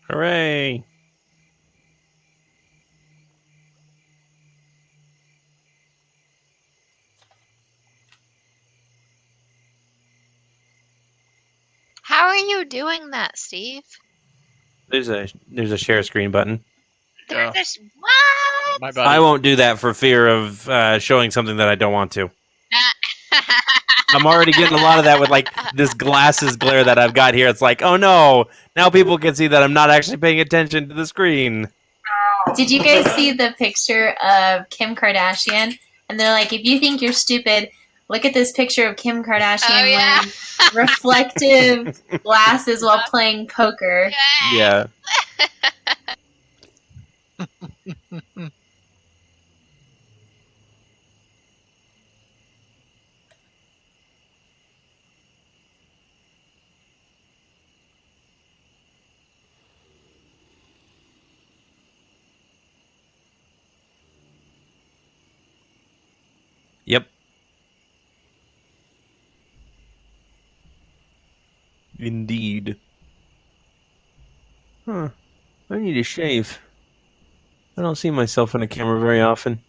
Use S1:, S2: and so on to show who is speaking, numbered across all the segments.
S1: Hooray!
S2: How are you doing that, Steve?
S1: There's a share screen button.
S2: There's this what?
S3: My body.
S1: I won't do that for fear of showing something that I don't want to. I'm already getting a lot of that with like this glasses glare that I've got here. It's like, oh no, now people can see that I'm not actually paying attention to the screen.
S4: Did you guys see the picture of Kim Kardashian? And they're like, if you think you're stupid, look at this picture of Kim Kardashian wearing reflective glasses while playing poker.
S1: Yeah. Yep. Indeed. Huh. I need a shave. I don't see myself in a camera very often.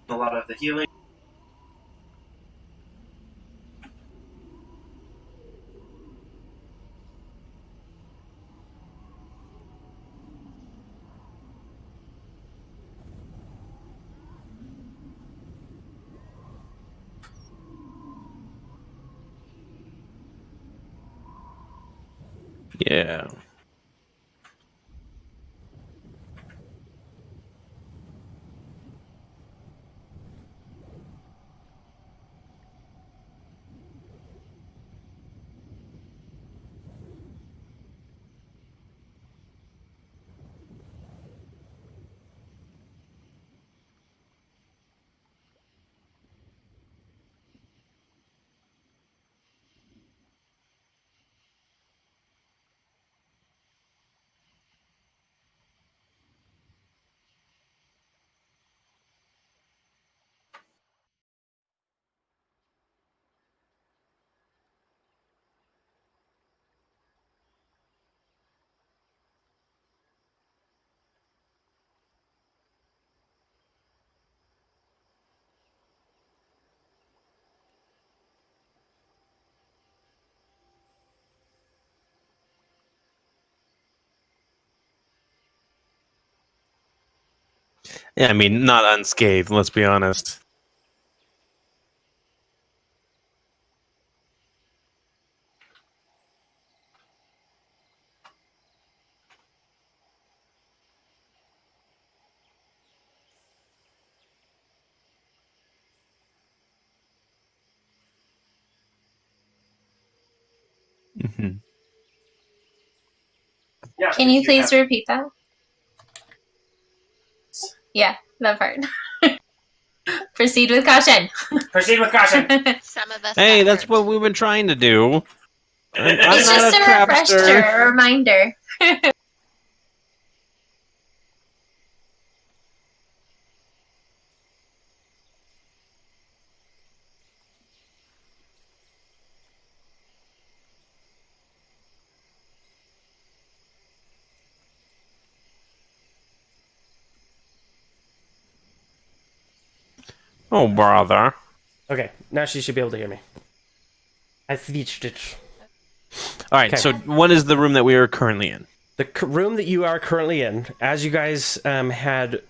S1: A lot of the healing. Yeah. Yeah, I mean, not unscathed, let's be honest. Mm-hmm.
S4: Yeah, can you please repeat that? Yeah, that part. Proceed with caution.
S5: Proceed with caution.
S2: Some of us.
S1: Hey, that's what we've been trying to do. I'm
S4: It's
S1: not
S4: just a refresher, a reminder.
S1: Oh, brother.
S5: Okay, now she should be able to hear me. I switched it.
S1: All right,
S5: Okay.
S1: so what is the room that we are currently in?
S5: The room that you are currently in, as you guys had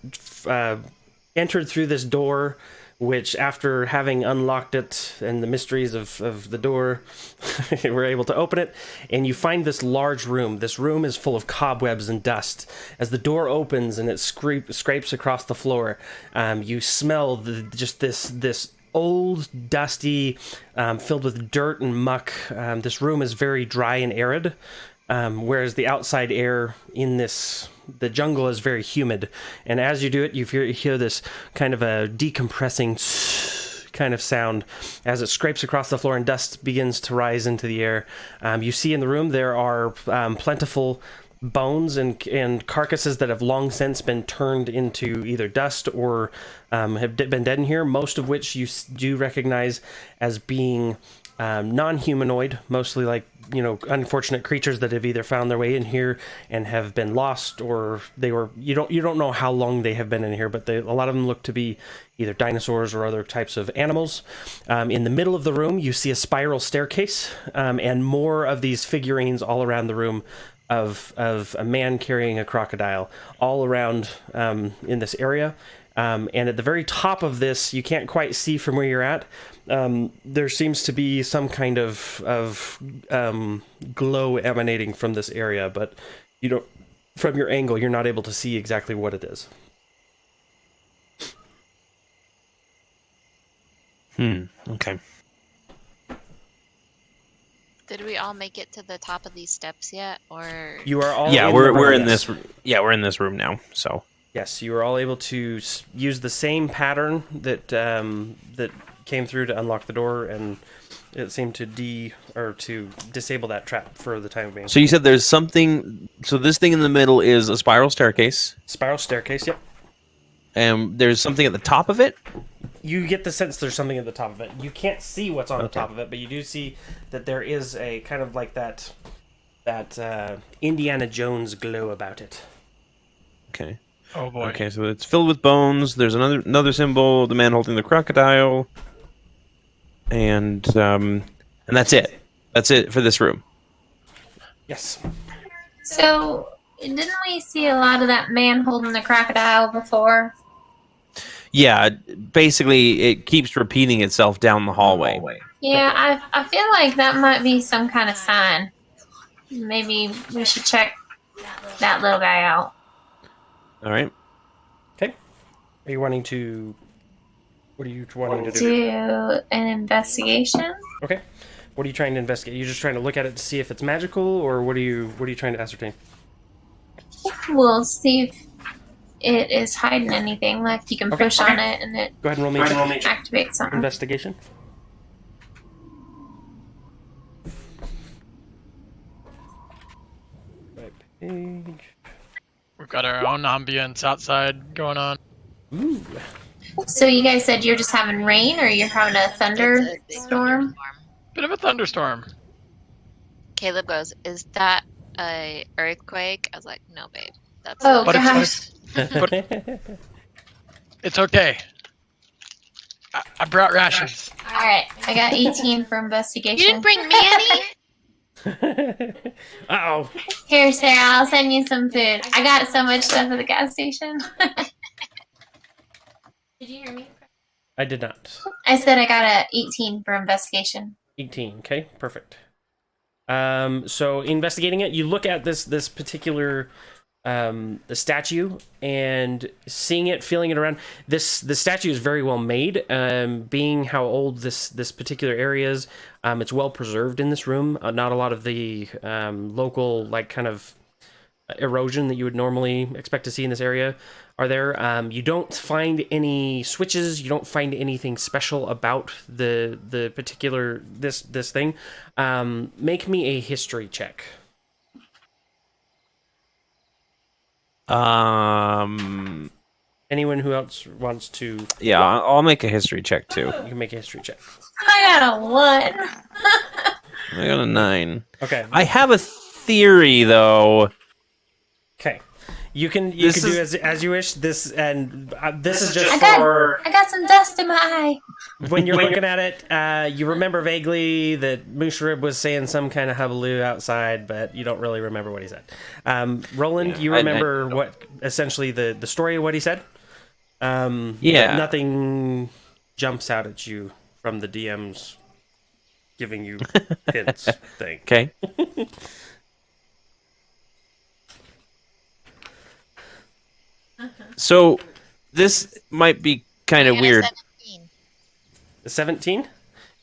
S5: entered through this door, which after having unlocked it and the mysteries of the door, you were able to open it, and you find this large room. This room is full of cobwebs and dust. As the door opens and it scrapes across the floor, you smell just this old, dusty, filled with dirt and muck. This room is very dry and arid. whereas the outside air in the jungle is very humid. And as you do it, you hear this kind of a decompressing kind of sound as it scrapes across the floor and dust begins to rise into the air. You see in the room there are plentiful bones and carcasses that have long since been turned into either dust or have been dead in here, most of which you do recognize as being non-humanoid, mostly like, unfortunate creatures that have either found their way in here and have been lost, or you don't know how long they have been in here, but a lot of them look to be either dinosaurs or other types of animals. In the middle of the room, you see a spiral staircase, and more of these figurines all around the room of a man carrying a crocodile all around in this area. And at the very top of this, you can't quite see from where you're at, there seems to be some kind of glow emanating from this area, but from your angle, you're not able to see exactly what it is.
S1: Okay.
S2: Did we all make it to the top of these steps yet, or?
S5: You are all.
S1: Yeah,
S5: in
S1: we're
S5: the
S1: in
S5: yes.
S1: this. Yeah, we're in this room now. So.
S5: Yes, you are all able to use the same pattern that that came through to unlock the door, and it seemed to disable that trap for the time being.
S1: So you said there's something. So this thing in the middle is a spiral staircase.
S5: Spiral staircase, yep.
S1: And there's something at the top of it.
S5: You get the sense there's something at the top of it. You can't see what's on the top of it, but you do see that there is a kind of like that Indiana Jones glow about it.
S1: Okay.
S3: Oh boy.
S1: Okay, so it's filled with bones. There's another symbol, the man holding the crocodile, and that's it. That's it for this room.
S5: Yes.
S4: So, didn't we see a lot of that man holding the crocodile before?
S1: Yeah, basically it keeps repeating itself down the hallway.
S4: Yeah, I feel like that might be some kind of sign. Maybe we should check that little guy out.
S1: All right.
S5: Okay. Are you wanting to? What are you wanting to
S4: do? Do an investigation.
S5: Okay. What are you trying to investigate? Are you just trying to look at it to see if it's magical, or what are you trying to ascertain?
S4: We'll see if it is hiding anything. Like you can push on it and it
S5: Go ahead and roll me
S4: activate something.
S5: Investigation. Right page.
S3: We've got our own ambience outside going on.
S5: Ooh.
S4: So you guys said you're just having rain, or you're having a thunderstorm?
S3: Bit of a thunderstorm.
S2: Caleb goes, "Is that a earthquake?" I was like, "No, babe. That's."
S4: Oh
S3: But
S4: gosh!
S3: It's okay. I brought rations.
S4: All right, I got 18 for investigation.
S2: You didn't bring me any.
S5: Uh-oh.
S4: Here, Sarah, I'll send you some food. I got so much stuff at the gas station. Did you hear me?
S5: I did not.
S4: I said I got a 18 for investigation.
S5: 18. Okay, perfect. So investigating it, you look at this particular the statue and seeing it, feeling it around. The statue is very well made. Being how old this particular area is, it's well preserved in this room. Not a lot of the local like kind of erosion that you would normally expect to see in this area are there. You don't find any switches. You don't find anything special about the particular this thing. Make me a history check. Anyone who else wants to?
S1: Yeah, I'll make a history check too.
S5: You can make a history check.
S4: I got a 1.
S1: I got a 9.
S5: Okay.
S1: I have a theory though.
S5: Okay. You can do as you wish. This is just
S4: I got some dust in my eye.
S5: When you're looking at it, you remember vaguely that Musharib was saying some kind of hubbub outside, but you don't really remember what he said. Roland, you remember what essentially the story of what he said?
S1: Yeah.
S5: Nothing jumps out at you from the DM's giving you hints thing.
S1: Okay. So this might be kind of weird.
S2: 17.
S5: 17?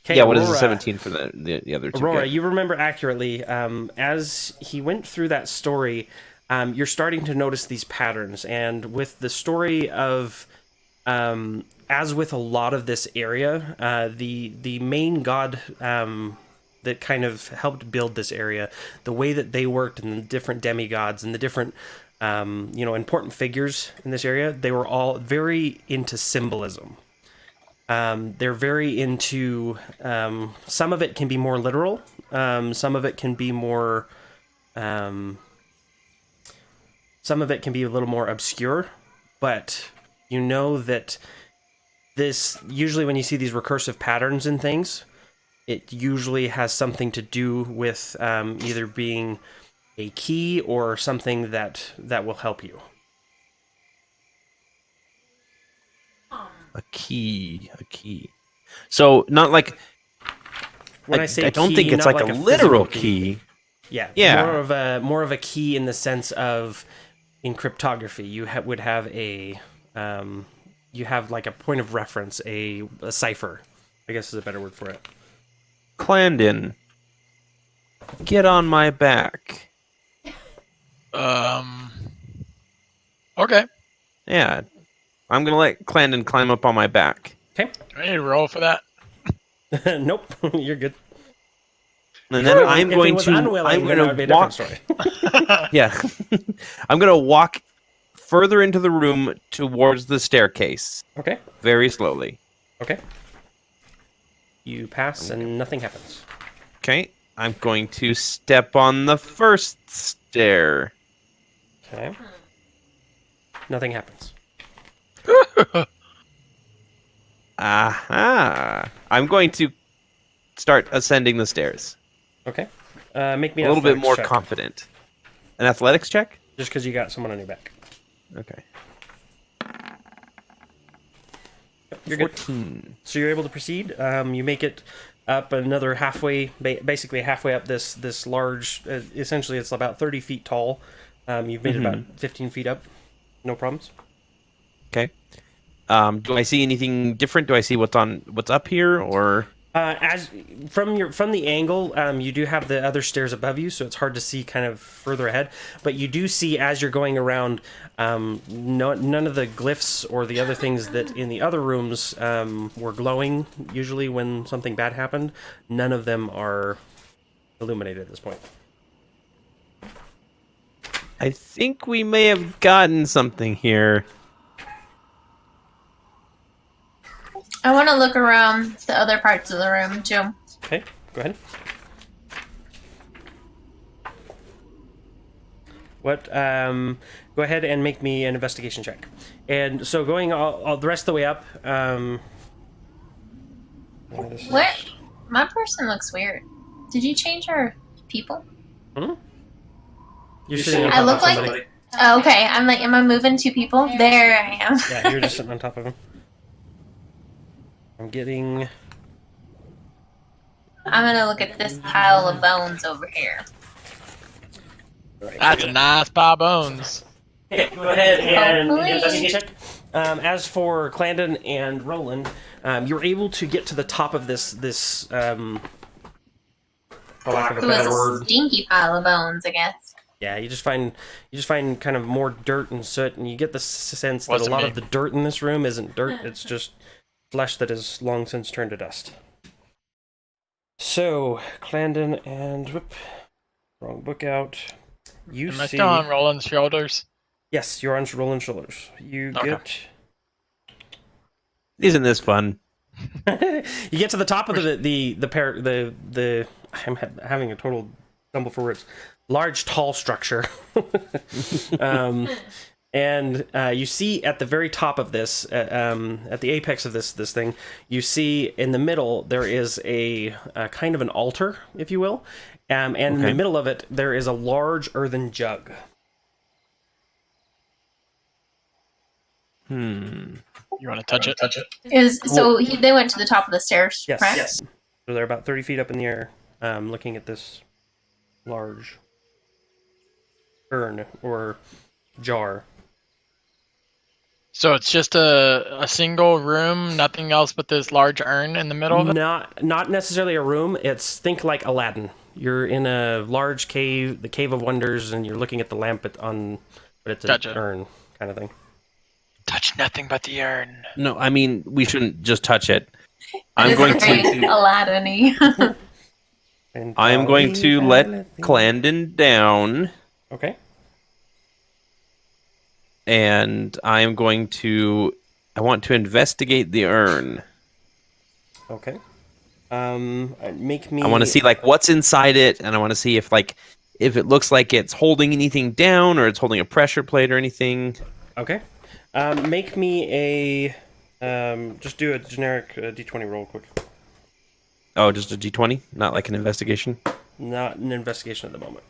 S5: Okay,
S1: Yeah, what is the
S5: Aurora.
S1: 17 for the other two?
S5: Aurora,
S1: guys?
S5: you remember accurately. As he went through that story, you're starting to notice these patterns, and with the story of, as with a lot of this area, the main god that kind of helped build this area, the way that they worked, and the different demigods and the different important figures in this area, they were all very into symbolism. They're very into, some of it can be more literal, some of it can be more, some of it can be a little more obscure, but you know that this, usually when you see these recursive patterns in things, it usually has something to do with either being a key or something that will help you.
S1: A key. So not like
S5: When I say
S1: I don't
S5: key,
S1: think it's
S5: not
S1: like a
S5: physical
S1: literal key.
S5: Yeah,
S1: Yeah.
S5: more of a key in the sense of, in cryptography, you would have a you have like a point of reference, a cipher, I guess is a better word for it.
S1: Clandon, get on my back.
S3: Okay.
S1: Yeah, I'm gonna let Clandon climb up on my back,
S5: Okay.
S3: Do I need to roll for that?
S5: Nope, you're good.
S1: and then I'm
S5: If it
S1: going
S5: was
S1: to
S5: unwilling, then that would be a different story.
S1: Yeah, I'm gonna walk further into the room towards the staircase,
S5: Okay.
S1: very slowly.
S5: Okay. You pass and nothing happens.
S1: Okay, I'm going to step on the first stair.
S5: Okay. Nothing happens.
S1: Aha! I'm going to start ascending the stairs.
S5: Okay. Make me
S1: A
S5: an
S1: little bit
S5: athletics
S1: more
S5: check,
S1: confident. An athletics check?
S5: just because you got someone on your back.
S1: Okay.
S5: Yep, you're good.
S1: 14.
S5: So you're able to proceed. You make it up another halfway, basically halfway up this large. Essentially, it's about 30 feet tall. You've made it about 15 feet up. No problems.
S1: Okay. Do I see anything different? Do I see what's up here, or?
S5: As from the angle, you do have the other stairs above you, so it's hard to see kind of further ahead. But you do see as you're going around, none of the glyphs or the other things that in the other rooms were glowing. Usually, when something bad happened, none of them are illuminated at this point.
S1: I think we may have gotten something here.
S4: I want to look around the other parts of the room too.
S5: Okay, go ahead. What? Go ahead and make me an investigation check. And so going all the rest of the way up.
S4: What? My person looks weird. Did you change our people?
S5: Hmm? You're sitting on
S4: I
S5: top
S4: look
S5: of
S4: like.
S5: somebody.
S4: Oh, okay, I'm like, am I moving two people? There I am.
S5: Yeah, you're just sitting on top of him. I'm getting.
S4: I'm gonna look at this pile of bones over here.
S3: That's a nice pile of bones.
S5: Okay, go ahead and
S4: Hopefully.
S5: investigate check. As for Clandon and Roland, you're able to get to the top of this for lack of a
S4: It was
S5: better
S4: a
S5: word.
S4: stinky pile of bones, I guess.
S5: Yeah, you just find kind of more dirt and soot, and you get the sense that a
S3: Wasn't
S5: lot
S3: me.
S5: of the dirt in this room isn't dirt; it's just flesh that has long since turned to dust. So, Clandon and wrong book out. You
S3: Am I
S5: see?
S3: still on Roland's shoulders?
S5: Yes, you're on Roland shoulders. You
S3: Okay.
S5: get.
S1: Isn't this fun?
S5: You get to the top of the I'm having a total stumble for words. Large, tall structure, and you see at the very top of this, at the apex of this thing, you see in the middle there is a kind of an altar, if you will, and in the middle of it there is a large earthen jug.
S3: You want to touch it?
S4: They went to the top of the stairs,
S5: Yes.
S4: correct?
S5: Yes. So they're about 30 feet up in the air, looking at this large urn or jar.
S3: So it's just a single room, nothing else but this large urn in the middle of it?
S5: Not necessarily a room. It's think like Aladdin. You're in a large cave, the Cave of Wonders, and you're looking at the lamp but it's an
S3: Gotcha.
S5: urn kind of thing.
S3: Touch nothing but the urn.
S1: No, I mean we shouldn't just touch it.
S4: That
S1: I'm
S4: is
S1: going
S4: very
S1: to.
S4: Aladdin-y.
S5: And
S1: I am going to let Clandon down,
S5: Okay.
S1: and I am going to. I want to investigate the urn.
S5: Okay. Make me.
S1: I want to see like what's inside it, and I want to see if it looks like it's holding anything down or it's holding a pressure plate or anything.
S5: Okay. Make me a. Just do a generic D20 roll quick.
S1: Oh, just a D20, not like an investigation.
S5: Not an investigation at the moment.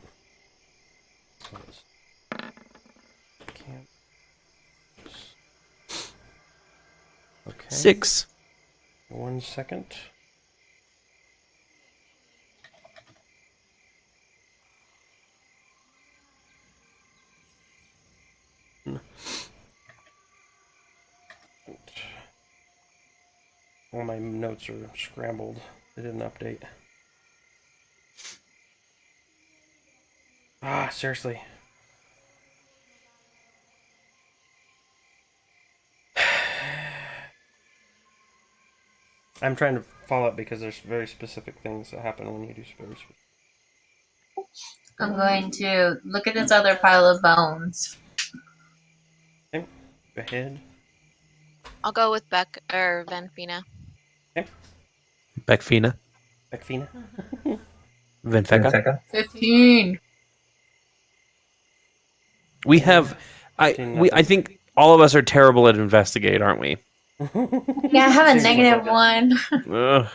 S5: Okay.
S1: 6.
S5: 1 second. All my notes are scrambled. They didn't update. Ah, seriously. I'm trying to follow up because there's very specific things that happen when you do very specific.
S4: I'm going to look at this other pile of bones.
S5: Okay. Go ahead.
S2: I'll go with Beck or Vanfina.
S1: Beckfina.
S5: Beckfina.
S1: Venfeka.
S4: 15.
S1: We have. I think all of us are terrible at investigate, aren't we?
S4: Yeah, I have a negative 1.
S1: Ugh.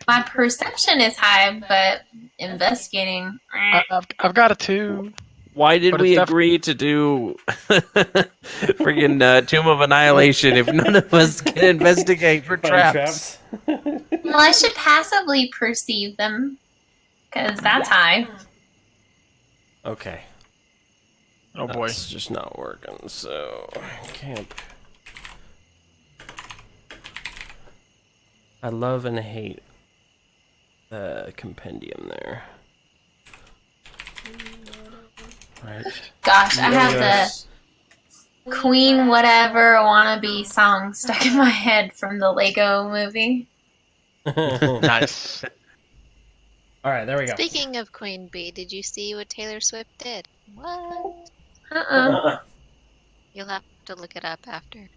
S4: My perception is high, but investigating.
S3: I've got a 2.
S1: Why did
S3: But
S1: we
S3: it's
S1: agree to do friggin' Tomb of Annihilation if none of us can investigate for traps?
S4: Well, I should passively perceive them, because that's high.
S5: Okay.
S3: Oh boy.
S5: That's just not working, so I can't. I love and hate the compendium there. Right.
S4: Gosh, I have the Queen Whatever Wannabe song stuck in my head from the Lego movie.
S3: Nice.
S5: All right, there we go.
S2: Speaking of Queen Bee, did you see what Taylor Swift did? What? You'll have to look it up after.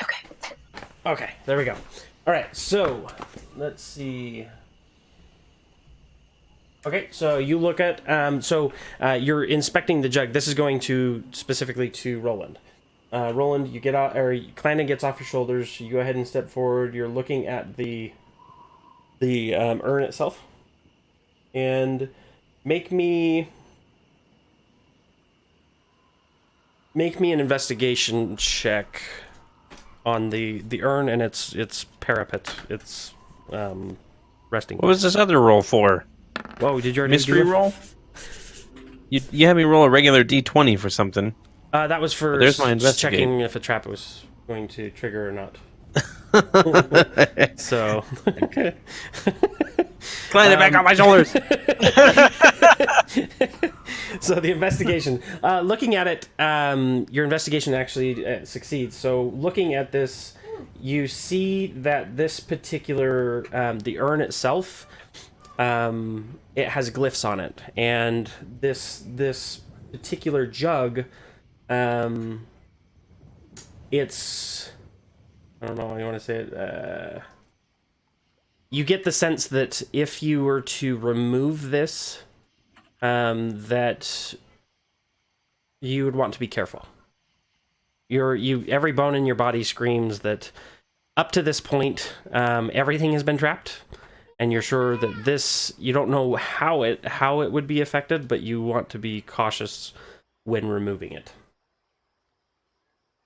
S4: Okay.
S5: Okay, there we go. All right, so let's see. Okay, so you look at you're inspecting the jug. This is going to specifically to Roland. Roland, you get out, or Clandon gets off your shoulders. You go ahead and step forward. You're looking at the urn itself, and make me an investigation check on the urn and its parapet, its resting.
S1: What was this other roll for?
S5: Whoa, did you already
S1: Mystery
S5: do it?
S1: roll? You had me roll a regular D20 for something.
S5: That was for
S1: There's my investigate.
S5: checking if a trap was going to trigger or not. So,
S1: Climb it back on my shoulders.
S5: so the investigation. Looking at it, your investigation actually succeeds. So, looking at this, you see that this particular the urn itself, it has glyphs on it, and this particular jug, it's, I don't know how you want to say it. You get the sense that if you were to remove this, that you would want to be careful. Every bone in your body screams that up to this point, everything has been trapped, and you're sure that this, you don't know how it would be affected, but you want to be cautious when removing it,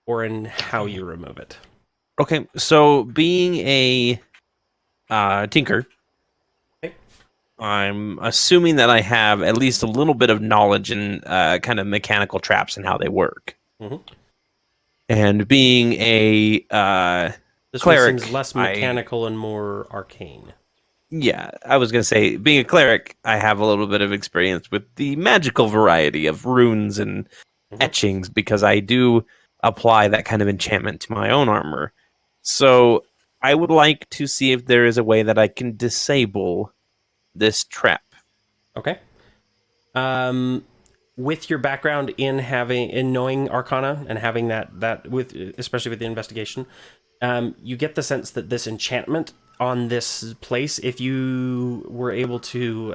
S5: or in how you remove it.
S1: Okay, so being a tinker,
S5: Okay.
S1: I'm assuming that I have at least a little bit of knowledge in kind of mechanical traps and how they work.
S5: Mhm.
S1: And being a
S5: This
S1: cleric,
S5: one seems less mechanical and more arcane.
S1: Yeah, I was going to say, being a cleric, I have a little bit of experience with the magical variety of runes and etchings because I do apply that kind of enchantment to my own armor. So I would like to see if there is a way that I can disable this trap.
S5: Okay. With your background in knowing Arcana and having that with especially with the investigation, you get the sense that this enchantment on this place, if you were able to,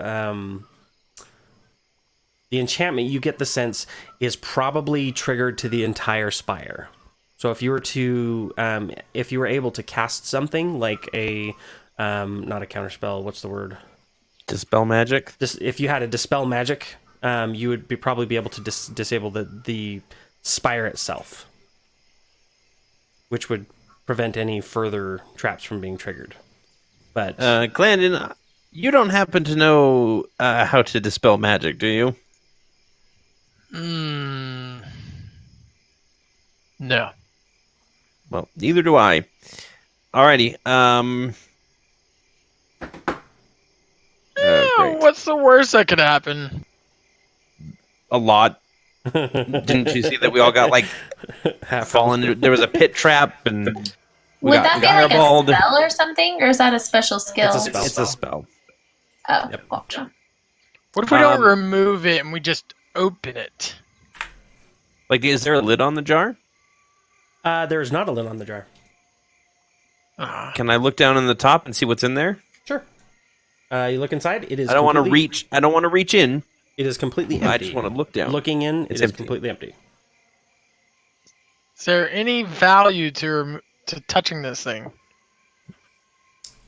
S5: the enchantment you get the sense is probably triggered to the entire spire. So if you were to, if you were able to cast something like a, not a counterspell, what's the word?
S1: Dispel magic?
S5: If you had a dispel magic, you would probably be able to disable the spire itself, which would prevent any further traps from being triggered. But
S1: Glandon, you don't happen to know how to dispel magic, do you?
S3: No.
S1: Well, neither do I. Alrighty. Great.
S3: What's the worst that could happen?
S1: A lot. Didn't you see that we all got like fallen? There was a pit trap, and we
S4: Would
S1: got
S4: that be like
S1: fireballed.
S4: a spell or something, or is that a special skill?
S5: It's a spell.
S1: It's a spell.
S4: Oh,
S5: Yep.
S4: gotcha.
S3: What if we don't remove it and we just open it?
S1: Like, is there a lid on the jar?
S5: There is not a lid on the jar.
S1: Can I look down in the top and see what's in there?
S5: Sure. You look inside. It is.
S1: I don't want to reach. I don't want to reach in.
S5: It is completely empty.
S1: I just want to look down.
S5: Looking in,
S1: It's
S5: it is
S1: empty.
S5: completely empty.
S3: Is there any value to touching this thing?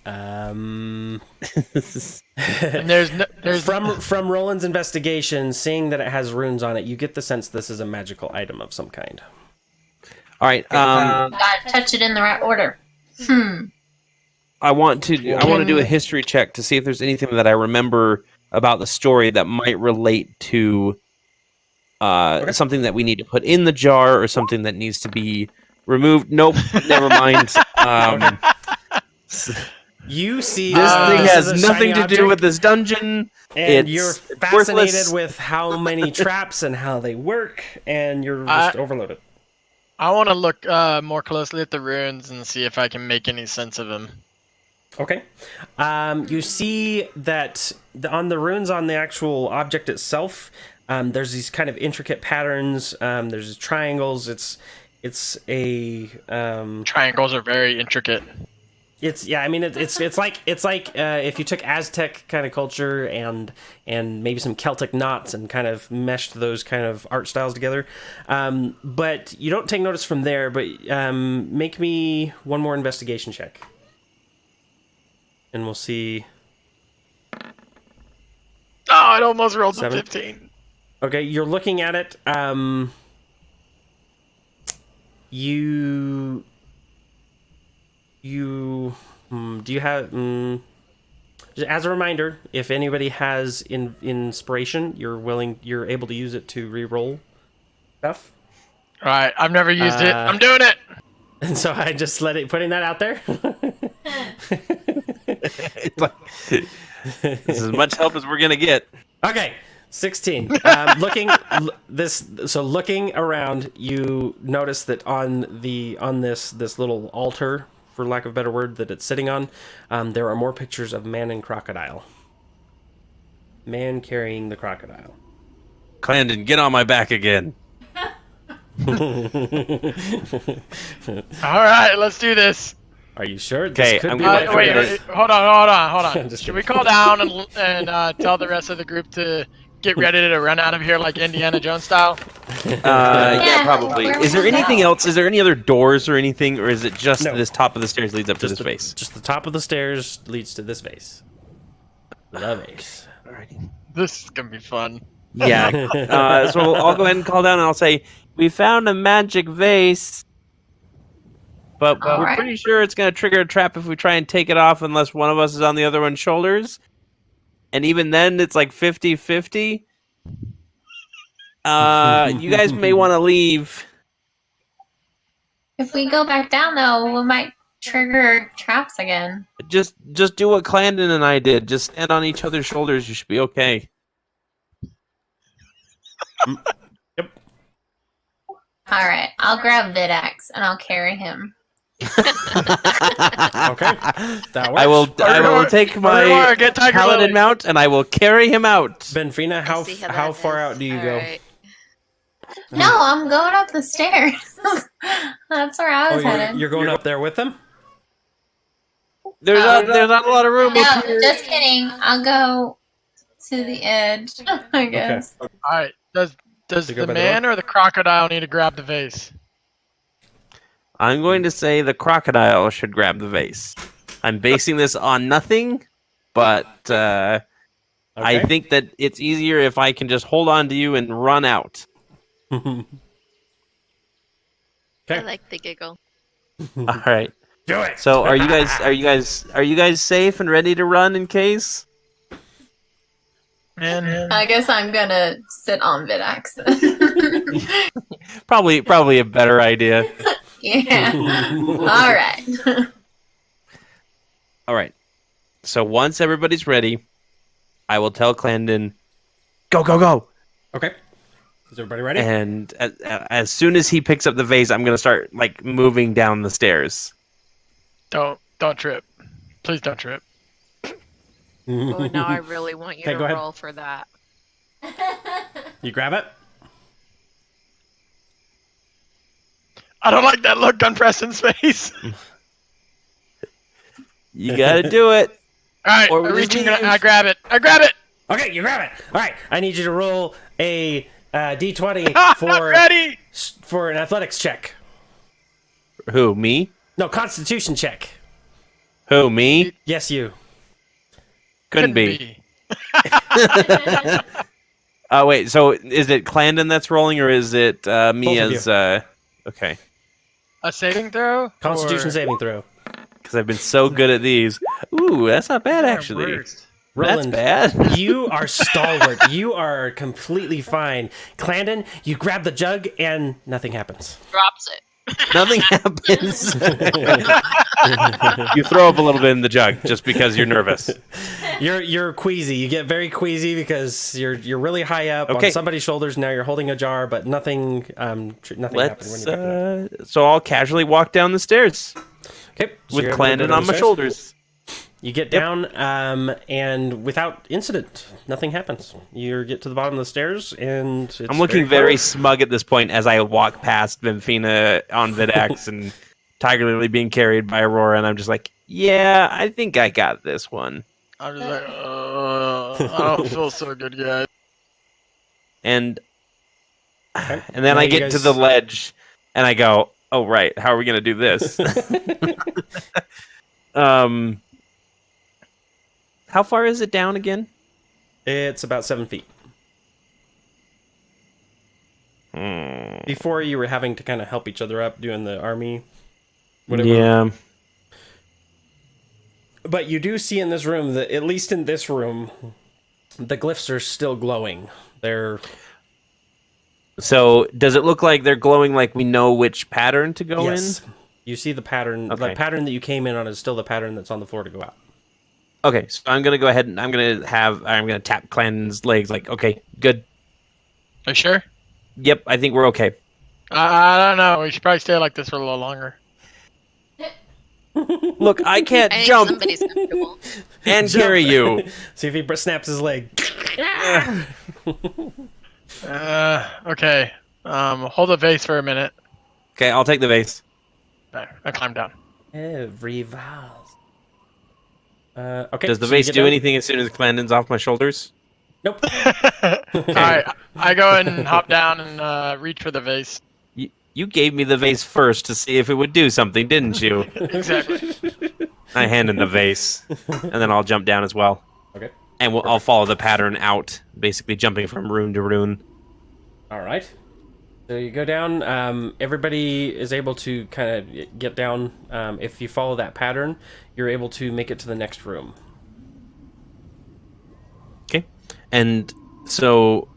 S5: Um,
S3: And there's
S5: from Roland's investigation, seeing that it has runes on it, you get the sense this is a magical item of some kind.
S1: All right.
S4: Gotta touch it in the right order.
S1: I want to do a history check to see if there's anything that I remember about the story that might relate to something that we need to put in the jar or something that needs to be removed. Nope, never mind.
S5: You see,
S1: This thing
S5: this
S1: has
S5: is a
S1: nothing
S5: shiny
S1: to do with
S5: object,
S1: this dungeon.
S5: and
S1: It's
S5: you're
S1: worthless.
S5: fascinated with how many traps and how they work, and you're just overloaded.
S3: I want to look more closely at the runes and see if I can make any sense of them.
S5: Okay. You see that on the runes on the actual object itself, there's these kind of intricate patterns. There's triangles. It's a
S3: Triangles are very intricate.
S5: It's like if you took Aztec kind of culture and maybe some Celtic knots and kind of meshed those kind of art styles together. But you don't take notice from there. But make me one more investigation check, and we'll see.
S3: Oh, it almost rolled a
S5: 7.
S3: 15.
S5: Okay, you're looking at it. Do you have just as a reminder, if anybody has inspiration, you're able to use it to re-roll stuff.
S3: All right, I've never used it. I'm doing it.
S5: And so I just putting that out there.
S1: It's like, this is as much help as we're gonna get.
S5: Okay, 16. Looking around, you notice that on this little altar, for lack of a better word, that it's sitting on, there are more pictures of man and crocodile. Man carrying the crocodile.
S1: Clandon, get on my back again.
S3: All right, let's do this.
S5: Are you sure?
S1: Okay,
S5: This could
S1: I'm
S5: be
S1: gonna-
S5: like
S3: Wait, hold on.
S5: Just
S3: Should we
S5: kidding.
S3: call down and tell the rest of the group to get ready to run out of here like Indiana Jones style?
S1: Yeah, probably.
S4: where
S1: Is there
S4: would we
S1: anything
S4: go?
S1: else? Is there any other doors or anything, or is it just
S5: No.
S1: this top of the stairs leads up to this
S5: the,
S1: vase?
S5: just the top of the stairs leads to this vase. The vase.
S1: Alrighty.
S3: This is gonna be fun.
S1: Yeah. So I'll go ahead and call down, and I'll say we found a magic vase, but we're
S4: Alright.
S1: pretty sure it's going to trigger a trap if we try and take it off, unless one of us is on the other one's shoulders. And even then, it's like 50-50. You guys may want to leave.
S4: If we go back down, though, we might trigger traps again.
S1: Just do what Clandon and I did. Just stand on each other's shoulders. You should be okay.
S5: Yep.
S4: All right, I'll grab Vidax and I'll carry him.
S5: Okay. That works.
S1: I will take my
S3: Get Tiger
S1: paladin
S3: Lily.
S1: mount and I will carry him out.
S5: Benfina,
S2: I see
S5: how
S2: that
S5: far
S2: is.
S5: out do you
S2: All
S5: go?
S2: right.
S4: No, I'm going up the stairs. That's where I was headed.
S5: You're going up there with them?
S1: There's not a lot of room
S4: No,
S1: up here.
S4: just kidding. I'll go to the edge, I guess.
S3: All right. Does
S5: To go
S3: the
S5: by the
S3: man or the crocodile need to grab the vase?
S1: I'm going to say the crocodile should grab the vase. I'm basing this on nothing, but I
S5: Okay.
S1: think that it's easier if I can just hold on to you and run out.
S2: I
S5: Okay.
S2: like the giggle.
S1: All right.
S5: Do it.
S1: So are you guys safe and ready to run in case?
S3: Man,
S4: I guess I'm gonna sit on Vidax.
S1: Probably a better idea.
S4: Yeah. All right.
S1: All right. So once everybody's ready, I will tell Clandon, go, go, go.
S5: Okay. Is everybody ready?
S1: And as soon as he picks up the vase, I'm going to start like moving down the stairs.
S3: don't trip. Please don't trip.
S2: Oh, now I really want you
S5: Okay,
S2: to
S5: go ahead.
S2: roll for that.
S5: You grab it?
S3: I don't like that look on Preston's face.
S1: You got to do it.
S3: All right,
S1: Or we
S3: I'm
S1: just
S3: reaching.
S1: leave.
S3: I grab it. I grab it.
S5: Okay, you grab it. All right. I need you to roll a d20
S3: Not ready.
S5: for an athletics check.
S1: Who, me?
S5: No, constitution check.
S1: Who, me?
S5: Yes, you.
S1: Couldn't be. Oh, wait. So is it Clandon that's rolling or is it me
S5: Both of
S1: as... Okay.
S3: A saving throw.
S5: Constitution
S3: Or-
S5: saving throw.
S1: Because I've been so good at these. Ooh, that's not bad, actually.
S3: Worst.
S5: Roland,
S1: That's bad.
S5: you are stalwart. You are completely fine. Clandon, you grab the jug and nothing happens.
S2: Drops it.
S1: Nothing happens. You throw up a little bit in the jug just because you're nervous.
S5: You're queasy. You get very queasy because you're really high up
S1: Okay.
S5: on somebody's shoulders. Now you're holding a jar, but nothing nothing happened when
S1: Let's.
S5: you picked it up.
S1: So I'll casually walk down the stairs
S5: Okay, so
S1: with
S5: you're able to go
S1: Clandon
S5: down
S1: on
S5: the
S1: my
S5: stairs.
S1: shoulders.
S5: You get down, and without incident, nothing happens. You get to the bottom of the stairs, and it's
S1: I'm looking very
S5: close.
S1: smug at this point as I walk past Benfina on Vidax and Tiger Lily being carried by Aurora, and I'm just like, yeah, I think I got this one.
S3: I'm just like, I don't feel so good, guys.
S1: And
S5: Okay.
S1: and then
S5: Now
S1: I
S5: you
S1: get
S5: guys-
S1: to the ledge, and I go, oh right, how are we gonna do this? How far is it down again?
S5: It's about 7 feet. Before you were having to kind of help each other up doing the army, whatever.
S1: Yeah.
S5: But you do see in this room that, at least in this room, the glyphs are still glowing. They're
S1: So does it look like they're glowing like we know which pattern to go
S5: yes. You see the pattern.
S1: Okay.
S5: The pattern that you came in on is still the pattern that's on the floor to go out.
S1: in? Okay, so I'm gonna go ahead and I'm gonna tap Clandon's legs like, okay, good.
S3: Are you sure?
S1: Yep, I think we're okay.
S3: I don't know. We should probably stay like this for a little longer.
S1: Look, I can't
S2: I think
S1: jump
S2: somebody's comfortable.
S1: and carry you.
S5: See if he snaps his leg.
S3: Okay. Hold the vase for a minute.
S1: Okay, I'll take the vase.
S3: There, I climb down.
S5: Every vase. Okay.
S1: Does the
S5: so you
S1: vase
S5: get
S1: do
S5: down?
S1: anything as soon as Clandon's off my shoulders?
S5: Nope.
S3: Alright, I go and hop down and reach for the vase.
S1: You gave me the vase first to see if it would do something, didn't you?
S3: Exactly.
S1: I hand him the vase, and then I'll jump down as well.
S5: Okay.
S1: And I'll follow the pattern out, basically jumping from rune to rune.
S5: All right. So you go down. Everybody is able to kind of get down. If you follow that pattern, you're able to make it to the next room.
S1: Okay. And so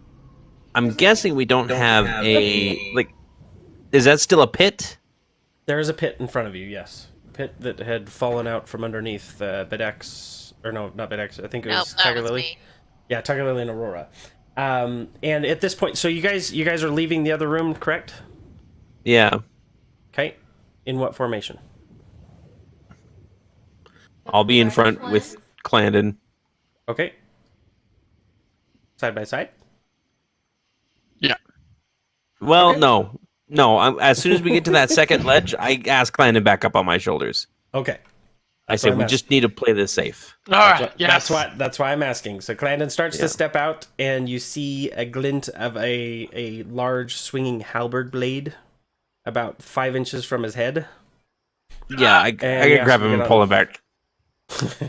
S1: I'm guessing we don't have a like. Is that still a pit?
S5: There is a pit in front of you, yes. Pit that had fallen out from underneath Bedex, or no, not Bedex, I think it was
S2: Nope, that
S5: Tiger
S2: was
S5: Lily.
S2: me.
S5: Yeah, Tiger Lily and Aurora. And at this point, so you guys are leaving the other room, correct?
S1: Yeah.
S5: Okay. In what formation?
S1: I'll be in front with Clandon.
S5: Okay. Side by side?
S3: Yeah.
S1: Well,
S5: Okay.
S1: no. As soon as we get to that second ledge, I ask Clandon back up on my shoulders.
S5: Okay.
S1: I say we just need to play this safe.
S3: All right. Yes.
S5: That's why I'm asking. So Clandon starts to step out, and you see a glint of a large swinging halberd blade, about 5 inches from his head.
S1: Yeah, I can grab him and pull him back.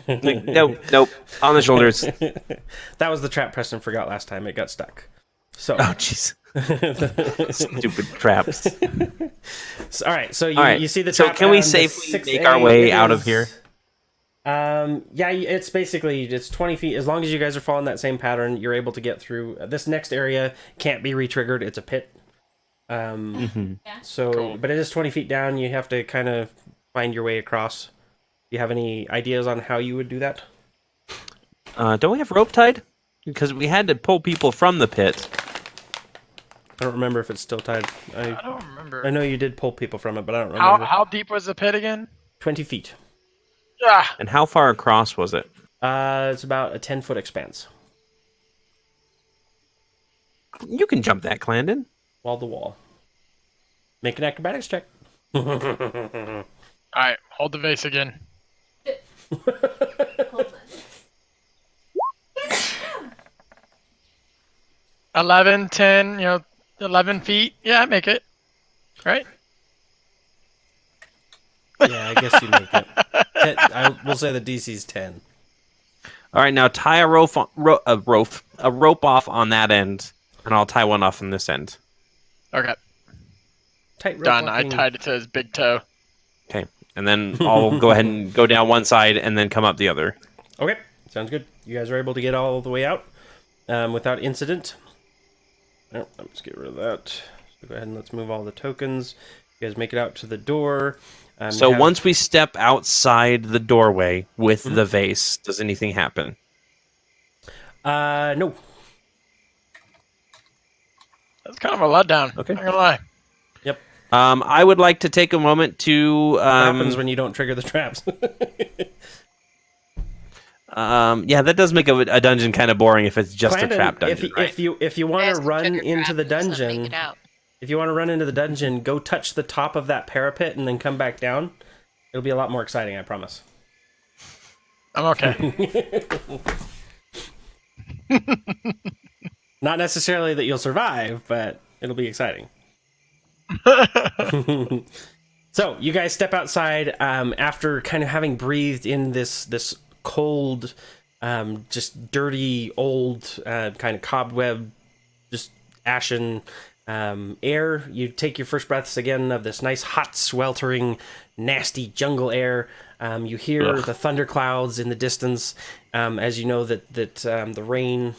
S1: Nope. On the shoulders.
S5: That was the trap Preston forgot last time. It got stuck. So.
S1: Oh, jeez. Stupid traps.
S5: All right. So you see the trap.
S1: So can we safely make our way out of here?
S5: Yeah, it's basically, it's 20 feet. As long as you guys are following that same pattern, you're able to get through. This next area can't be re-triggered. It's a pit. So,
S3: Cool.
S5: but it is 20 feet down. You have to kind of find your way across. Do you have any ideas on how you would do that?
S1: Don't we have rope tied? Because we had to pull people from the pit.
S5: I don't remember if it's still tied.
S3: I don't remember.
S5: I know you did pull people from it, but I don't remember.
S3: How deep was the pit again?
S5: 20 feet.
S3: Yeah.
S1: And how far across was it?
S5: It's about a 10-foot expanse.
S1: You can jump that, Clandon.
S5: Wall to wall. Make an acrobatics check.
S3: All right. Hold the vase again.
S4: Hold on.
S3: 11, 10, 11 feet. Yeah, I make it. Right?
S5: Yeah, I guess you make it. I will say the DC's 10.
S1: All right, now tie a rope off on that end, and I'll tie one off on this end.
S3: Okay.
S5: Tight rope
S3: Done. I
S5: walking.
S3: tied it to his big toe.
S1: Okay, and then I'll go ahead and go down one side and then come up the other.
S5: Okay, sounds good. You guys are able to get all the way out without incident. Oh, let's get rid of that. So go ahead and let's move all the tokens. You guys make it out to the door.
S1: So once we step outside the doorway with the vase, does anything happen?
S5: No.
S3: That's kind of a letdown.
S1: Okay.
S3: Not gonna lie.
S5: Yep.
S1: I would like to take a moment to.
S5: What happens when you don't trigger the traps?
S1: Yeah, that does make a dungeon kind of boring if it's just a trap dungeon.
S5: If you want to run into the dungeon,
S2: If
S5: go touch the top of that parapet and then come back down. It'll be a lot more exciting, I promise.
S3: I'm okay.
S5: Not necessarily that you'll survive, but it'll be exciting. So you guys step outside after kind of having breathed in this cold, just dirty, old, kind of cobweb, just ashen air. You take your first breaths again of this nice, hot, sweltering, nasty jungle air. You hear the thunderclouds in the distance, as you know that the rain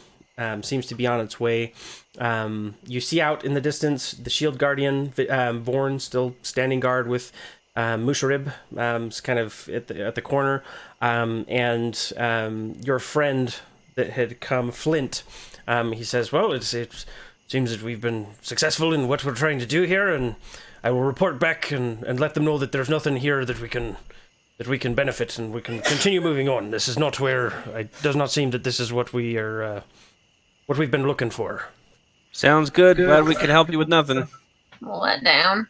S5: seems to be on its way. You see out in the distance the shield guardian, Vorn, still standing guard with Musharib, kind of at the corner, and your friend that had come, Flint. He says, "Well, it seems that we've been successful in what we're trying to do here, and I will report back and let them know that there's nothing here that we can benefit, and we can continue moving on. This is not where. It does not seem that this is what we are, what we've been looking for."
S1: Sounds good. Glad we could help you with nothing.
S4: Let down.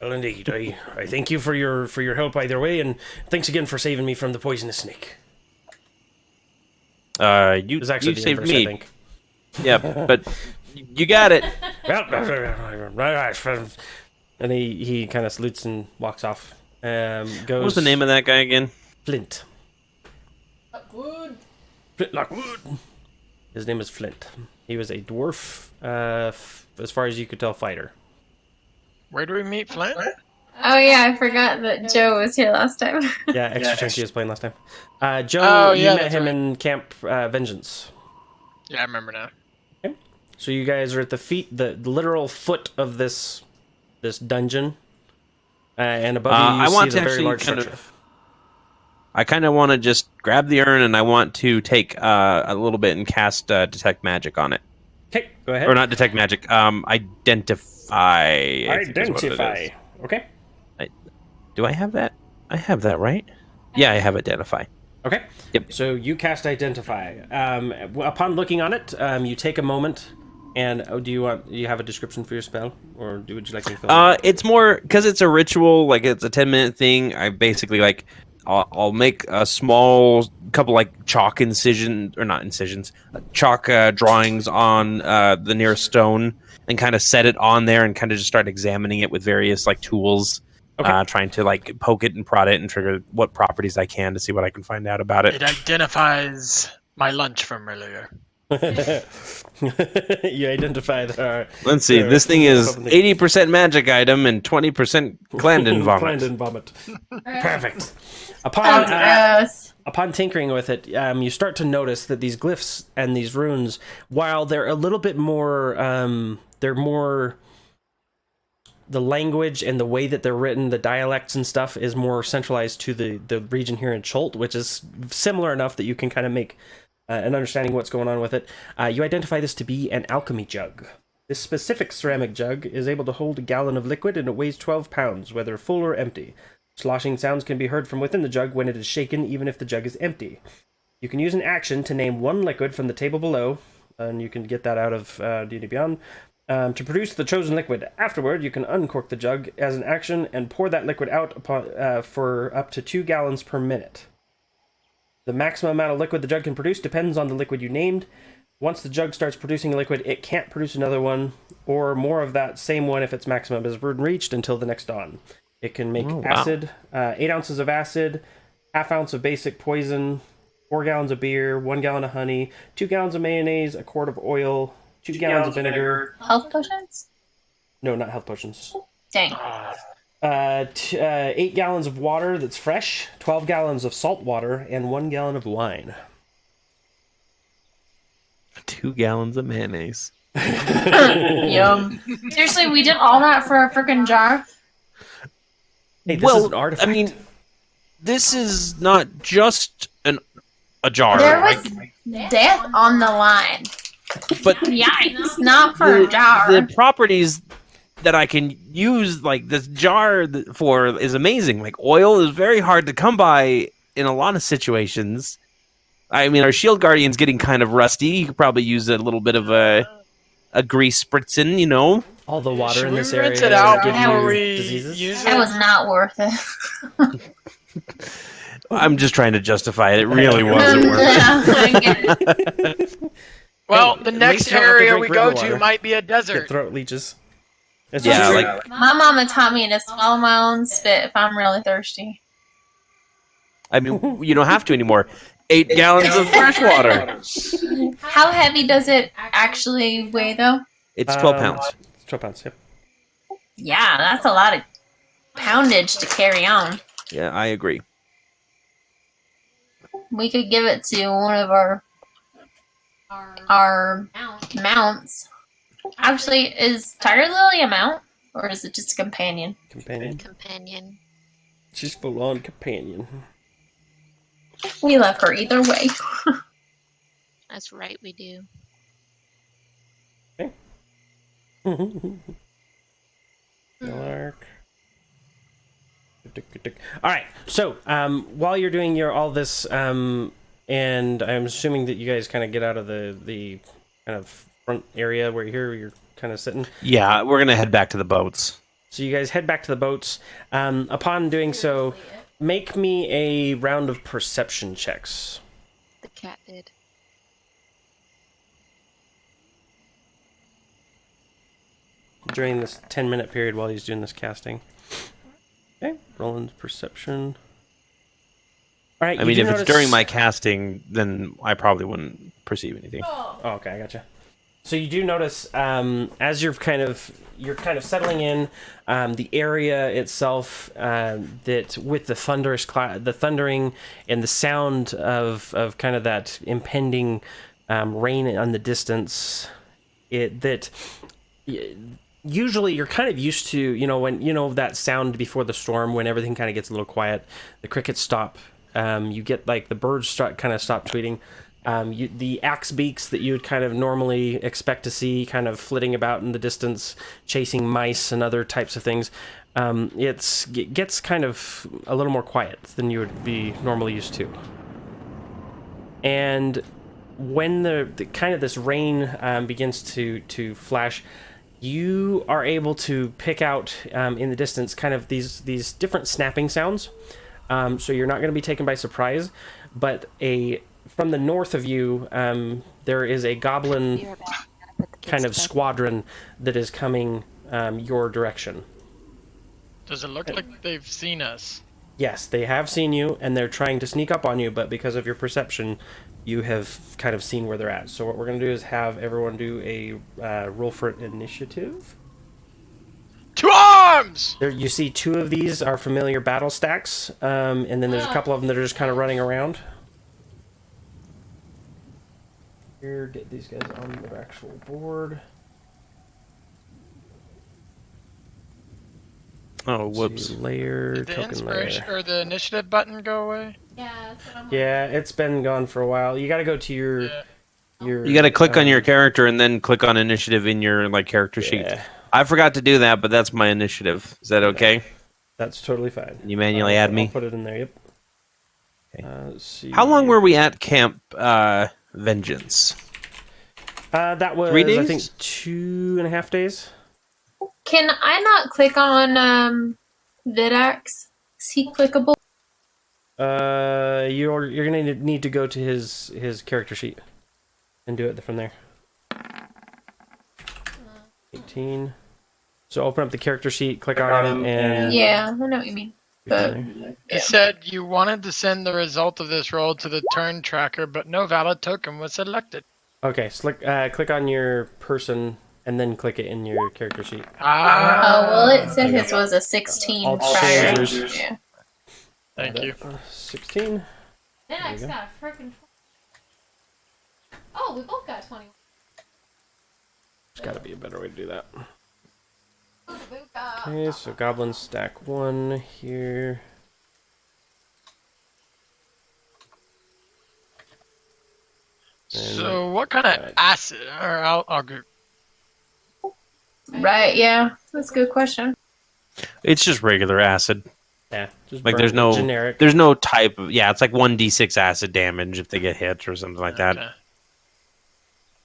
S5: Well, indeed. I thank you for your help either way, and thanks again for saving me from the poisonous snake.
S1: You
S5: It was actually the
S1: saved
S5: inverse,
S1: me.
S5: I think.
S1: Yeah, but you got it.
S5: Well, and he kind of salutes and walks off. Goes.
S1: What was the name of that guy again?
S5: Flint.
S4: Lockwood.
S5: Flint Lockwood. His name is Flint. He was a dwarf, as far as you could tell, fighter.
S3: Where do we meet Flint?
S4: Oh yeah, I forgot that Joe was here last time.
S5: Yeah, extra chunky was playing last time. Joe, you met him in Camp Vengeance.
S3: Yeah, I remember now.
S5: Okay. So you guys are at the literal foot of this dungeon. And above you,
S1: I
S5: see
S1: want
S5: the
S1: to
S5: very
S1: actually
S5: large
S1: kind
S5: structure.
S1: I kind of want to just grab the urn, and I want to take a little bit and cast detect magic on it.
S5: Okay, go ahead.
S1: Or not detect magic. Identify. I think is what it
S5: Identify.
S1: is.
S5: Okay.
S1: Do I have that? I have that, right? Yeah, I have identify.
S5: Okay.
S1: Yep.
S5: So you cast Identify. Upon looking on it, you take a moment, and do you have a description for your spell, or would you like me to fill it out?
S1: It's more because it's a ritual. Like it's a 10-minute thing. I basically like I'll make a small couple like chalk incisions or not incisions, chalk drawings on the nearest stone, and kind of set it on there, and kind of just start examining it with various like tools.
S5: Okay.
S1: Trying to like poke it and prod it and trigger what properties I can to see what I can find out about it.
S3: It identifies my lunch from earlier.
S5: You identify the.
S1: Let's see. This thing is 80% magic item and 20% Glandon vomit.
S5: Glandon vomit. Perfect.
S4: That's gross.
S5: Upon tinkering with it, you start to notice that these glyphs and these runes, while they're a little bit more, they're more. The language and the way that they're written, the dialects and stuff, is more centralized to the region here in Cholt, which is similar enough that you can kind of make an understanding what's going on with it. You identify this to be an alchemy jug. This specific ceramic jug is able to hold a gallon of liquid, and it weighs 12 pounds, whether full or empty. Sloshing sounds can be heard from within the jug when it is shaken, even if the jug is empty. You can use an action to name one liquid from the table below, and you can get that out of D&D Beyond. To produce the chosen liquid. Afterward, you can uncork the jug as an action and pour that liquid out for up to 2 gallons per minute. The maximum amount of liquid the jug can produce depends on the liquid you named. Once the jug starts producing a liquid, it can't produce another one, or more of that same one if its maximum is reached until the next dawn. It can make acid, 8 ounces of acid, half ounce of basic poison, 4 gallons of beer, 1 gallon of honey, 2 gallons of mayonnaise, a quart of oil, 2 gallons of vinegar.
S4: Health potions?
S5: No, not health potions.
S4: Dang.
S5: 8 gallons of water that's fresh, 12 gallons of salt water, and 1 gallon of wine.
S1: 2 gallons of mayonnaise.
S4: Yum. Seriously, we did all that for a freaking jar?
S5: Hey, this is an artifact.
S1: I mean, this is not just a jar.
S4: There was death on the line.
S1: But
S4: Yikes, not for a jar.
S1: The properties that I can use, like this jar for, is amazing. Like oil is very hard to come by in a lot of situations. I mean, our shield guardian's getting kind of rusty. You could probably use a little bit of a grease spritzing, you know.
S5: All the water
S3: Should
S5: in this
S3: we
S5: area
S3: rinse it out
S5: give
S3: before
S5: you
S3: we
S5: diseases.
S3: use
S4: That
S3: it?
S4: was not worth it.
S1: I'm just trying to justify it. It really wasn't worth it.
S4: I get it.
S3: Well,
S5: Hey,
S3: the
S5: at
S3: next
S5: least you don't have to
S3: area
S5: drink
S3: we go
S5: river water.
S3: to might be a
S5: Your
S3: desert.
S5: throat leeches. It's
S1: Yeah,
S5: just-
S1: like
S4: My mama taught me to swallow my own spit if I'm really thirsty.
S1: I mean, you don't have to anymore. 8 gallons of fresh water.
S4: How heavy does it actually weigh, though?
S1: It's 12 pounds.
S5: It's 12 pounds, yep.
S4: Yeah, that's a lot of poundage to carry on.
S1: Yeah, I agree.
S4: We could give it to one of our mounts. Actually, is Tiger Lily a mount, or is it just a companion?
S5: Companion.
S2: Companion.
S5: She's full on companion.
S4: We love her either way.
S2: That's right, we do.
S5: Lark. All right. So, while you're doing all this, and I'm assuming that you guys kind of get out of the kind of front area where you're kind of sitting.
S1: Yeah, we're gonna head back to the boats.
S5: So you guys head back to the boats. Upon doing so, make me a round of perception checks.
S2: The cat did.
S5: During this 10-minute period while he's doing this casting. Okay, Roland's perception. All right.
S1: I mean, if it's during my casting, then I probably wouldn't perceive anything.
S5: Oh, okay, I gotcha. So you do notice, as you're kind of settling in, the area itself, that with the the thundering and the sound of kind of that impending rain on the distance, usually you're kind of used to, when that sound before the storm, when everything kind of gets a little quiet, the crickets stop. You get like the birds kind of stop tweeting. The axe beaks that you would kind of normally expect to see kind of flitting about in the distance, chasing mice and other types of things. It gets kind of a little more quiet than you would be normally used to. And when the kind of this rain begins to flash, you are able to pick out in the distance kind of these different snapping sounds. So you're not going to be taken by surprise, but from the north of you, there is a goblin kind of squadron that is coming your direction.
S3: Does it look like they've seen us?
S5: Yes, they have seen you, and they're trying to sneak up on you, but because of your perception, you have kind of seen where they're at. So what we're going to do is have everyone do a roll for initiative.
S3: To arms!
S5: There, you see two of these are familiar battle stacks, and then there's a couple of them that are just kind of running around. Here, get these guys on the actual board.
S1: Oh, whoops.
S5: Layer,
S3: Did the
S5: token
S3: inspiration
S5: layer.
S3: or the initiative button go away?
S4: Yeah, that's what I'm
S5: Yeah, it's been gone for a while. You got to go to your.
S1: You got to click on your character and then click on initiative in your character sheet. I forgot to do that, but that's my initiative. Is that okay?
S5: That's totally fine.
S1: You manually add me?
S5: I'll put it in there. Yep.
S1: Okay.
S5: Let's see.
S1: How long were we at Camp Vengeance?
S5: That was
S1: 3 days?
S5: I think 2.5 days.
S4: Can I not click on Vidax? Is he clickable?
S5: You're gonna need to go to his character sheet and do it from there. 18. So open up the character sheet, click on him, and
S4: Yeah, I know what you mean. But
S3: It said you wanted to send the result of this roll to the turn tracker, but no valid token was selected.
S5: okay, so click on your person and then click it in your character sheet.
S3: Ah,
S4: well, it said his was a 16
S5: I'll
S4: prior.
S5: change yours.
S4: Yeah.
S3: thank you.
S5: 16.
S4: Vidax
S5: go.
S4: got a freaking. Oh, we both got 21.
S5: There's got to be a better way to do that.
S4: Booga.
S5: Okay, so goblin stack 1 here.
S3: So what kind of acid? Or I'll go.
S4: Right, yeah, that's a good question.
S1: It's just regular acid.
S5: Yeah, just
S1: Like
S5: burn
S1: there's no
S5: generic.
S1: There's no type of it's like 1d6 acid damage if they get hit or something like that.
S3: Okay.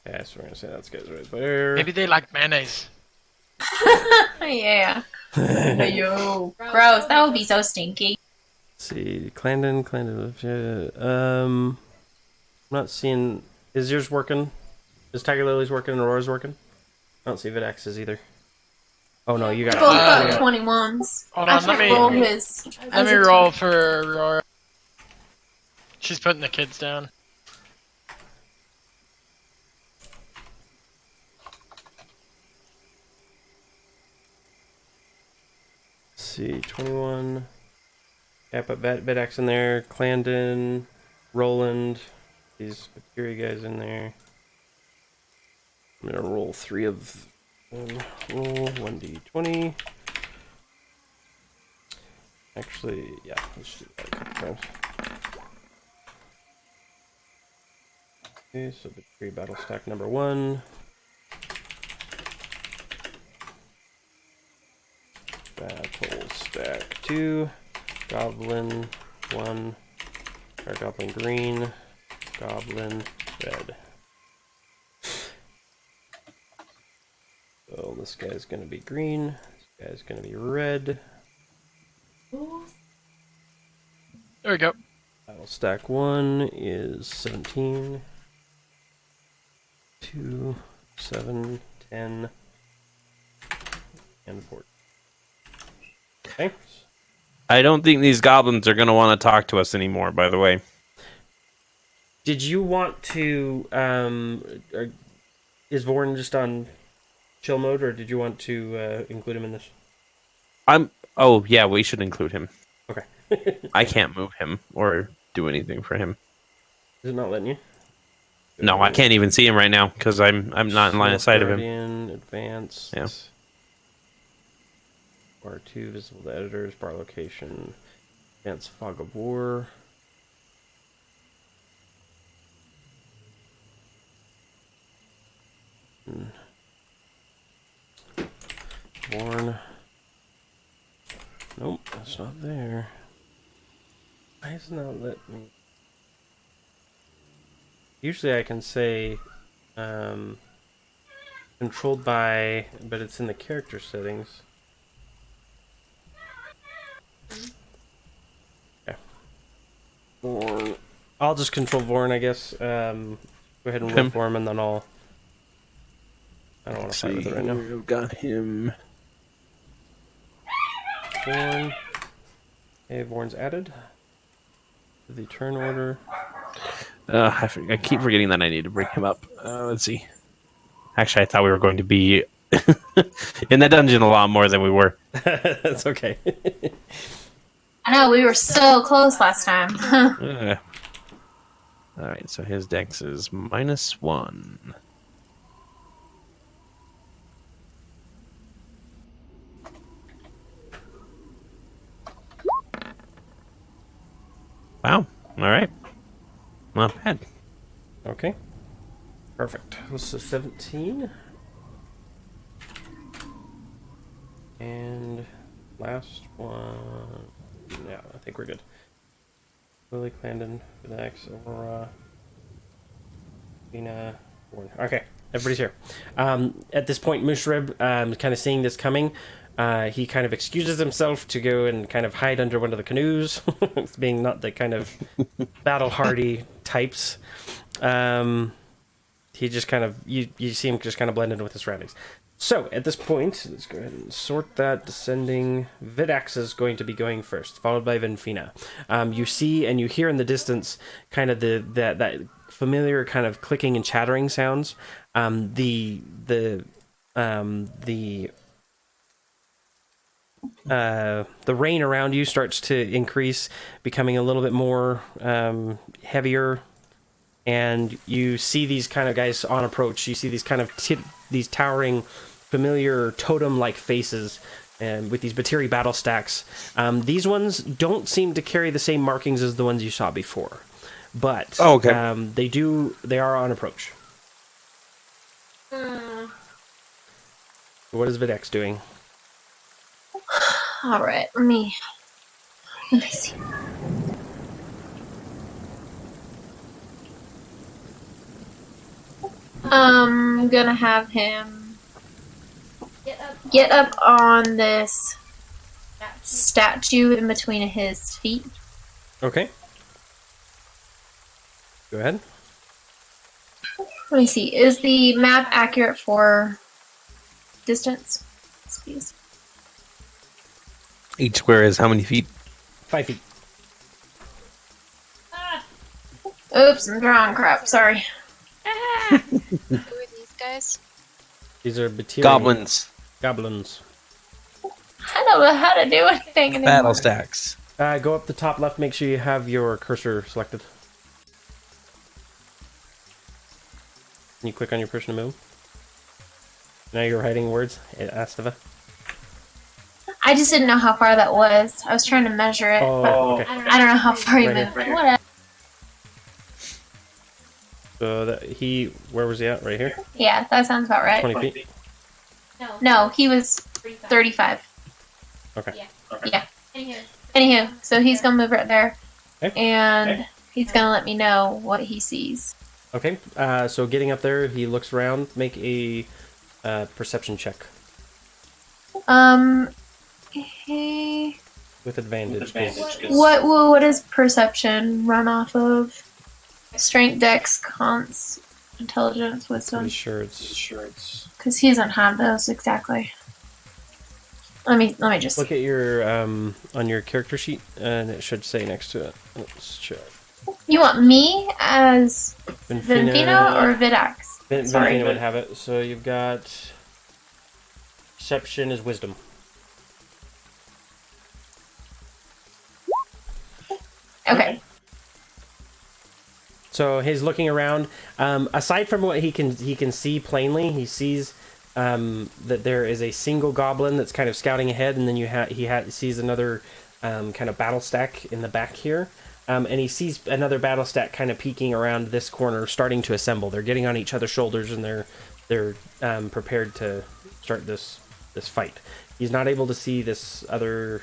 S5: Yeah, so we're gonna say that's guys right there.
S3: Maybe they like mayonnaise.
S4: Yeah. Yo. Gross. That would be so stinky.
S5: Let's see, Clandon. I'm not seeing. Is yours working? Is Tiger Lily's working and Aurora's working? I don't see Vidax's either. Oh no, you got.
S4: We both got
S5: yeah.
S4: 21s.
S3: Hold
S4: I
S3: on,
S4: can't
S3: let
S4: roll
S3: me
S4: his.
S3: let me roll for Aurora. She's putting the kids down.
S5: Let's see, 21. Yeah, put Vidax in there. Clandon, Roland. These Fury guys in there. I'm gonna roll 3 of them. Roll 1d20. Actually, yeah, let's do that a couple times. Okay, so Victory battle stack number 1. Battle stack 2. Goblin 1. Or Goblin green. Goblin red. So this guy's gonna be green. This guy's gonna be red.
S3: There we go.
S5: Battle stack 1 is 17. 2, 7, 10, and 14. Okay.
S1: I don't think these goblins are going to want to talk to us anymore, by the way.
S5: Did you want to, is Vorn just on chill mode, or did you want to include him in this?
S1: Oh, yeah, we should include him.
S5: Okay.
S1: I can't move him or do anything for him.
S5: Is it not letting you?
S1: No, I can't even see him right now because I'm not in line of sight of him.
S5: Guardian, advanced.
S1: Yeah.
S5: R2 visible to editors. Bar location. Against fog of war. Born. Nope, that's not there. Why is it not let me? Usually I can say controlled by, but it's in the character settings. Okay. Vorn. I'll just control Vorn, I guess. Go ahead and roll for him, and then I'll. I don't want to fight with it right now.
S1: We've got him.
S5: Vorn. Okay, Vorn's added to the turn order.
S1: I keep forgetting that I need to bring him up. Let's see. Actually, I thought we were going to be in the dungeon a lot more than we were.
S5: That's okay.
S4: I know, we were so close last time.
S1: All right, so his dex is -1. Wow. All right. Not bad.
S5: Okay. Perfect. This is 17. And last one. Yeah, I think we're good. Lily, Clandon, Vinax, Aurora, Vina, Warren. Okay, everybody's here. At this point, Mushrib, kind of seeing this coming, he kind of excuses himself to go and kind of hide under one of the canoes, being not the kind of battle-hardy types. He just kind of, you see him just kind of blend in with his surroundings. So, at this point, let's go ahead and sort that descending. Vidax is going to be going first, followed by Venfina. You see and you hear in the distance kind of that familiar kind of clicking and chattering sounds. The rain around you starts to increase, becoming a little bit more heavier. And you see these kind of guys on approach. You see these kind of these towering, familiar totem-like faces, and with these Batiri battle stacks. These ones don't seem to carry the same markings as the ones you saw before, but they are on approach. What is Videx doing?
S4: All right, let me see. I'm gonna have him get up on this statue in between his feet.
S5: Okay. Go ahead.
S4: Let me see. Is the map accurate for distance? Please.
S1: Each square is how many feet?
S5: 5 feet.
S4: Oops, I'm drawing crap. Sorry.
S2: Who are these guys?
S5: These are Batiri.
S1: Goblins.
S5: Goblins.
S4: I don't know how to do anything anymore.
S1: Battle stacks.
S5: Go up the top left. Make sure you have your cursor selected. Can you click on your person to move? Now you're writing words, Astava.
S4: I just didn't know how far that was. I was trying to measure it.
S5: Oh,
S4: but
S5: okay.
S4: I don't know how far he
S5: Right
S4: moved.
S5: here.
S4: Whatever.
S5: So where was he at? Right here?
S4: Yeah, that sounds about right.
S5: 20 feet?
S4: No, he was 35.
S5: Okay.
S4: Yeah. Anywho, so he's gonna move right there,
S5: Okay.
S4: and he's gonna let me know what he sees.
S5: Okay, so getting up there, he looks around. Make a perception check.
S4: Okay.
S5: With advantage.
S4: What is perception run off of? Strength, dex, cons, intelligence, wisdom.
S5: Pretty sure it's...
S4: Because he doesn't have those exactly. Let me just
S5: Look at your, on your character sheet, and it should say next to it. Let's check.
S4: You want me as Venfina or Vidax? Sorry.
S5: Venfina would have it. So you've got... Perception is wisdom.
S4: Okay.
S5: So he's looking around. Aside from what he can see plainly, he sees that there is a single goblin that's kind of scouting ahead, and then he sees another kind of battle stack in the back here. And he sees another battle stack kind of peeking around this corner, starting to assemble. They're getting on each other's shoulders, and they're prepared to start this fight. He's not able to see this other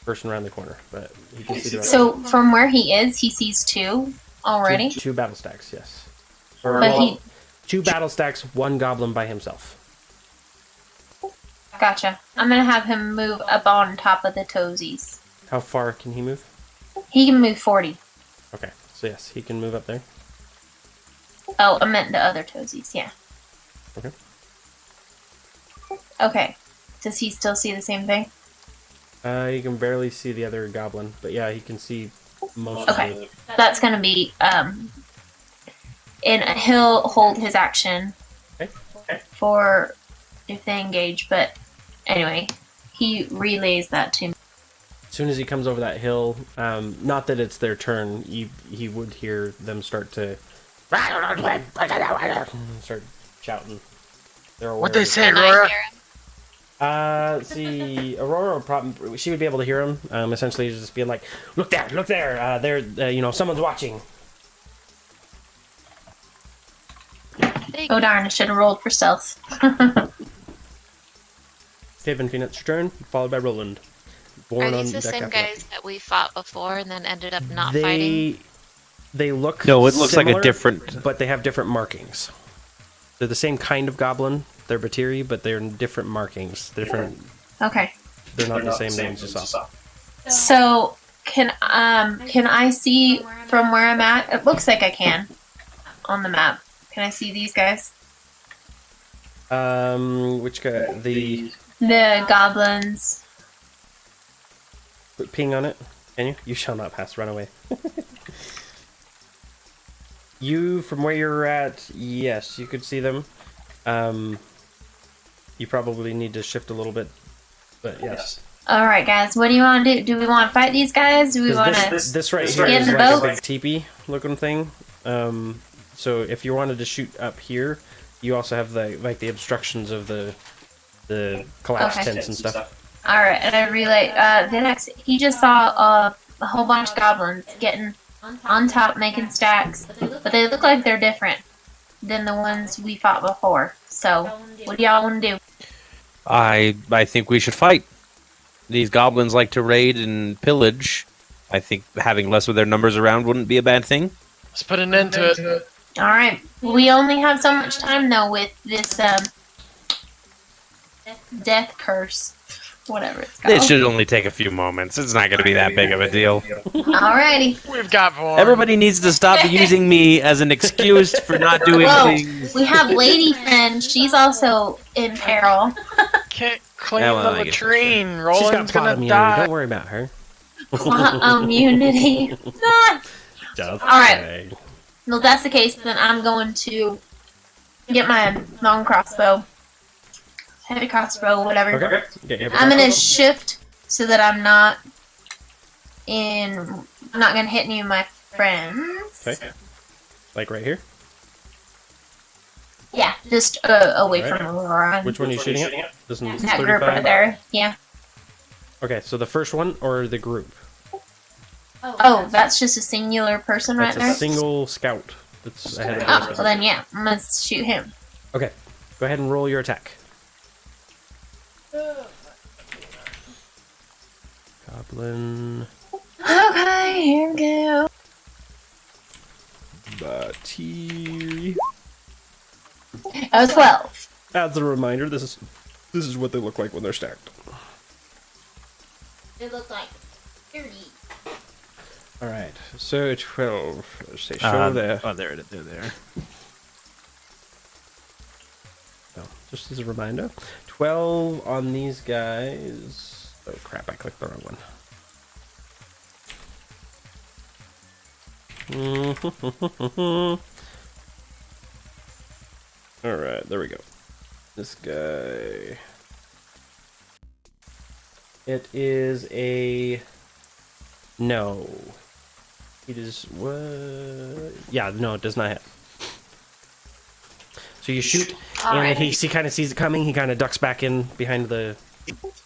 S5: person around the corner, but he can see the rest.
S4: So from where he is, he sees two already.
S5: Two battle stacks, yes. Two battle stacks, one goblin by himself.
S4: Gotcha. I'm gonna have him move up on top of the toesies.
S5: How far can he move?
S4: He can move 40.
S5: Okay, so yes, he can move up there.
S4: Oh, I meant the other toesies. Yeah.
S5: Okay.
S4: Okay. Does he still see the same thing?
S5: You can barely see the other goblin, but yeah, he can see most
S4: Okay.
S5: of it.
S4: That's gonna be and he'll hold his action for if they engage. But anyway, he relays that to me.
S5: As soon as he comes over that hill, not that it's their turn, he would hear them start to start shouting. They're aware
S3: What they
S5: of it.
S3: say,
S2: Can I
S3: Aurora?
S2: hear him?
S5: See, Aurora probably she would be able to hear him. Essentially, just being like, "Look there! Look there! Someone's watching."
S4: Oh darn! I should have rolled for stealth.
S5: Taven Phoenix return, followed by Roland.
S2: Are these the
S5: deck
S2: same
S5: after that.
S2: guys that we fought before and then ended up not fighting?
S5: They look
S1: No, it looks like a
S5: similar,
S1: different.
S5: but they have different markings. They're the same kind of goblin. They're Batiri, but they're different markings.
S4: Okay.
S5: They're not the same names you saw.
S4: So can I see from where I'm at? It looks like I can on the map. Can I see these guys?
S5: Which guy? The
S4: The goblins.
S5: put ping on it. Can you? You shall not pass. Run away. You, from where you're at, yes, you could see them. You probably need to shift a little bit, but yes.
S4: All right, guys. What do you want to do? Do we want to fight these guys? Do we
S5: 'Cause
S4: want to?
S5: this right here
S4: get
S5: is
S4: in the
S5: like a
S4: boat?
S5: big teepee looking thing. So if you wanted to shoot up here, you also have the obstructions of the collapsed
S4: Okay.
S5: tents and stuff.
S4: All right, and I relay. The next, he just saw a whole bunch of goblins getting on top, making stacks, but they look like they're different than the ones we fought before. So, what do y'all want to do?
S1: I think we should fight. These goblins like to raid and pillage. I think having less of their numbers around wouldn't be a bad thing.
S3: Let's put an end to it.
S4: All right, we only have so much time though with this death curse, whatever it's called.
S1: It should only take a few moments. It's not going to be that big of a deal.
S4: Alrighty.
S3: We've got one.
S1: Everybody needs to stop using me as an excuse for not doing
S4: Whoa,
S1: things.
S4: we have Lady Friend. She's also in peril.
S3: Can't clean
S1: Yeah, well,
S3: the
S1: I guess that's
S3: latrine.
S5: She's got
S3: Roland's
S5: plot
S3: gonna
S5: immunity.
S3: die.
S5: Don't worry about her.
S4: Immunity. Ah.
S5: Just
S4: All right.
S5: saying.
S4: Well, if that's the case, then I'm going to get my long crossbow, heavy crossbow, whatever.
S5: Okay. Get your
S4: I'm gonna shift so that I'm not gonna hit any of my friends.
S5: Okay. Like right here.
S4: Yeah, just away
S5: Alright.
S4: from Aurora.
S5: Which one are you shooting at? This one's
S4: That group
S5: 35.
S4: right there. Yeah.
S5: Okay, so the first one or the group?
S4: Oh, that's just a singular person
S5: That's
S4: right
S5: a
S4: there.
S5: single scout that's ahead of the
S4: Oh,
S5: rest of
S4: well then yeah, I'm gonna shoot him.
S5: Okay, go ahead and roll your attack. Goblin.
S4: Okay, here we go.
S5: Batiri.
S4: That was 12.
S5: As a reminder, this is what they look like when they're stacked.
S4: It looked like 30.
S5: All right, so 12. Let's say show there.
S1: Oh, they're there.
S5: Oh, just as a reminder, 12 on these guys. Oh crap! I clicked the wrong one. All right, there we go. This guy. It is a no. It is what? Yeah, no, it does not hit. So you shoot, and he kind of sees it coming. He kind of ducks back in behind the.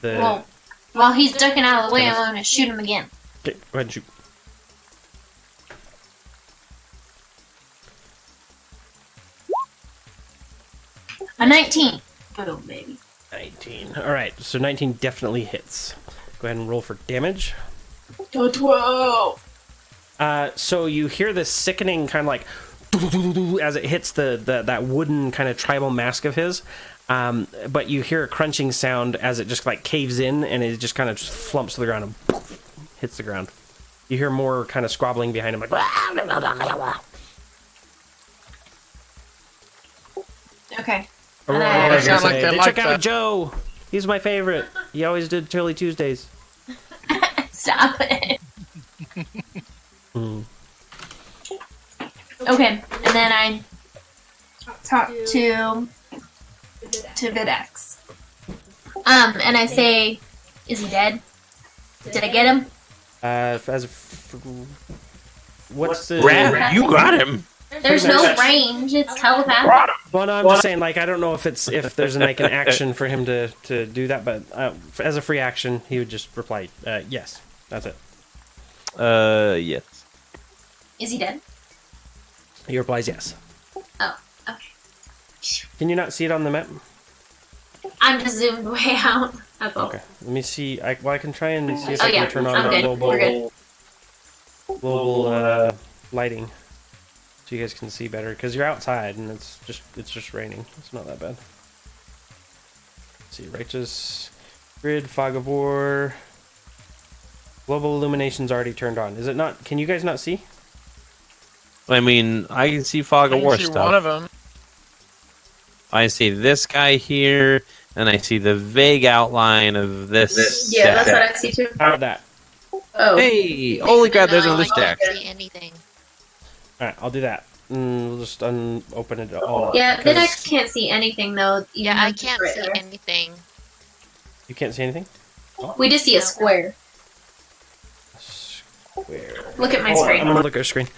S4: Well, while he's ducking out of the way, I'm going to shoot him again.
S5: Okay, go ahead and shoot.
S4: A 19. Boom, baby.
S5: 19. All right, so 19 definitely hits. Go ahead and roll for damage.
S4: 12.
S5: So you hear this sickening kind of like as it hits that wooden kind of tribal mask of his, but you hear a crunching sound as it just like caves in and it just kind of flumps to the ground and hits the ground. You hear more kind of squabbling behind him, like.
S4: Okay.
S5: Aurora
S3: sound like they like
S5: check out
S3: that.
S5: Joe. He's my favorite. He always did Chili Tuesdays.
S4: Stop it. Okay, and then I talk to Videx. And I say, is he dead? Did I get him?
S5: What's the
S1: Rat, you got him.
S4: There's no range. It's telepathic.
S5: Well, no, I'm just saying, like, I don't know if there's like an action for him to do that, but as a free action, he would just reply, yes. That's it.
S1: Yes.
S4: Is he dead?
S5: He replies yes.
S4: Oh, okay.
S5: Can you not see it on the map?
S4: I'm just zoomed way out. That's all.
S5: Okay. Let me see. I can try and see if
S4: Oh,
S5: I can
S4: yeah.
S5: turn on
S4: I'm
S5: the
S4: good. We're good.
S5: global lighting, so you guys can see better. Because you're outside and it's just raining. It's not that bad. Let's see, righteous grid, fog of war. Global illumination's already turned on. Is it not? Can you guys not see?
S1: I mean, I can see fog
S3: I
S1: of war
S3: can see
S1: stuff.
S3: one of them.
S1: I see this guy here, and I see the vague outline of this.
S4: Yeah, that's
S1: stack.
S4: what I see too.
S5: How about that?
S4: Oh.
S1: Hey, holy crap! There's
S2: No,
S1: another
S2: I
S1: stack.
S2: can't see anything.
S5: All right, I'll do that. We'll just open it all. up,
S4: Yeah,
S5: 'cause
S4: Videx can't see anything though. even
S2: Yeah, I
S4: though
S2: can't
S4: it's
S2: see
S4: right there.
S2: anything.
S5: You can't see anything.
S4: We just see a square.
S5: Square.
S4: Look at my
S5: Hold on,
S4: screen.
S5: I'm gonna look at your screen.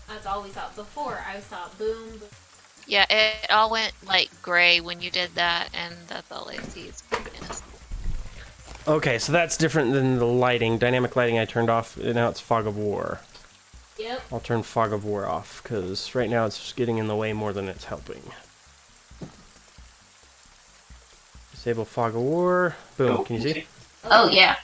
S6: That's all we saw. Before, I saw boom, boom.
S2: Yeah, it all went like gray when you did that, and that's all I see is grayness.
S5: Okay, so that's different than the lighting. Dynamic lighting I turned off. And now it's fog of war.
S6: Yep.
S5: I'll turn fog of war off because right now it's getting in the way more than it's helping. Disable fog of war. Boom. Can you see?
S4: Oh yeah.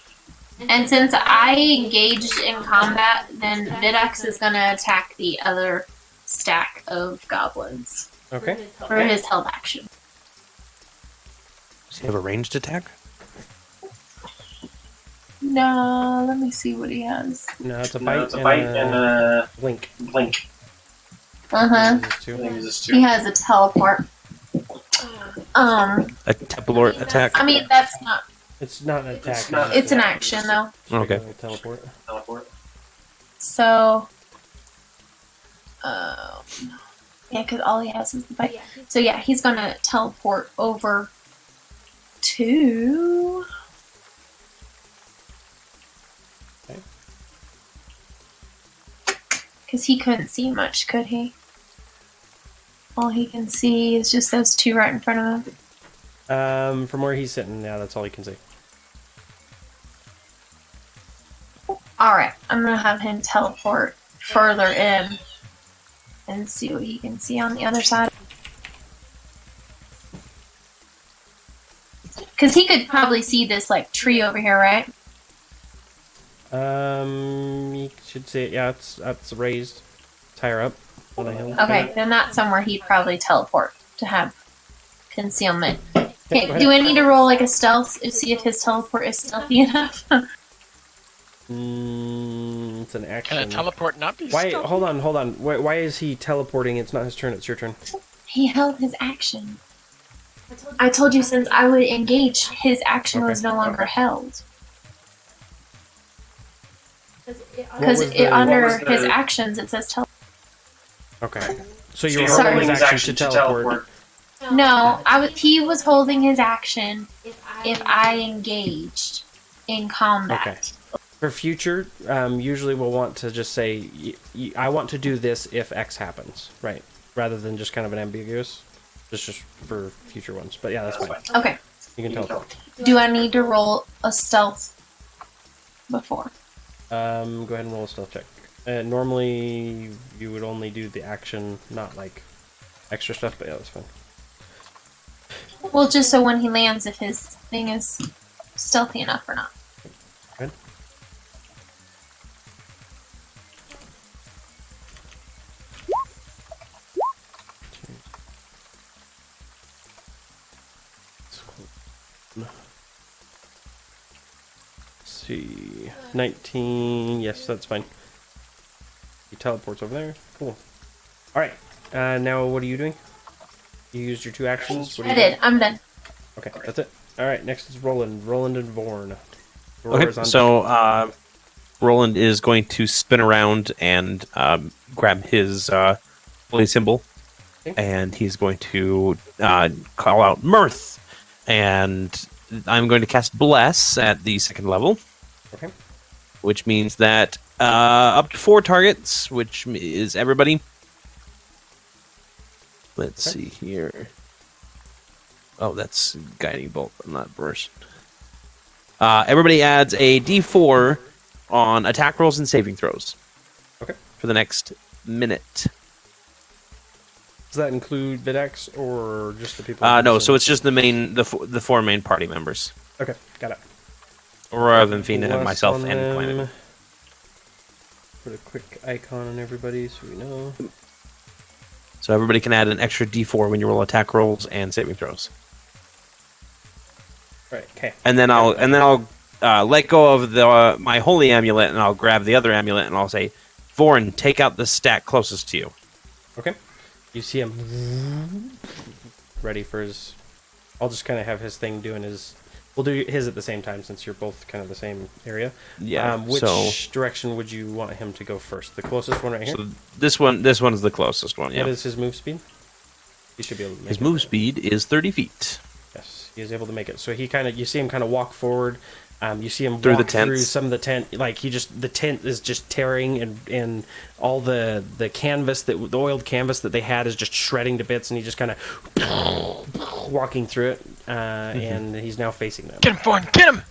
S4: And since I engaged in combat, then Videx is gonna attack the other stack of goblins
S5: Okay.
S4: for his held action.
S1: Does he have a ranged attack?
S4: No, let me see what he has.
S5: No, it's a bite, and a blink.
S4: Uh huh.
S5: These two.
S4: He has a teleport.
S1: A Teplort attack?
S4: I mean that's not.
S5: It's not an attack.
S4: It's an action though.
S1: Okay.
S5: Teleport.
S4: So. Yeah, because all he has is the bite. So yeah, he's gonna teleport over to.
S5: Okay.
S4: Because he couldn't see much, could he? All he can see is just those two right in front of him.
S5: From where he's sitting, yeah, that's all he can see.
S4: Alright, I'm gonna have him teleport further in and see what he can see on the other side. Because he could probably see this like tree over here, right?
S5: You should see it. Yeah, it's raised. It's higher up on the hill.
S4: Okay, then that's somewhere he'd probably teleport to have concealment.
S5: Okay,
S4: Okay,
S5: go
S4: do
S5: ahead.
S4: I need to roll like a stealth to see if his teleport is stealthy enough?
S5: It's an
S3: Can a
S5: action.
S3: teleport not be
S5: Why?
S3: stealthy?
S5: Hold on. Why is he teleporting? It's not his turn. It's your turn.
S4: He held his action. I told you since I would engage, his action was no longer held. Because under his actions it says teleport.
S5: Okay. So you were
S4: Sorry.
S5: holding his action to teleport.
S4: No, he was holding his action if I engaged in combat.
S5: Okay. For future, usually we'll want to just say, I want to do this if X happens, right? rather than just kind of an ambiguous. Just for future ones. But yeah, that's fine.
S4: Okay.
S5: You can teleport.
S4: Do I need to roll a stealth before?
S5: Go ahead and roll a stealth check. Normally, you would only do the action, not like extra stuff, but yeah, that's fine.
S4: Well, just so when he lands, if his thing is stealthy enough or not.
S5: Good. See, 19. Yes, that's fine. He teleports over there. Cool. All right. Now, what are you doing? You used your 2 actions. What are
S4: I
S5: you doing?
S4: did. I'm done.
S5: Okay, that's it. All right. Next is Roland. Roland and Vorn.
S1: Okay, so Roland is going to spin around and grab his holy symbol, and he's going to call out Mirth, and I'm going to cast Bless at the 2nd level.
S5: Okay.
S1: Which means that up to 4 targets, which is everybody. Let's see here. Oh, that's guiding bolt, not burst. Everybody adds a D4 on attack rolls and saving throws.
S5: Okay.
S1: For the next minute.
S5: Does that include Vidax or just the people?
S1: No, so it's just the 4 main party members.
S5: Okay, got it.
S1: Rather than Fina,
S5: Plus
S1: myself,
S5: on
S1: and
S5: them.
S1: Climate.
S5: Put a quick icon on everybody so we know.
S1: So everybody can add an extra D4 when you roll attack rolls and saving throws.
S5: Right. Okay.
S1: And then I'll let go of my holy amulet, and I'll grab the other amulet, and I'll say, Vorn, take out the stack closest to you.
S5: Okay. You see him ready for his. I'll just kind of have his thing doing his. We'll do his at the same time since you're both kind of the same area.
S1: Yeah.
S5: Which direction would you want him to go first? The closest one right here.
S1: So this one's the closest one. Yeah.
S5: What is his move speed? He should be able to make
S1: His
S5: it.
S1: move speed is 30 feet.
S5: Yes, he is able to make it. So you see him kind of walk forward. You see him
S1: Through
S5: walk
S1: the tents.
S5: through some of the tent. Like the tent is just tearing, and all the canvas the oiled canvas that they had is just shredding to bits, and he just kind of walking through it. And he's now facing them.
S3: Get him, Fawn! Get him!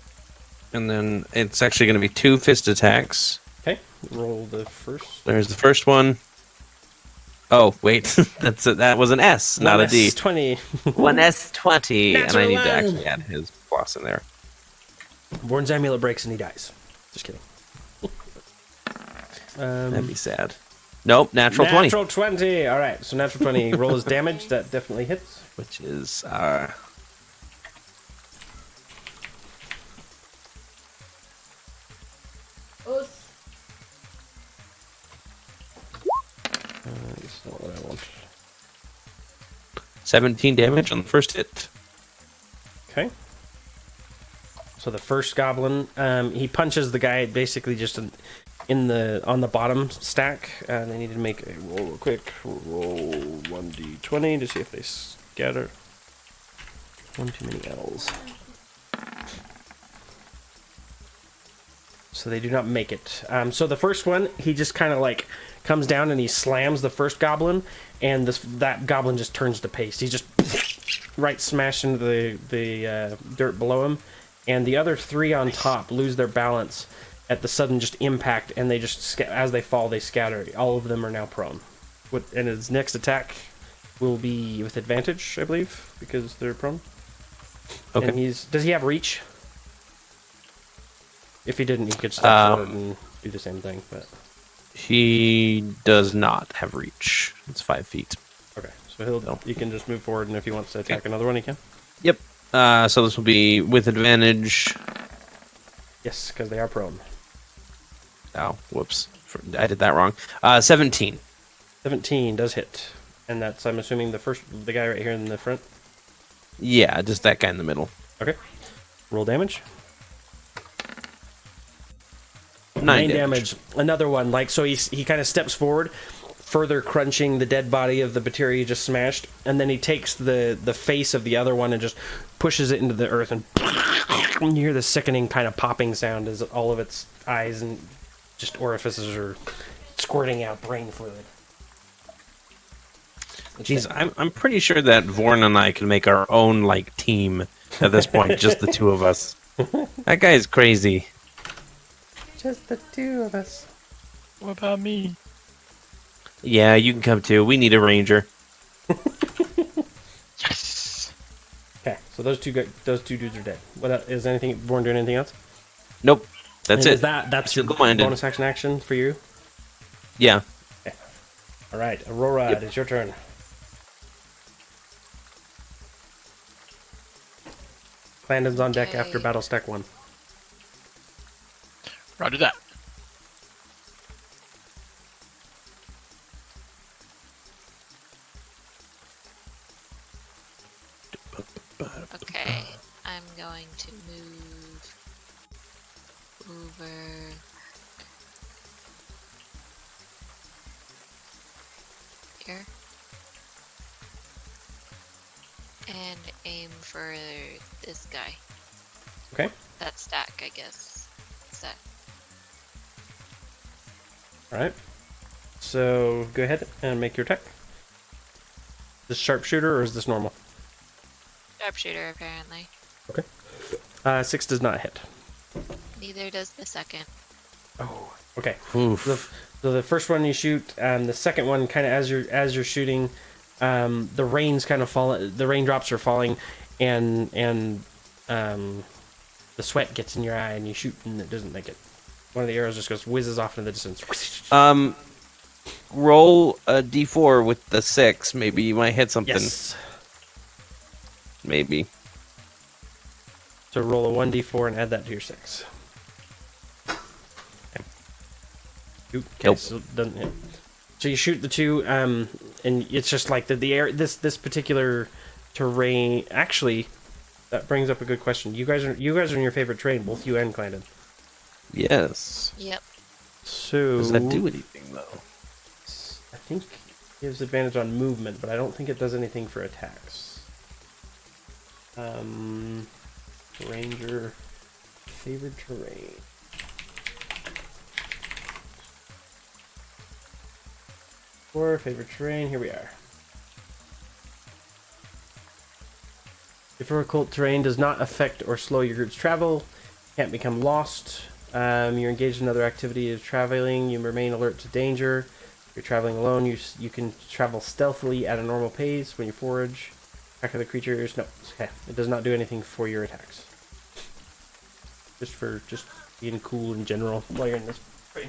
S1: And then it's actually going to be 2 fist attacks.
S5: Okay, roll the first.
S1: There's the first one. Oh, wait. That was an S, not a D.
S5: 20.
S1: One S20, and I need to
S5: Natural
S1: actually add his plus in there.
S5: Born's amulet breaks and he dies. Just kidding.
S1: That'd be sad. Nope, natural 20.
S5: Natural 20. All right, so natural 20. Roll his damage. That definitely hits.
S1: Which is...
S5: That's not what I want.
S1: 17 damage on the first hit.
S5: Okay. So the first goblin, he punches the guy basically just on the bottom stack. They need to make a roll real quick. Roll 1d20 to see if they scatter. One too many L's. So they do not make it. So the first one, he just kind of like comes down and he slams the first goblin, and that goblin just turns to paste. He just right smash into the dirt below him, and the other 3 on top lose their balance at the sudden just impact, and they just as they fall they scatter. All of them are now prone. And his next attack will be with advantage, I believe, because they're prone.
S1: Okay.
S5: And does he have reach? If he didn't, he could step forward and do the same thing. But
S1: he does not have reach. It's 5 feet.
S5: okay, so he can just move forward, and if he wants to attack another one, he can.
S1: Yep. So this will be with advantage.
S5: Yes, because they are prone.
S1: Oh, whoops. I did that wrong. 17.
S5: 17 does hit, and that's, I'm assuming, the guy right here in the front.
S1: Yeah, just that guy in the middle.
S5: Okay. Roll damage.
S1: 9
S5: damage. Another one. Like, so he kind of steps forward, further crunching the dead body of the bacteria he just smashed, and then he takes the face of the other one and just pushes it into the earth, and you hear the sickening kind of popping sound as all of its eyes and just orifices are squirting out brain fluid.
S1: Jeez, I'm pretty sure that Vorn and I can make our own like team at this point, just the two of us. That guy is crazy.
S5: Just the two of us.
S3: What about me?
S1: Yeah, you can come too. We need a ranger.
S3: Yes.
S5: Okay, so those two dudes are dead. Is anything Born doing anything else?
S1: Nope, that's
S5: And
S1: it.
S5: Is that's your
S1: Single-minded.
S5: bonus action for you?
S1: Yeah.
S5: All right, Aurora,
S1: Yep.
S5: it's your turn. Clandon's on deck after
S2: Okay.
S5: battle stack 1.
S3: Roger that.
S2: Okay, I'm going to move over here and aim for this guy.
S5: Okay.
S2: That stack, I guess. Stack.
S5: All right. So go ahead and make your attack. Is this sharpshooter or is this normal?
S2: Sharpshooter, apparently.
S5: 6 does not hit.
S2: Neither does the second.
S5: Oh. Okay.
S1: Oof.
S5: So the first one you shoot, the second one kind of as you're shooting, the rain's kind of falling. The raindrops are falling, and the sweat gets in your eye, and you shoot, and it doesn't make it. One of the arrows just goes whizzes off into the distance.
S1: Roll a d4 with the 6. Maybe you might hit something.
S5: Yes.
S1: Maybe.
S5: So roll a 1d4 and add that to your 6. Okay,
S1: Nope.
S5: so it doesn't hit. So you shoot the two, and it's just like the air. This particular terrain. Actually, that brings up a good question. You guys are in your favorite terrain, both you and Clandon.
S1: Yes.
S2: Yep.
S5: So
S1: Does that do anything though?
S5: I think it gives advantage on movement, but I don't think it does anything for attacks. Ranger favored terrain. For favorite terrain, here we are. If a occult terrain does not affect or slow your group's travel, can't become lost. You're engaged in other activity of traveling. You remain alert to danger. If you're traveling alone, you can travel stealthily at a normal pace when you forage. Attack of the creatures. No, okay. It does not do anything for your attacks. Just being cool in general while you're in this terrain.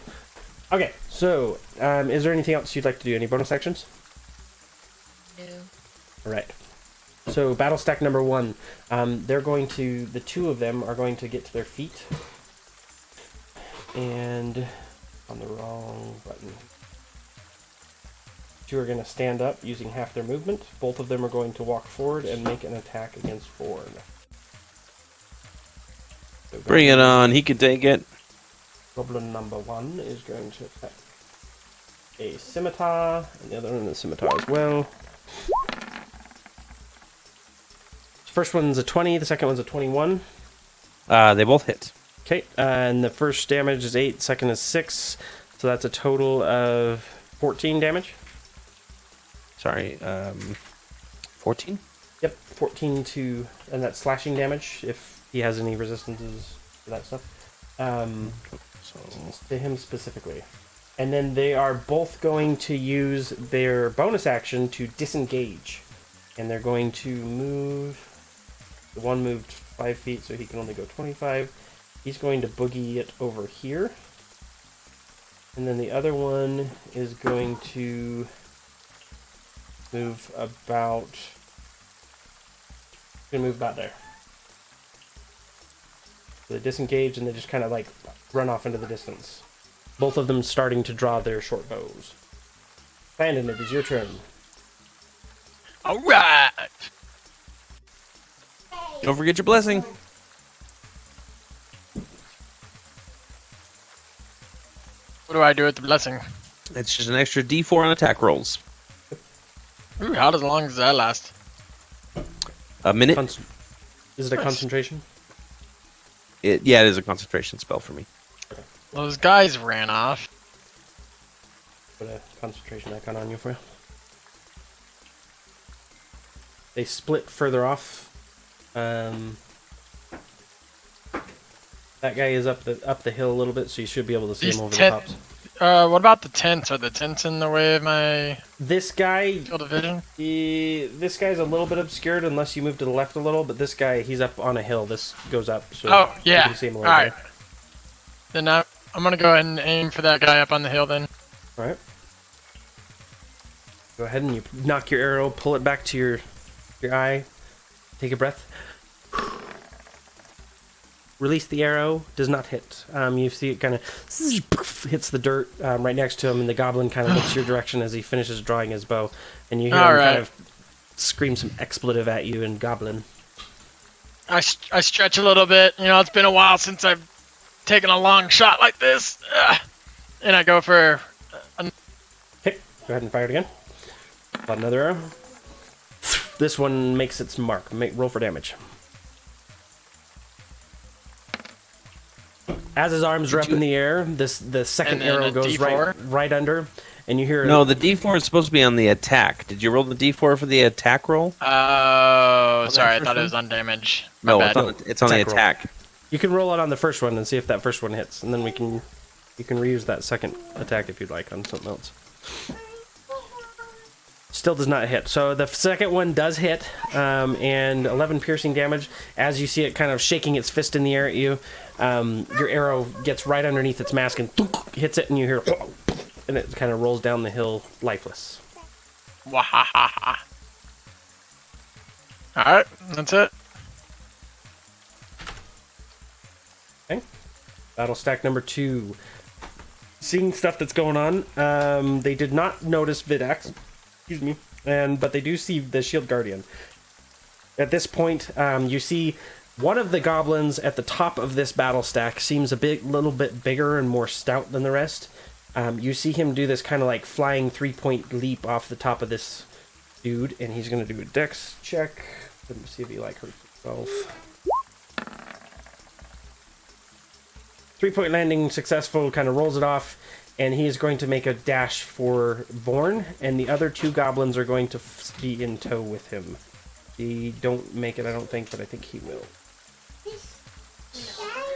S5: Okay, so is there anything else you'd like to do? Any bonus actions?
S2: No.
S5: All right. So battle stack number 1, the two of them are going to get to their feet. And on the wrong button. Two are going to stand up using half their movement. Both of them are going to walk forward and make an attack against Vorn. So
S1: Bring it on. He can take it.
S5: Goblin number 1 is going to attack a scimitar, and the other one is a scimitar as well. First one's a 20, the second one's a 21.
S1: They both hit.
S5: Okay, and the first damage is 8, second is 6, so that's a total of 14 damage.
S1: Sorry, 14?
S5: Yep, 14 to, and that's slashing damage if he has any resistances to that stuff.
S1: So
S5: To him specifically. And then they are both going to use their bonus action to disengage. And they're going to move. The one moved 5 feet, so he can only go 25. He's going to boogie it over here. And then the other one is going to move about. Gonna move about there. So they disengage and they just kind of like run off into the distance. Both of them starting to draw their short bows. Brandon, it is your turn.
S3: All right.
S1: don't forget your blessing.
S3: What do I do with the blessing?
S1: It's just an extra d4 on attack rolls.
S3: Ooh, how long does that last?
S1: A minute.
S5: Is it a
S3: Nice.
S5: concentration?
S1: Yeah, it is a concentration spell for me.
S3: Those guys ran off.
S5: Put a concentration icon on you for you. They split further off. That guy is up the hill a little bit, so you should be able to see him over the tops.
S3: What about the tents? Are the tents in the way of my
S5: This guy,
S3: field of vision?
S5: this guy's a little bit obscured unless you move to the left a little. But this guy, he's up on a hill. This goes up, so
S3: Oh,
S5: you
S3: yeah.
S5: can see him a
S3: All
S5: little
S3: right.
S5: better.
S3: Then I'm gonna go ahead and aim for that guy up on the hill. Then.
S5: All right. Go ahead and you knock your arrow, pull it back to your eye. Take a breath. Release the arrow. Does not hit. You see it kind of hits the dirt right next to him, and the goblin kind of looks your direction as he finishes drawing his bow, and you hear him kind of scream some expletive at you in Goblin.
S3: I stretch a little bit. You know, it's been a while since I've taken a long shot like this, and I go for.
S5: Okay, go ahead and fire it again. About another arrow. This one makes its mark. Roll for damage. As his arms are up in the air, the second arrow goes right under, and you hear.
S1: No, the D4 is supposed to be on the attack. Did you roll the D4 for the attack roll?
S3: Oh, sorry, I thought it was on damage.
S1: No, it's on the attack.
S5: You can roll it on the first one and see if that first one hits, and then you can reuse that second attack if you'd like on something else. Still does not hit. So the second one does hit, and 11 piercing damage. As you see it kind of shaking its fist in the air at you, your arrow gets right underneath its mask and hits it, and you hear, and it kind of rolls down the hill lifeless.
S3: Wahahaha. Alright, that's it.
S5: Okay. Battle stack number 2. Seeing stuff that's going on, they did not notice Vidax. Excuse me. But they do see the Shield Guardian. At this point, you see one of the goblins at the top of this battle stack seems little bit bigger and more stout than the rest. You see him do this kind of like flying 3-point leap off the top of this dude, and he's going to do a dex check. Let me see if he hurts himself. 3-point landing successful, kind of rolls it off. And he is going to make a dash for Vorn, and the other 2 goblins are going to be in tow with him. He don't make it, I don't think, but I think he will.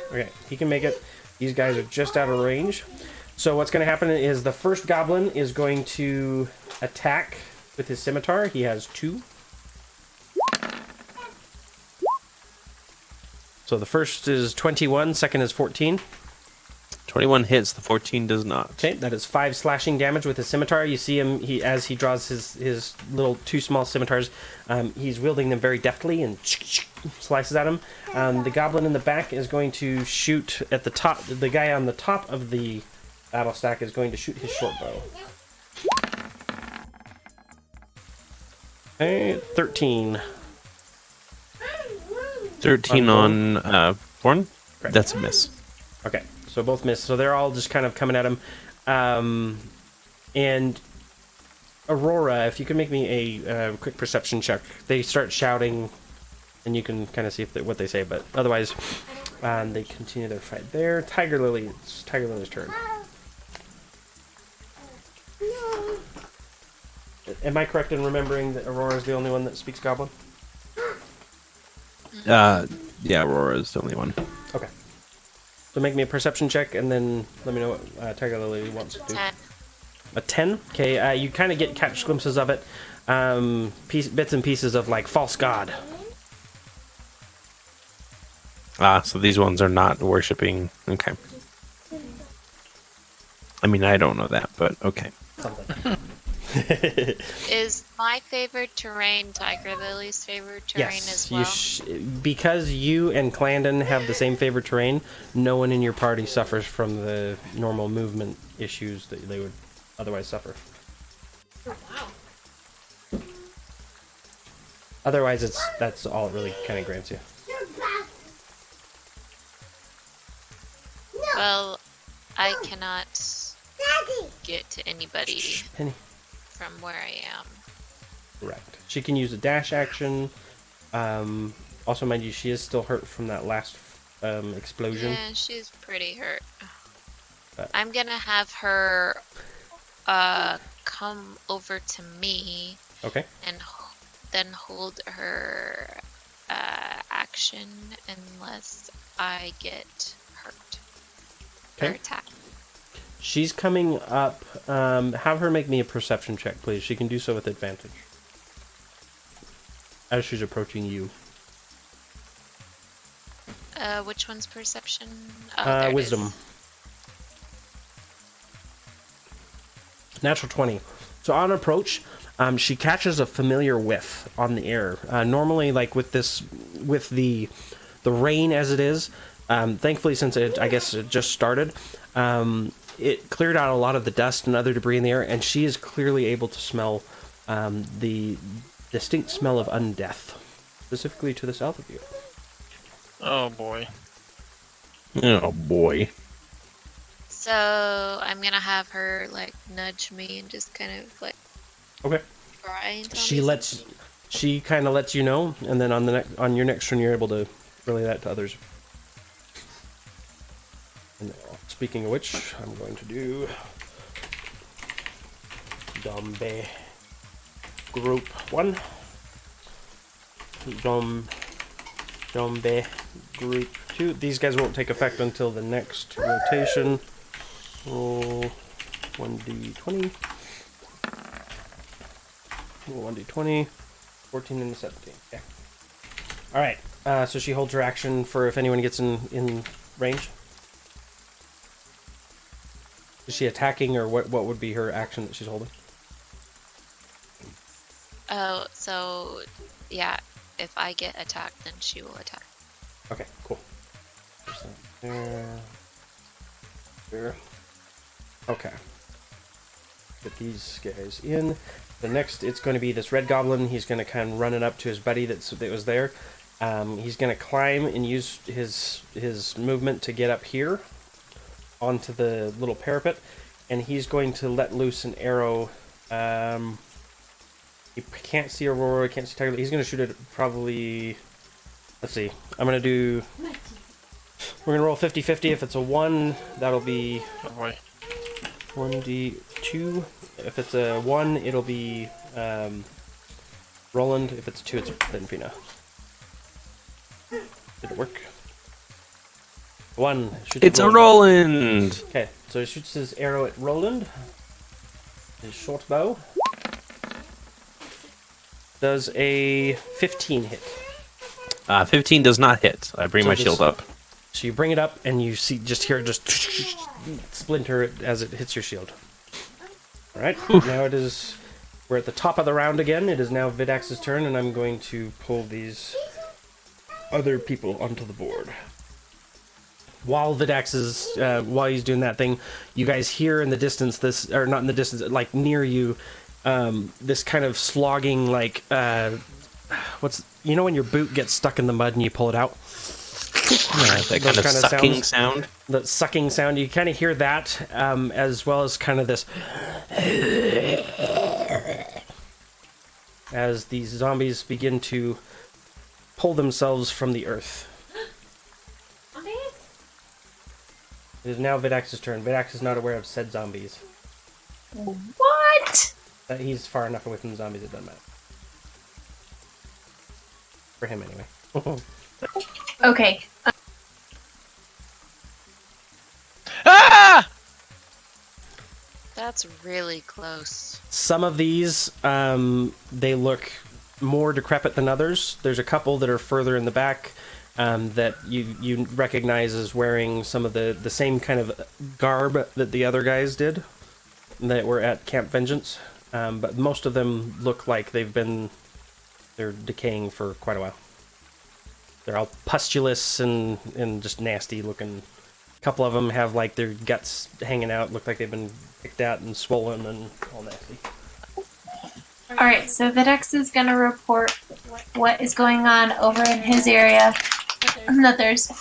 S5: Okay, he can make it. These guys are just out of range. So what's going to happen is the first goblin is going to attack with his scimitar. He has 2. So the first is 21, second is 14.
S1: 21 hits, the 14 does not.
S5: Okay, that is 5 slashing damage with his scimitar. You see him, as he draws his little 2 small scimitars, he's wielding them very deftly and slices at him. The goblin in the back is going to shoot at the top. The guy on the top of the battle stack is going to shoot his short bow. Okay, 13.
S1: 13 on Vorn?
S5: Correct.
S1: That's a miss.
S5: Okay. So both miss. So they're all just kind of coming at him. And Aurora, if you can make me a quick perception check. They start shouting, and you can kind of see what they say. But otherwise, they continue their fight there. Tiger Lily, it's Tiger Lily's turn. Am I correct in remembering that Aurora is the only one that speaks Goblin?
S1: Yeah, Aurora is the only one.
S5: Okay. So make me a perception check, and then let me know what Tiger Lily wants to do.
S2: 10.
S5: A 10? Okay, you kind of catch glimpses of it. Bits and pieces of, false god.
S1: So these ones are not worshipping. Okay. I mean, I don't know that, but okay.
S5: Something.
S2: Is my favorite terrain Tiger Lily's favorite terrain as well?
S5: Because you and Clandon have the same favorite terrain, no one in your party suffers from the normal movement issues that they would otherwise suffer.
S6: Oh, wow.
S5: Otherwise, that's all it really kind of grants you.
S2: Well, I cannot get to anybody
S5: Penny.
S2: from where I am.
S5: Correct. She can use a dash action. Also, mind you, she is still hurt from that last explosion.
S2: Yeah, she's pretty hurt.
S5: But-
S2: I'm gonna have her come over to me
S5: Okay.
S2: and then hold her action unless I get hurt or
S5: Okay.
S2: attacked.
S5: She's coming up. Have her make me a perception check, please. She can do so with advantage. As she's approaching you.
S2: Which one's perception? Oh, there it
S5: Wisdom.
S2: is.
S5: Natural 20. So on approach, she catches a familiar whiff on the air. Normally, like with the rain as it is, thankfully since I guess it just started, it cleared out a lot of the dust and other debris in the air, and she is clearly able to smell the distinct smell of undeath, specifically to the south of you.
S3: Oh boy.
S1: Oh boy.
S2: So I'm gonna have her like nudge me and just kind of like
S5: Okay.
S2: try and tell
S5: She
S2: me
S5: lets,
S2: something.
S5: she kind of lets you know, and then on your next turn, you're able to relay that to others. And now, speaking of which, I'm going to do Zombie Group 1. Zombie Group 2. These guys won't take effect until the next rotation. Roll 1d20. Roll 1d20. 14 and a 17. Okay. Alright, so she holds her action for if anyone gets in range. Is she attacking, or what would be her action that she's holding?
S2: Oh, so yeah, if I get attacked, then she will attack.
S5: Okay, cool. There. There. Okay. Get these guys in. The next, it's going to be this red goblin. He's going to kind of run it up to his buddy that was there. He's going to climb and use his movement to get up here onto the little parapet, and he's going to let loose an arrow. You can't see Aurora, can't see Tiger. He's going to shoot it probably. Let's see. I'm going to do. We're going to roll 50-50. If it's a 1, that'll be
S3: Oh boy.
S5: 1d2. If it's a 1, it'll be Roland. If it's a 2, it's Benfina. Did it work? 1.
S1: It's a Roland!
S5: Okay, so he shoots his arrow at Roland. His short bow. Does a 15 hit.
S1: 15 does not hit. I bring
S5: So
S1: my
S5: just-
S1: shield up.
S5: So you bring it up, and you hear it just splinter it as it hits your shield. Alright, now it is... We're at the top of the round again. It is now Vidax's turn, and I'm going to pull these other people onto the board. While Vidax is... while he's doing that thing, you guys hear in the distance this... Or not in the distance, like near you, this kind of slogging, like... what's... You know when your boot gets stuck in the mud and you pull it out?
S1: That kind of
S5: kinda
S1: sucking
S5: sounds.
S1: sound.
S5: The sucking sound, you kind of hear that, as well as kind of this as these zombies begin to pull themselves from the earth. It is now Vidax's turn. Vidax is not aware of said zombies.
S4: What?
S5: He's far enough away from the zombies, it doesn't matter. For him, anyway.
S4: Okay.
S3: Ah!
S2: That's really close.
S5: Some of these, they look more decrepit than others. There's a couple that are further in the back that you recognize as wearing some of the same kind of garb that the other guys did that were at Camp Vengeance. But most of them look like they're decaying for quite a while. They're all pustulous and just nasty looking. A couple of them have like their guts hanging out, look like they've been picked out and swollen and all nasty.
S4: Alright, so Videx is gonna report what is going on over in his area. And that there's,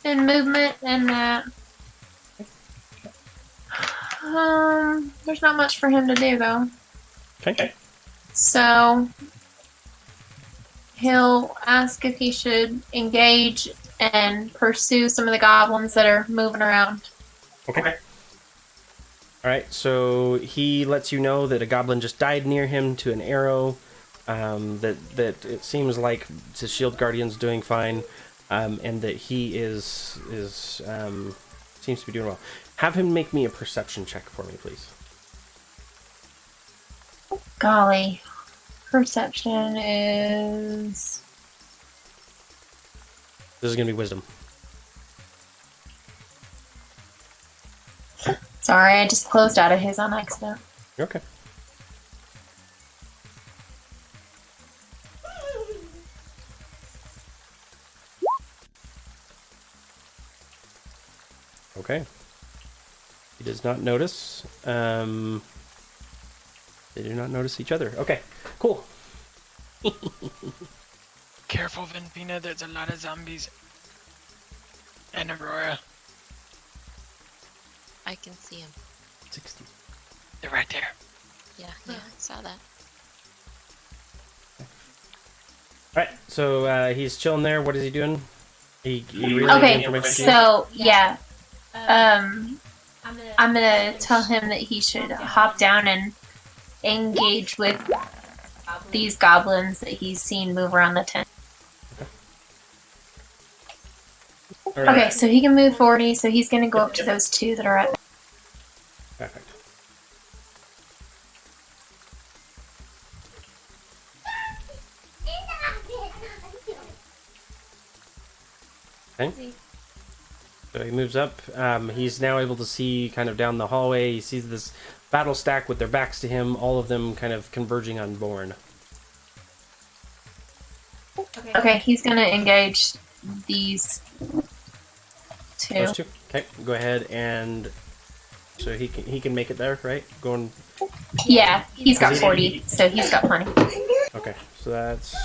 S4: been movement and that. There's not much for him to do though.
S5: Okay.
S4: So he'll ask if he should engage and pursue some of the goblins that are moving around.
S5: Okay. All right, so he lets you know that a goblin just died near him to an arrow. That it seems like the shield guardian's doing fine, and that he is seems to be doing well. Have him make me a perception check for me, please.
S4: Golly. Perception is...
S5: This is gonna be wisdom.
S4: Sorry, I just closed out of his on accident.
S5: You're okay. Okay. He does not notice. They do not notice each other. Okay, cool.
S3: Careful, Venpina, there's a lot of zombies. And Aurora.
S2: I can see him.
S5: 60.
S3: They're right there.
S2: Yeah, I saw that.
S5: Alright, so he's chilling there. What is he doing? He relayed
S4: Okay,
S5: information to you?
S4: so, yeah. I'm gonna tell him that he should hop down and engage with these goblins that he's seen move around the tent.
S5: Alright,
S4: Okay, so he can move 40, so he's gonna go up to those two that are at...
S5: perfect. Okay. So he moves up. He's now able to see kind of down the hallway. He sees this battle stack with their backs to him, all of them kind of converging on Born.
S4: Okay, he's gonna engage these two.
S5: Those two. Okay, go ahead and so he can make it there, right? Going.
S4: Yeah, he's got 40, so he's got plenty.
S5: Okay, so that's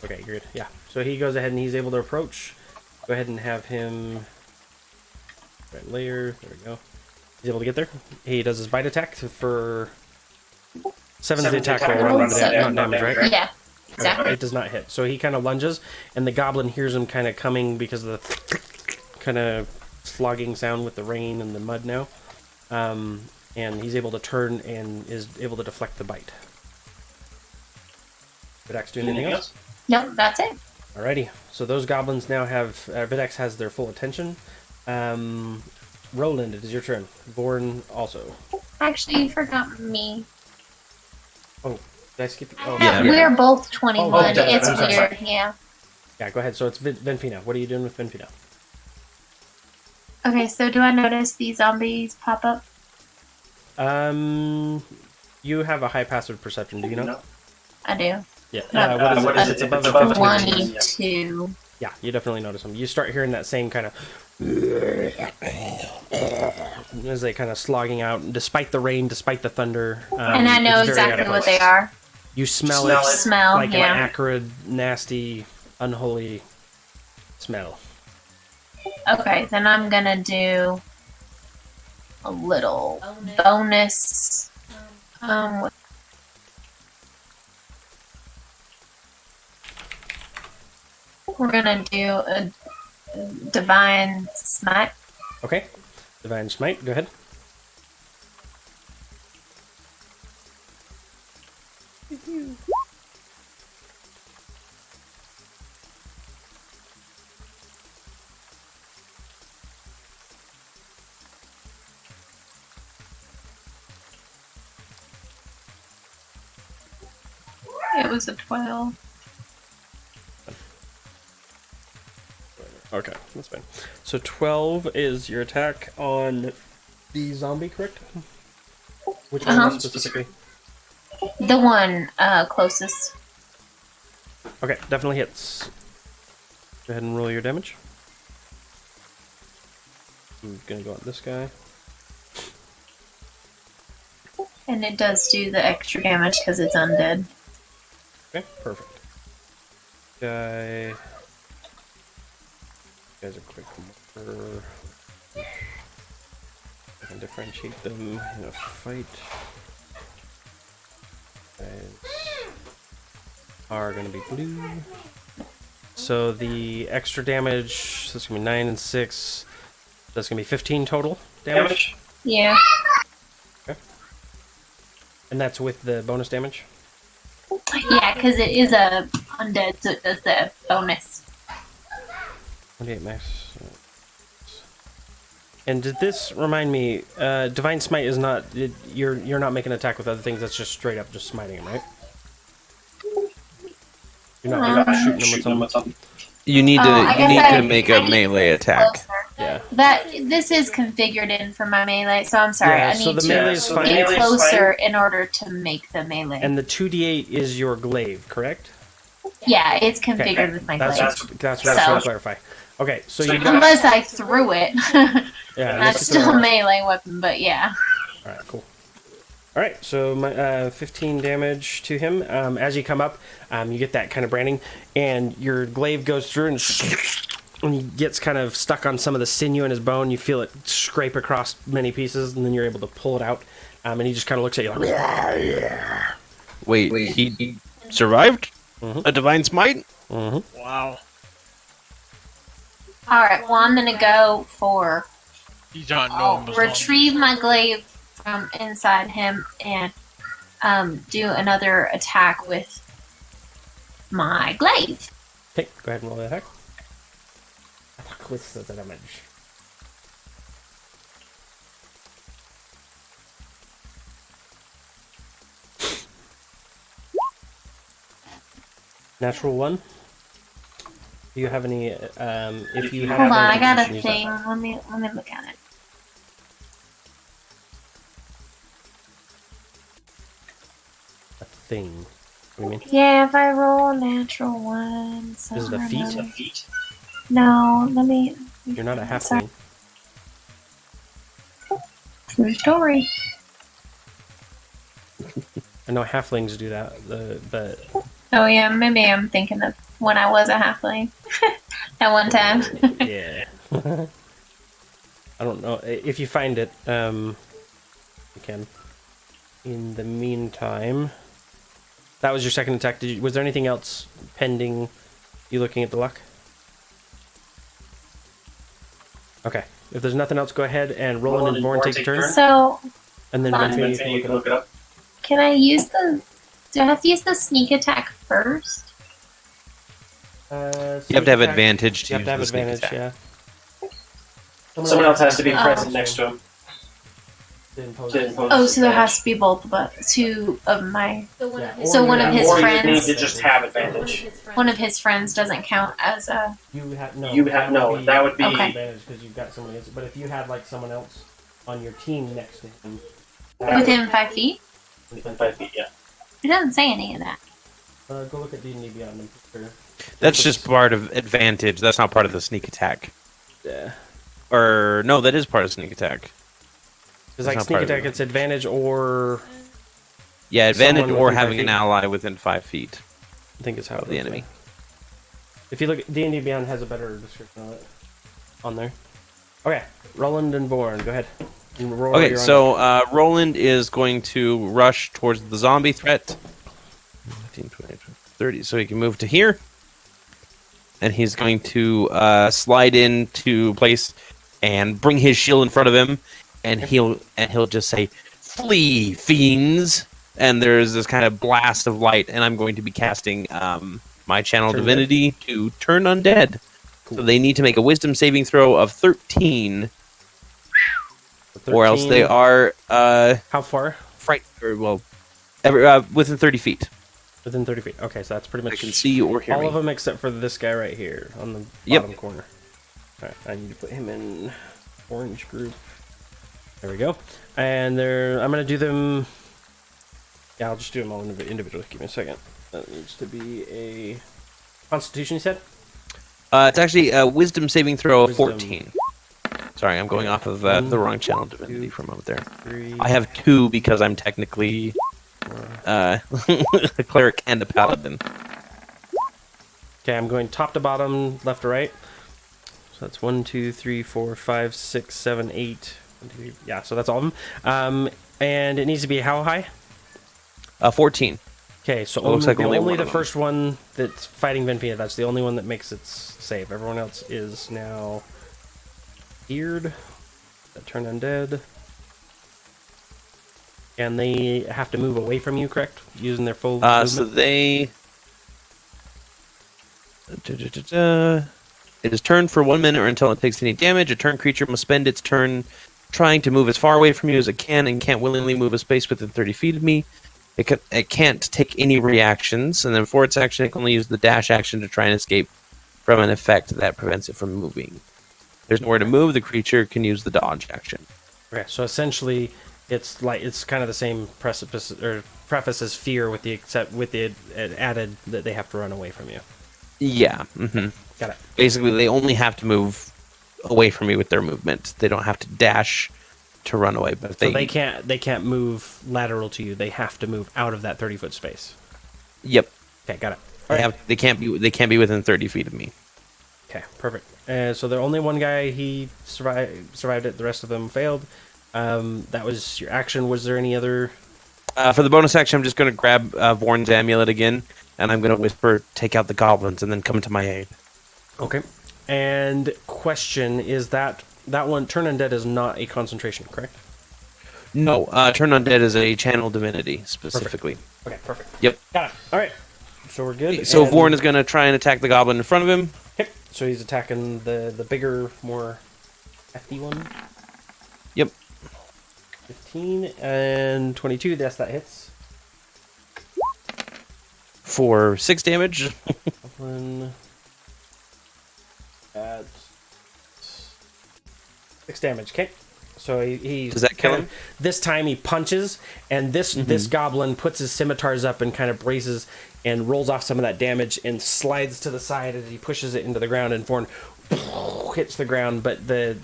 S5: okay. You're good. Yeah. So he goes ahead and he's able to approach. Go ahead and have him. Right layer. There we go. He's able to get there. He does his bite attack for 7's the attack roll, not damage, right?
S4: Yeah, exactly.
S5: It does not hit. So he kind of lunges, and the goblin hears him kind of coming because of the kind of slogging sound with the rain and the mud now. And he's able to turn and is able to deflect the bite. Vidax do anything else?
S4: Nope, that's it.
S5: Alrighty. So those goblins now have... Vidax has their full attention. Roland, it is your turn. Vorn also.
S4: Actually, you forgot me.
S5: Oh, did I skip you? Oh,
S1: Yeah.
S4: We're both 21.
S5: Oh,
S4: It's
S5: I'm sorry.
S4: weird, yeah.
S5: Yeah, go ahead. So it's Venfina. What are you doing with Venfina?
S4: Okay, so do I notice these zombies pop up?
S5: You have a high passive perception, do you not?
S4: I do.
S5: Yeah. What is it? It's above a 15.
S4: 22.
S5: Yeah, you definitely notice them. You start hearing that same kind of as they kind of slogging out, despite the rain, despite the thunder.
S4: And I know
S5: it's very out of
S4: exactly what
S5: place.
S4: they are.
S5: You smell it
S4: Smell,
S5: like
S4: yeah.
S5: an acrid, nasty, unholy smell.
S4: Okay, then I'm gonna do a little bonus. We're gonna do a divine smite.
S5: Okay, divine smite. Go ahead.
S4: It was a 12.
S5: Okay, that's fine. So 12 is your attack on the zombie, correct? Which one specifically?
S4: The one closest.
S5: Okay, definitely hits. Go ahead and roll your damage. I'm gonna go on this guy.
S4: And it does do the extra damage because it's undead.
S5: Okay, perfect. Guy. Guys are quick motor. I can differentiate them in a fight. Guys are gonna be blue. So the extra damage, so it's gonna be 9 and 6. That's gonna be 15 total damage.
S4: Yeah.
S5: And that's with the bonus damage?
S4: Yeah, because it is a undead, so it does the bonus.
S5: 28 max. And did this remind me? Divine Smite is not. You're not making an attack with other things. That's just straight up just smiting him, right? You're not shooting him with something.
S1: You need to make a melee attack.
S4: Closer.
S5: Yeah.
S4: This is configured in for my melee, so I'm sorry.
S5: Yeah,
S4: I
S5: so
S4: need
S5: the melee
S4: to
S5: is fine.
S4: get closer in order to make the melee.
S5: And the 2d8 is your glaive, correct?
S4: Yeah, it's configured with my glaive.
S5: That's what I was trying to clarify. Okay, so you got...
S4: Unless I threw it.
S5: Yeah,
S4: That's still a melee weapon, but yeah.
S5: Alright, cool. Alright, so my 15 damage to him. As you come up, you get that kind of branding, and your glaive goes through and he gets kind of stuck on some of the sinew in his bone. You feel it scrape across many pieces, and then you're able to pull it out. And he just kind of looks at you like...
S1: Wait, he survived? A Divine Smite?
S3: Wow.
S4: Alright, well, I'm gonna go for...
S3: He's on
S4: I'll retrieve my glaive from inside him and do another attack with my glaive.
S5: Okay, go ahead and roll the attack. Attack with the damage. Natural 1. Do you have any? If you have,
S4: hold on, I got a
S5: use
S4: thing.
S5: that.
S4: Let me look at it.
S5: A thing. What do you mean?
S4: Yeah, if I roll a natural one,
S5: Is it a feat?
S4: feat? No, let me.
S5: You're not a
S4: Sorry.
S5: halfling.
S4: True story.
S5: I know halflings do that. But
S4: Oh yeah, maybe I'm thinking of when I was a halfling. At one time.
S5: yeah. I don't know if you find it. You can. In the meantime, that was your second attack. Was there anything else pending? You looking at the luck? Okay. If there's nothing else, go ahead and Roland and Vorn take a turn,
S4: So,
S5: and then Renfrey, you can look it up.
S4: can I use the... Do I have to use the sneak attack first?
S1: You have to have advantage to
S5: You have to have
S1: use the sneak
S5: advantage,
S1: attack.
S5: yeah.
S7: Someone else has to be present next to him.
S4: Oh, so there has to be both, but two of my...
S6: So one
S5: Yeah.
S6: of his,
S4: So one of his
S7: Or you
S4: friends-
S7: need to just have advantage.
S4: One of his friends doesn't count as a...
S5: You have no.
S7: That would be
S4: Okay.
S5: advantage because you've got someone else. But if you had like someone else on your team next to him,
S4: Within 5 feet?
S7: within 5 feet. Yeah.
S4: It doesn't say any of that.
S5: go look at D&D Beyond them for sure.
S1: That's just part of advantage. That's not part of the sneak attack.
S5: Yeah.
S1: Or no, that is part of sneak attack.
S5: It's
S1: That's
S5: like
S1: not
S5: sneak
S1: part of
S5: attack.
S1: it.
S5: It's advantage or
S1: Yeah, advantage
S5: Someone
S1: or
S5: within 5
S1: having an
S5: feet.
S1: ally within 5 feet
S5: I think it's how
S1: of
S5: it
S1: the
S5: looks
S1: enemy.
S5: like. If you look at D&D Beyond has a better description of it on there. Okay, Roland and Born, go ahead. And roll
S1: Okay,
S5: your
S1: so Roland is going to rush towards the zombie threat. 15, 20, 30. So he can move to here. And he's going to slide into place and bring his shield in front of him. And he'll just say, "Flee, fiends!" And there's this kind of blast of light. And I'm going to be casting my channel
S5: Turn
S1: divinity to turn undead.
S5: Cool.
S1: So they need to make a wisdom saving throw of 13.
S5: 13.
S1: Or else they are
S5: How far?
S1: within 30 feet.
S5: Within 30 feet. Okay, so that's pretty much
S1: I can see or hear
S5: all
S1: me.
S5: of them except for this guy right here on the
S1: Yep.
S5: bottom corner. Alright, I need to put him in orange group. There we go. And I'm going to do them... Yeah, I'll just do them all individually. Give me a second. That needs to be a Constitution, you said?
S1: It's actually a wisdom saving throw of
S5: Wisdom.
S1: 14. Sorry, I'm going off of the wrong channel divinity for a moment there.
S5: 3,
S1: I have 2 because I'm technically a cleric and a paladin.
S5: Okay, I'm going top to bottom, left to right. So that's 1, 2, 3, 4, 5, 6, 7, 8. 1, 2, 3. Yeah, so that's all of them. And it needs to be how high?
S1: 14.
S5: Okay, so
S1: It looks like only one
S5: the
S1: of them.
S5: first one that's fighting Venpia, that's the only one that makes its save. Everyone else is now geared. That turn undead. And they have to move away from you, correct? Using their full
S1: So
S5: movement?
S1: they... It is turned for 1 minute or until it takes any damage. A turn creature must spend its turn trying to move as far away from you as it can and can't willingly move a space within 30 feet of me. It can't take any reactions, and then for its action, it can only use the dash action to try and escape from an effect that prevents it from moving. There's nowhere to move. The creature can use the dodge action.
S5: Okay, so essentially, it's kind of the same preface as fear, with the added that they have to run away from you.
S1: Yeah. Mm-hmm.
S5: Got it.
S1: Basically, they only have to move away from me with their movement. They don't have to dash to run away. But
S5: So they can't move lateral to you. They have to move out of that 30-foot space.
S1: Yep.
S5: Okay, got it.
S1: They can't be within 30 feet of me.
S5: Okay, perfect. So the only one guy, he survived it. The rest of them failed. That was your action. Was there any other?
S1: For the bonus action, I'm just going to grab Vorn's amulet again, and I'm going to whisper, "Take out the goblins," and then come to my aid.
S5: Okay. And question is that one, Turn Undead, is not a concentration, correct?
S1: No, Turn Undead is a channel divinity, specifically.
S5: Okay, perfect.
S1: Yep.
S5: Got it. All right. So we're good.
S1: So
S5: And-
S1: Vorn is going to try and attack the goblin in front of him.
S5: Okay. So he's attacking the bigger, more hefty one.
S1: Yep.
S5: 15 and 22. Yes, that hits.
S1: For 6 damage.
S5: One at 6 damage. Okay. So he
S1: Does that kill him?
S5: This time he punches, and this goblin puts his scimitars up and kind of braces and rolls off some of that damage and slides to the side as he pushes it into the ground, and Vorn hits the ground, but the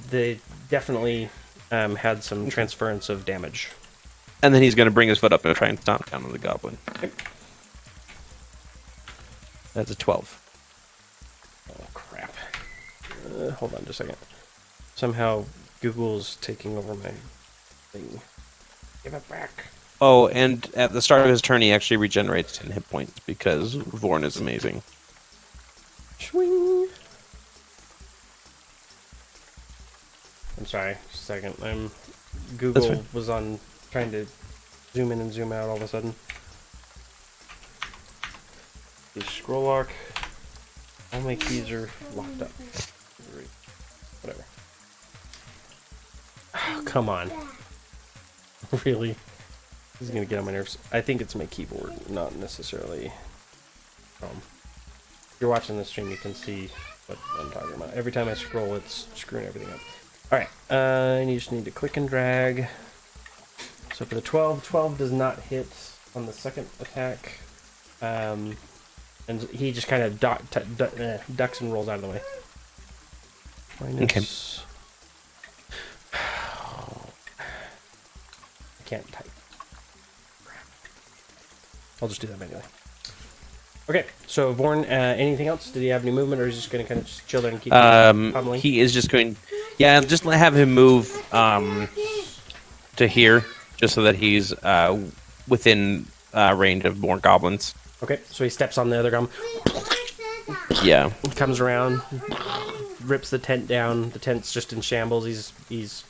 S5: definitely had some transference of damage.
S1: And then he's going to bring his foot up and try and stomp down on the goblin.
S5: Okay.
S1: That's a 12.
S5: Oh, crap. Hold on just a second. Somehow Google's taking over my thing. Give it back.
S1: Oh, and at the start of his turn, he actually regenerates 10 hit points because Vorn is amazing.
S5: Swing. I'm sorry, just a second. Google was on trying to zoom in and zoom out all of a sudden. The scroll lock. All my keys are locked up. Whatever. Oh, come on. Really? This is gonna get on my nerves. I think it's my keyboard, not necessarily. If you're watching the stream, you can see what I'm talking about. Every time I scroll, it's screwing everything up. Alright, and you just need to click and drag. So for the 12 does not hit on the second attack. And he just kind of ducks and rolls out of the way. Minus... Okay. I can't type. I'll just do that manually. Okay, so Vorn, anything else? Did he have any movement, or is he just going to kind of just chill there and keep pummeling?
S1: He is just going... Yeah, just have him move to here, just so that he's within range of more goblins.
S5: Okay, so he steps on the other goblin.
S1: Yeah.
S5: Comes around, rips the tent down. The tent's just in shambles. He's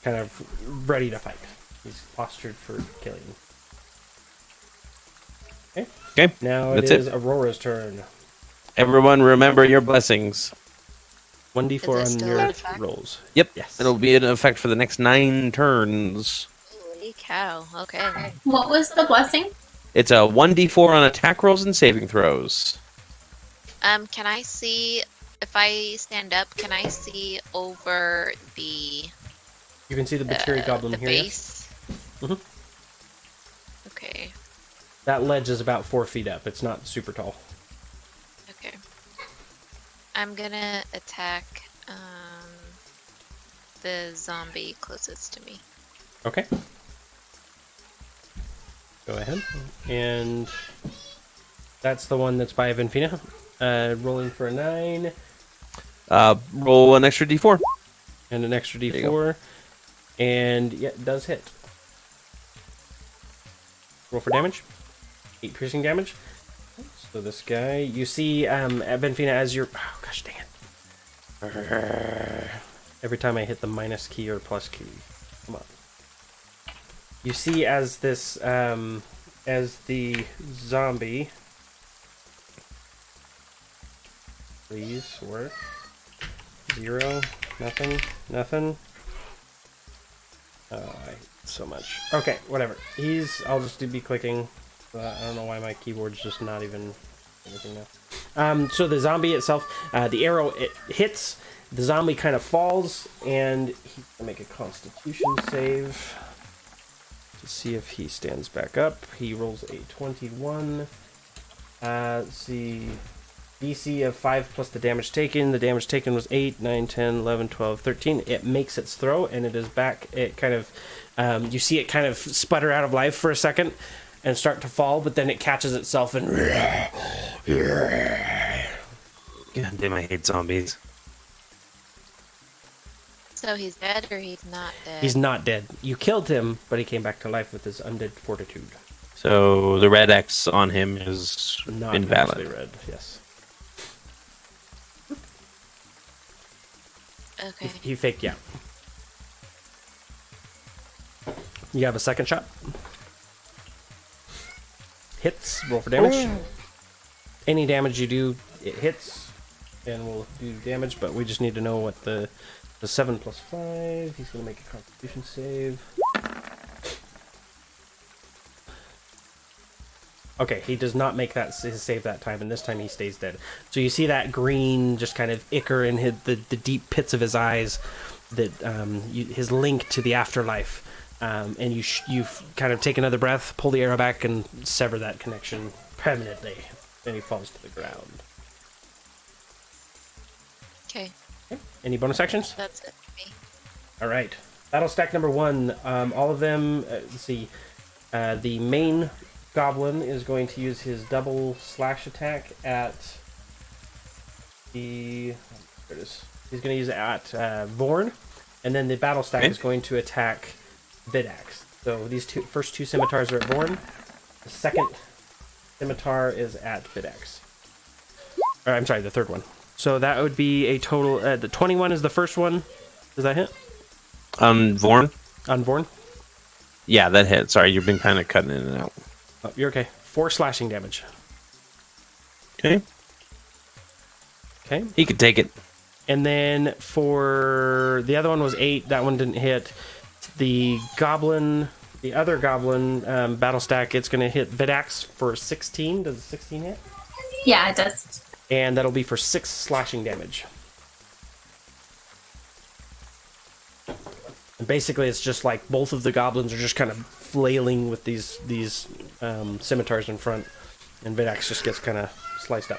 S5: kind of ready to fight. He's postured for killing.
S1: Okay.
S5: Now
S1: That's
S5: it is
S1: it.
S5: Aurora's turn.
S1: Everyone remember your blessings.
S5: 1d4
S2: Is it
S5: on
S2: still
S5: your
S2: in effect?
S5: rolls.
S1: Yep.
S5: Yes.
S1: It'll be in effect for the next 9 turns.
S2: Holy cow. Okay.
S4: What was the blessing?
S1: It's a 1d4 on attack rolls and saving throws.
S2: Can I see, if I stand up, can I see over the
S5: You can see the Batiri goblin
S2: the
S5: here.
S2: base?
S5: Mhm.
S2: Okay.
S5: That ledge is about 4 feet up. It's not super tall.
S2: Okay. I'm gonna attack the zombie closest to me.
S5: Okay. Go ahead. And that's the one that's by Venfina. Rolling for a 9
S1: Roll an extra d4.
S5: and an extra
S1: you
S5: d4. And yeah, it does hit. Roll for damage. 8 piercing damage. So this guy, you see, Benfina, as you're... Oh, gosh dang it. Every time I hit the minus key or plus key. Come on. You see as this, as the zombie... Please work. 0, nothing. Oh, I hate so much. Okay, whatever. I'll just be clicking. I don't know why my keyboard's just not even anything now. So the zombie itself, the arrow, it hits, the zombie kind of falls, and he's gonna make a constitution save to see if he stands back up. He rolls a 21. Let's see. DC of 5 plus the damage taken. The damage taken was 8, 9, 10, 11, 12, 13. It makes its throw, and it is back. It kind of, you see it kind of sputter out of life for a second and start to fall, but then it catches itself and...
S1: God damn, I hate zombies.
S2: So he's dead or he's not dead?
S5: He's not dead. You killed him, but he came back to life with his undead fortitude.
S1: So the red X on him is
S5: Not
S1: invalid.
S5: actually red, yes.
S2: Okay.
S5: He faked you out. You have a second shot. Hits, roll for damage.
S2: Ooh.
S5: Any damage you do, it hits, and will do damage, but we just need to know what the 7 plus 5, he's going to make a constitution save. Okay, he does not make that his save that time, and this time he stays dead. So you see that green just kind of ichor in the deep pits of his eyes, that his link to the afterlife, and you kind of take another breath, pull the arrow back, and sever that connection permanently, and he falls to the ground.
S2: Okay.
S5: Any bonus actions?
S2: That's it for me.
S5: All right. Battle stack number 1. All of them. Let's see. The main goblin is going to use his double slash attack at the... There it is. He's going to use it at Vorn, and then the battle stack is going to attack Vidax. So these first two scimitars are at Vorn. The second scimitar is at Vidax. Or, I'm sorry, the third one. So that would be a total... the 21 is the first one. Does that hit?
S1: On Vorn?
S5: On Vorn?
S1: Yeah, that hit. Sorry, you've been kind of cutting in and out.
S5: Oh, you're okay. 4 slashing damage.
S1: Okay.
S5: Okay.
S1: He could take it.
S5: And then for... The other one was 8. That one didn't hit. The goblin... The other goblin battle stack, it's going to hit Vidax for 16. Does 16 hit?
S4: Yeah, it does.
S5: And that'll be for 6 slashing damage. And basically, it's just like both of the goblins are just kind of flailing with these scimitars in front, and Vidax just gets kind of sliced up.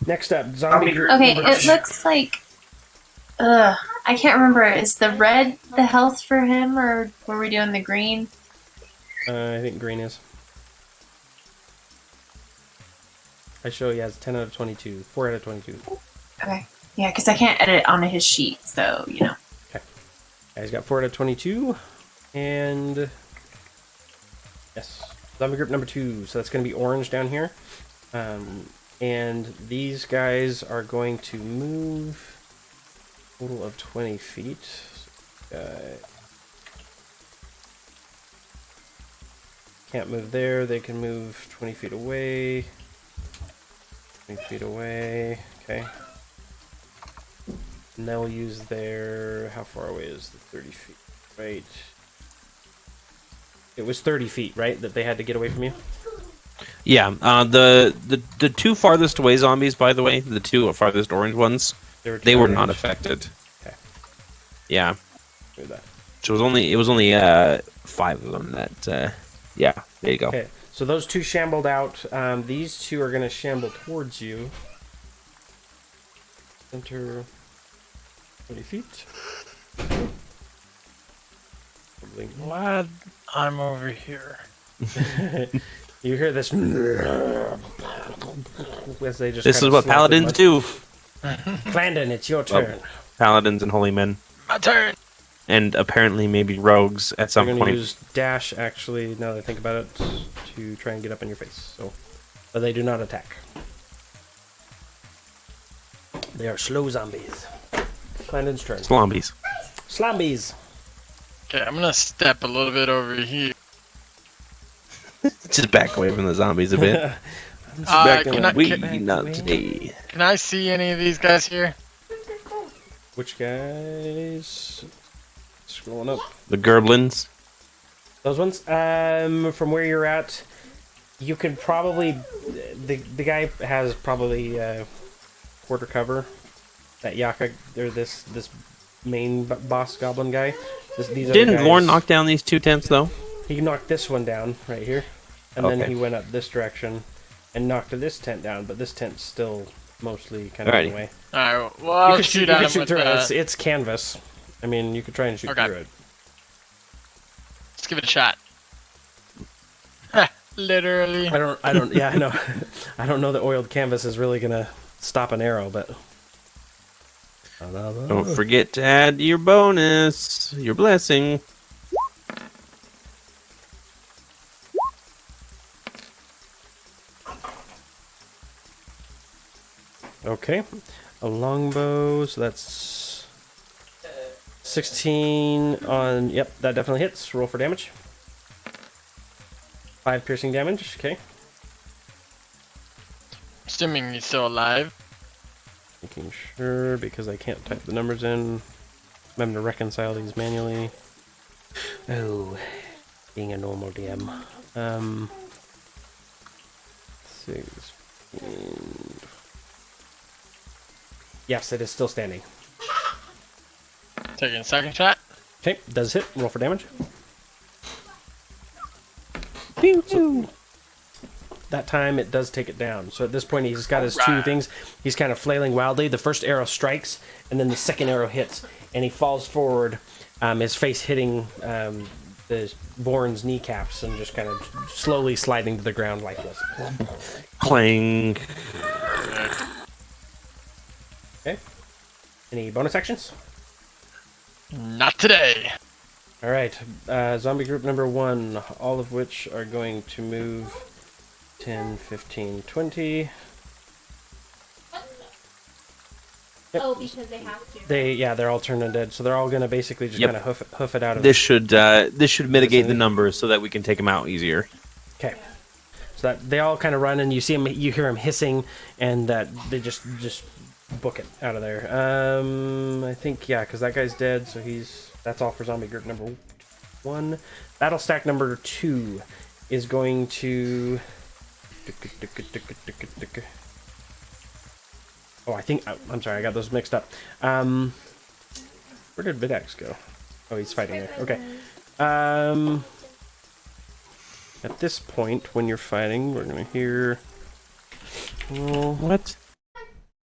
S5: Next up, zombie group.
S4: Okay, it looks like... I can't remember. Is the red the health for him, or were we doing the green?
S5: I think green is. I show he has 10 out of 22. 4 out of 22.
S4: Okay. Yeah, because I can't edit onto his sheet, so, you know.
S5: Okay. Yeah, he's got 4 out of 22. And... Yes. Zombie group number 2. So that's going to be orange down here. And these guys are going to move... Total of 20 feet. Can't move there. They can move 20 feet away. 20 feet away. Okay. And they'll use their... How far away is the 30 feet? Right. It was 30 feet, right? That they had to get away from you?
S1: Yeah. The two farthest away zombies, by the way, the two farthest orange ones, they were not affected.
S5: Okay.
S1: Yeah.
S5: Do that.
S1: So it was only 5 of them that. Yeah. There you go.
S5: Okay. So those two shambled out. These two are going to shamble towards you. Enter 20 feet.
S3: Glad I'm over here.
S5: You hear this as they just
S1: This is what paladins do.
S5: Clandon, it's your turn.
S1: Paladins and holy men.
S3: My turn.
S1: And apparently maybe rogues at some
S5: They're going to
S1: point.
S5: use dash, actually, now that I think about it, to try and get up in your face. So, but they do not attack. They are slow zombies. Clandon's turn.
S1: Slombies.
S5: Slombies.
S3: Okay, I'm gonna step a little bit over here.
S1: Just back away from the zombies a bit.
S3: Can I,
S1: We
S3: can,
S1: not today.
S3: can I see any of these guys here?
S5: Which guys? Scrolling up.
S1: The Gerblins.
S5: Those ones. From where you're at, you could probably. The guy has probably quarter cover. That Yaka or this main boss goblin guy. These other
S1: Didn't
S5: guys,
S1: Lorne knock down these 2 tents though?
S5: He knocked this one down right here, and then he went up this direction and knocked this tent down. But this tent's still mostly kind of in the way.
S3: Alright, well, I'll shoot at him with
S5: through
S3: that.
S5: It's canvas. I mean, you could try and shoot through it.
S3: Let's give it a shot. Literally.
S5: I don't. Yeah, I know. I don't know that oiled canvas is really gonna stop an arrow, but.
S1: Don't forget to add your bonus, your blessing.
S5: Okay, a longbow, so that's 16 on. Yep, that definitely hits. Roll for damage. 5 piercing damage. Okay.
S3: Assuming he's still alive.
S5: Making sure because I can't type the numbers in. I'm having to reconcile these manually. Oh, being a normal DM. 16. Yes, it is still standing.
S3: Taking a second shot.
S5: Okay, does hit. Roll for damage.
S1: Pew, pew.
S5: That time it does take it down. So at this point he's got his 2 things. He's kind of flailing wildly. The first arrow strikes, and then the second arrow hits, and he falls forward, his face hitting the Born's kneecaps, and just kind of slowly sliding to the ground like this.
S1: Clang.
S5: Okay. Any bonus actions?
S3: Not today.
S5: All right. Zombie group number 1, all of which are going to move 10, 15, 20. Yep.
S6: Oh, because they have to.
S5: They're all turned undead, so they're all gonna basically just kind of hoof it out of.
S1: This should mitigate the numbers so that we can take them out easier.
S5: Okay. So that they all kind of run, and you hear him hissing, and that they just book it out of there. I think because that guy's dead, so that's all for zombie group number 1. Battle stack number 2 is going to. Oh, I'm sorry, I got those mixed up. Where did Vidax go? Oh, he's fighting there. Okay. At this point, when you're fighting, we're gonna hear. Oh,
S1: What?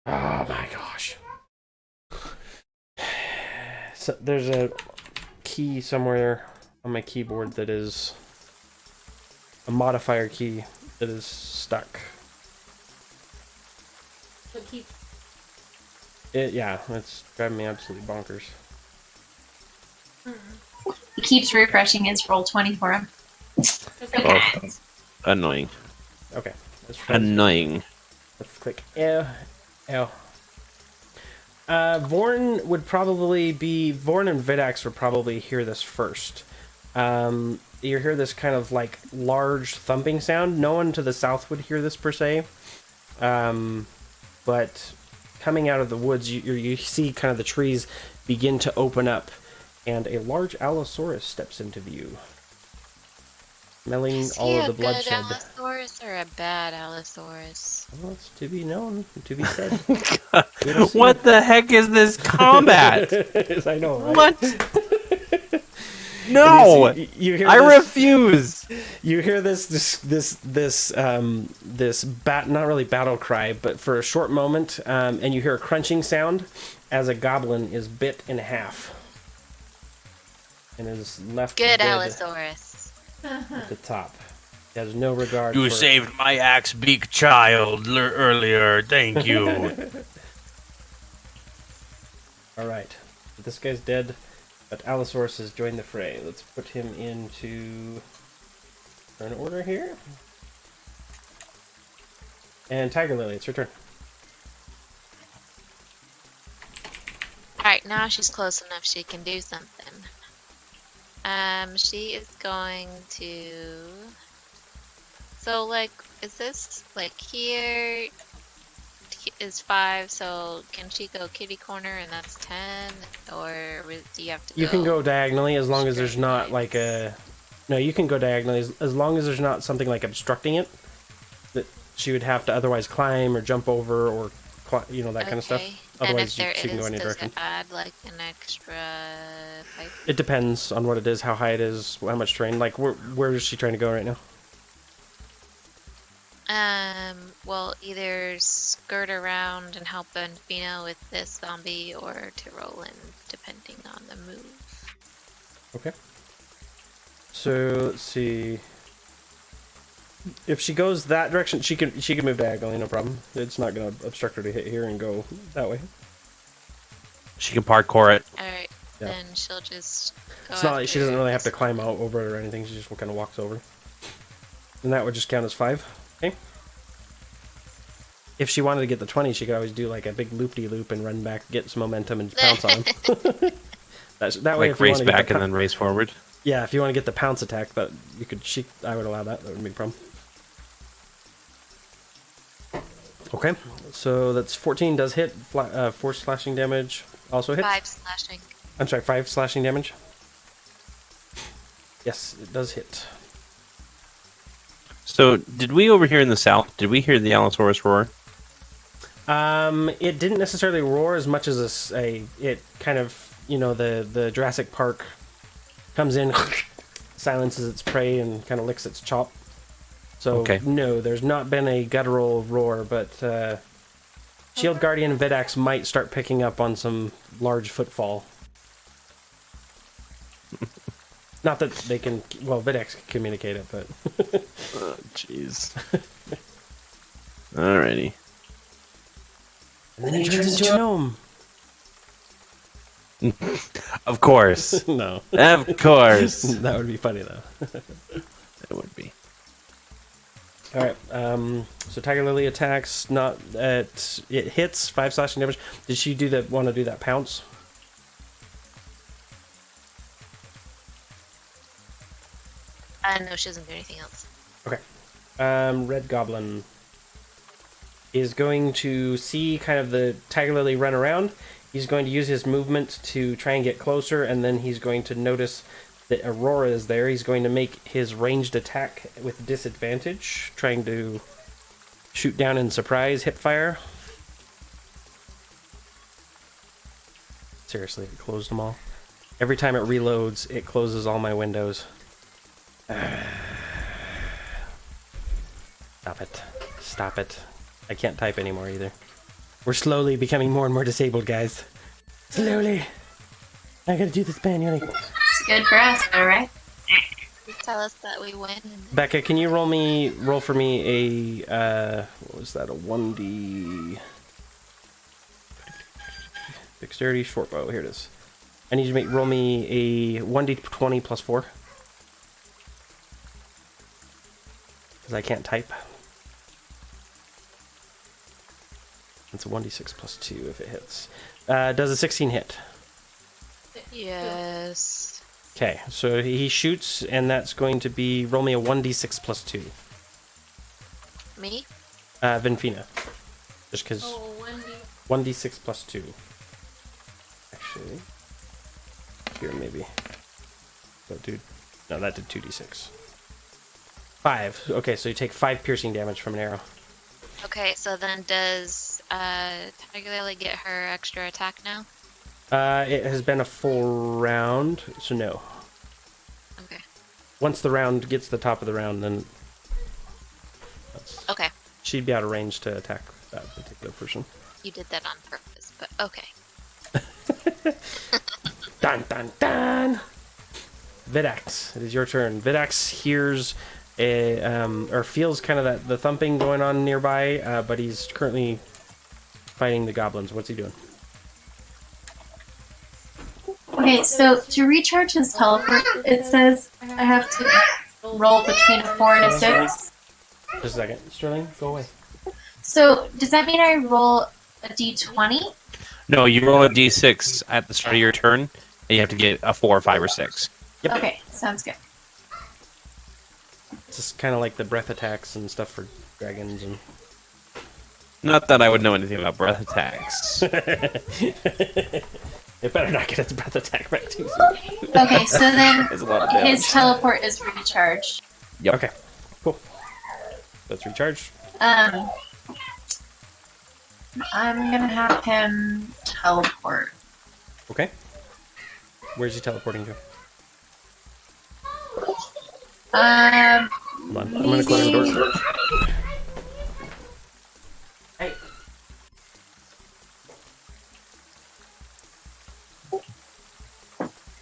S5: oh my gosh! So there's a key somewhere on my keyboard that is a modifier key that is stuck. It's driving me absolutely bonkers.
S4: He keeps refreshing his roll 20 for him.
S1: Oh, annoying.
S5: Okay.
S1: Annoying.
S5: Let's click L. Vorn and Vidax would probably hear this first. You hear this kind of like large thumping sound. No one to the south would hear this per se. But coming out of the woods, you see kind of the trees begin to open up, and a large Allosaurus steps into view. Smelling all of the bloodshed.
S2: Is he a good Allosaurus or a bad Allosaurus?
S5: Well, it's to be known, to be said.
S1: What the heck is this combat?
S5: I know, right?
S1: What? No,
S5: you hear
S1: I
S5: this,
S1: refuse.
S5: You hear this not really battle cry, but for a short moment, and you hear a crunching sound as a goblin is bit in half and is left
S2: Good
S5: dead
S2: Allosaurus.
S5: at the top. He has no regard.
S1: You saved my axe beak child earlier. Thank you.
S5: All right, this guy's dead. But Allosaurus has joined the fray. Let's put him into turn order here. And Tiger Lily, it's your turn.
S2: Alright, now she's close enough she can do something. She is going to. So, like, is this like here is 5? So can she go kitty corner and that's 10, or do you have to?
S5: You can go diagonally as long as there's not like a. No, you can go diagonally as long as there's not something like obstructing it that she would have to otherwise climb or jump over or that kind of stuff. Otherwise,
S2: and if
S5: she can go any direction.
S2: Does it add like an extra pipe?
S5: It depends on what it is, how high it is, how much terrain. Like, where is she trying to go right now?
S2: Well, either skirt around and help Benfino with this zombie, or to roll in, depending on the move.
S5: Okay. So let's see. If she goes that direction, she can move diagonally, no problem. It's not going to obstruct her to hit here and go that way.
S1: She can parkour it.
S2: All right,
S5: Yeah.
S2: then she'll just.
S5: It's not like she doesn't really have to climb out over it or anything. She just kind of walks over. And that would just count as 5. Okay. If she wanted to get the 20, she could always do like a big loop-de-loop and run back, get some momentum, and pounce on him. that way,
S1: Like race back and then race forward.
S5: Yeah, if you want to get the pounce attack, that you could. I would allow that. That wouldn't be a problem. Okay, so that's 14 does hit. 4 slashing damage also hits.
S2: 5 slashing.
S5: I'm sorry, 5 slashing damage. Yes, it does hit.
S1: So, did we over here in the south? Did we hear the Allosaurus roar?
S5: It didn't necessarily roar as much as it kind of, the Jurassic Park comes in, silences its prey, and kind of licks its chop. So,
S1: okay.
S5: No, there's not been a guttural roar, but Shield Guardian and Vidax might start picking up on some large footfall. Not that they can... Well, Vidax can communicate it, but...
S1: Oh, jeez. Alrighty.
S5: And then he turns into a gnome.
S1: Of course.
S5: No.
S1: Of course.
S5: That would be funny, though.
S1: It would be.
S5: Alright, so Tiger Lily attacks, not at... It hits, 5 slashing damage. Did she want to do that pounce?
S2: No, she doesn't do anything else.
S5: Okay. Red Goblin is going to see kind of the Tiger Lily run around. He's going to use his movement to try and get closer, and then he's going to notice that Aurora is there. He's going to make his ranged attack with disadvantage, trying to shoot down in surprise hipfire. Seriously, it closed them all. Every time it reloads, it closes all my windows. Stop it. Stop it. I can't type anymore either. We're slowly becoming more and more disabled, guys. Slowly. I gotta do this manually.
S4: It's good for us, alright?
S2: You tell us that we win.
S5: Becca, can you roll for me a, what was that, a 1D... Dexterity short bow, here it is. I need you to roll me a 1D20 plus 4. Because I can't type. It's a 1d6 plus 2 if it hits. Does a 16 hit?
S2: Yes.
S5: Okay, so he shoots, and that's going to be... Roll me a 1d6 plus 2.
S2: Me?
S5: Venfina. Just because...
S6: Oh,
S5: 1d6 plus 2. Actually... Here, maybe. That did 2d6. 5. Okay, so you take 5 piercing damage from an arrow.
S2: Okay, so then does Tiger Lily get her extra attack now?
S5: It has been a full round, so no.
S2: Okay.
S5: Once the round gets to the top of the round, then...
S2: Okay.
S5: She'd be out of range to attack that particular person.
S2: You did that on purpose, but okay.
S5: Dun dun dun! Vidax, it is your turn. Vidax hears or feels kind of the thumping going on nearby, but he's currently fighting the goblins. What's he doing?
S4: Okay, so to recharge his teleport, it says I have to roll between a 4 and a 6.
S5: Just a second. Sterling, go away.
S4: So does that mean I roll a d20?
S1: No, you roll a d6 at the start of your turn, and you have to get a 4, 5, or 6.
S5: Yep.
S4: Okay, sounds good.
S5: It's just kind of like the breath attacks and stuff for dragons and.
S1: Not that I would know anything about breath attacks.
S5: It better not get its breath attack back too soon.
S4: Okay, so then
S1: It's a lot of damage.
S4: his teleport is recharged.
S1: Yep.
S5: Okay, cool. Let's recharge.
S4: I'm gonna have him teleport.
S5: Okay. Where's he teleporting to? Hold on. I'm gonna close the door. Hey.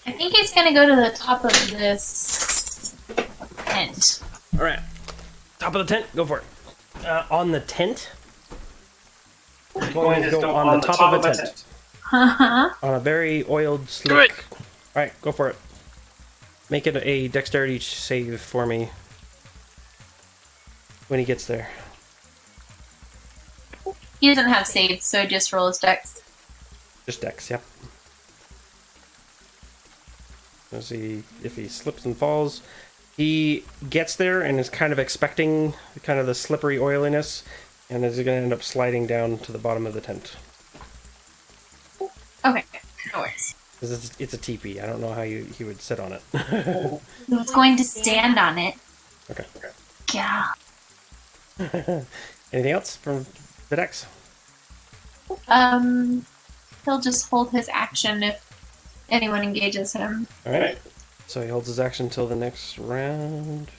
S4: I think he's gonna go to the top of this tent.
S5: All right. Top of the tent. Go for it. On the tent. Going to go on the top of a tent.
S4: Uh-huh.
S5: On a very oiled,
S3: Do
S5: slick.
S3: it.
S5: All right, go for it. Make it a dexterity save for me when he gets there.
S4: He doesn't have saves, so just roll his dex.
S5: Just dex, yep. Let's see if he slips and falls. He gets there and is kind of expecting kind of the slippery oiliness, and is going to end up sliding down to the bottom of the tent.
S4: Okay, no worries.
S5: Because it's a teepee. I don't know how he would sit on it.
S4: He was going to stand on it.
S5: Okay.
S4: Yeah.
S5: Anything else from the dex?
S4: He'll just hold his action if anyone engages him.
S5: All right. So he holds his action until the next round.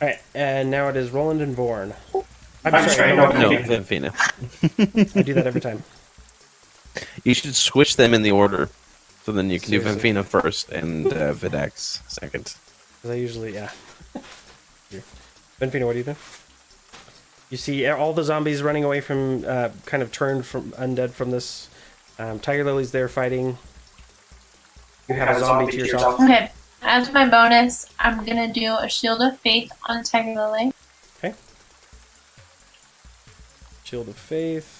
S5: All right, and now it is Roland and Vorn. I'm sorry.
S1: No, Vivina.
S5: I do that every time.
S1: You should switch them in the order. So then you can do
S5: Seriously.
S1: Vivina first and Videx second.
S5: Because I usually, yeah. Benfina, what do you do? You see all the zombies running away from, kind of turned from undead from this. Tiger Lily's there fighting. You have a zombie to yourself.
S4: Okay, as my bonus, I'm gonna do a Shield of Faith on Tiger Lily.
S5: Okay. Shield of Faith.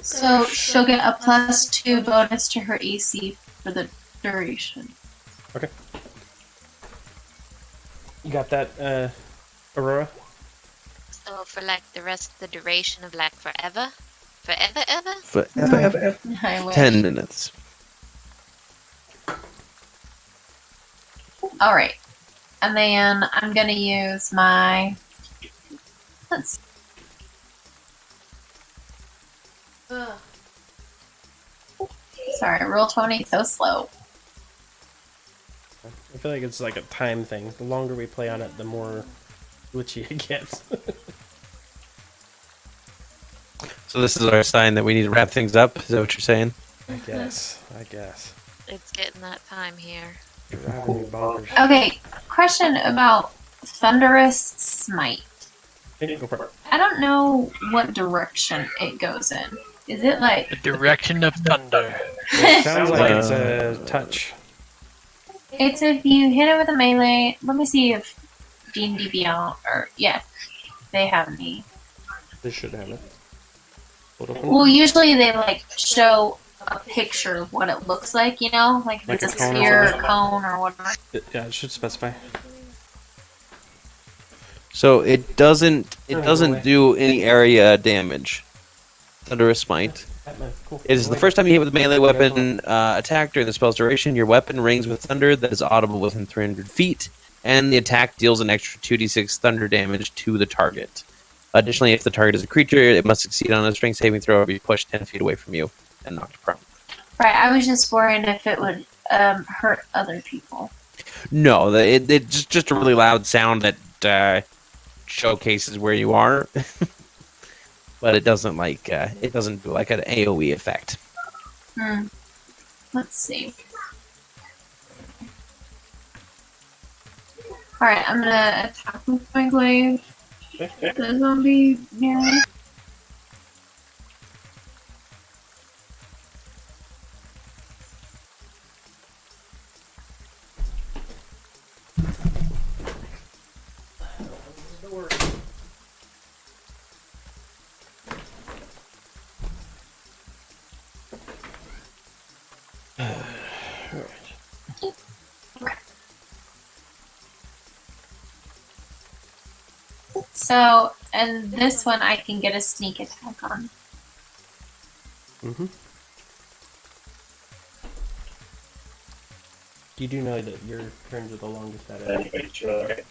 S4: So she'll get a +2 bonus to her AC for the duration.
S5: Okay. You got that, Aurora?
S2: So for like the rest of the duration of like forever? Forever ever?
S1: Forever.
S4: I wish.
S1: 10 minutes.
S4: Alright. And then I'm gonna use my... Let's... Sorry, roll 20 so slow.
S5: I feel like it's like a time thing. The longer we play on it, the more glitchy it gets.
S1: So this is our sign that we need to wrap things up. Is that what you're saying?
S5: I guess.
S2: It's getting that time here.
S5: You're driving me bonkers.
S4: Okay, question about Thunderous Smite.
S5: Okay, go for it.
S4: I don't know what direction it goes in. Is it like...
S3: The direction of thunder.
S5: It sounds like it's a touch.
S4: It's if you hit it with a melee... Let me see if D&D Beyond... Or, yeah, they have any.
S5: They should have it. Hold open.
S4: Well, usually they, like, show a picture of what it looks like, you know? Like if
S5: Like
S4: it's
S5: a
S4: a
S5: cone or
S4: sphere or
S5: something?
S4: cone or whatever.
S5: Yeah, it should specify.
S1: So it doesn't
S5: Oh, go away.
S1: do any area damage under a smite.
S5: Batman, cool.
S1: It is the first time you hit with a melee weapon attack during the spell's duration. Your weapon rings with thunder that is audible within 300 feet, and the attack deals an extra 2d6 thunder damage to the target. Additionally, if the target is a creature, it must succeed on a strength saving throw or be pushed 10 feet away from you and knocked prone.
S4: Right, I was just worried if it would hurt other people.
S1: No, it's just a really loud sound that showcases where you are, but it doesn't do like an AOE effect.
S4: Let's see. Alright, I'm gonna attack with my glaive. The zombie near me. So, and this one I can get a sneak attack on.
S5: Mm-hmm. You do know that your turns are the longest out of it.
S7: Anyway, sure. Okay.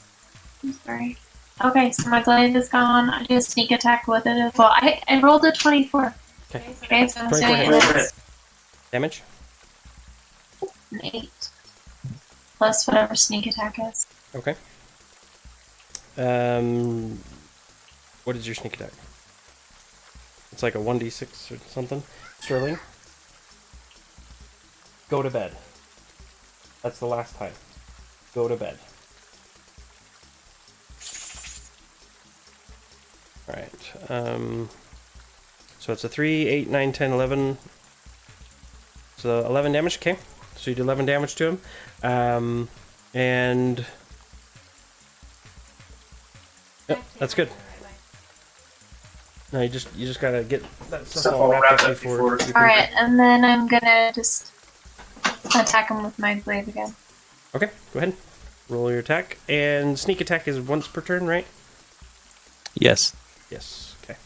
S4: I'm sorry. Okay, so my glaive is gone. I do a sneak attack with it as well. I rolled a 24.
S5: Okay.
S4: Okay, so I'm
S5: 24
S4: doing
S5: hits. Damage?
S4: an 8. Plus whatever sneak attack is.
S5: Okay. What is your sneak attack? It's like a 1d6 or something. Sterling? Go to bed. That's the last time. Go to bed. Alright. So it's a 3, 8, 9, 10, 11. So 11 damage, okay. So you do 11 damage to him. And... Yep, that's good. No, you just gotta get that stuff all wrapped up before.
S4: Alright, and then I'm gonna just attack him with my glaive again.
S5: Okay, go ahead. Roll your attack. And sneak attack is once per turn, right?
S1: Yes.
S5: Yes, okay.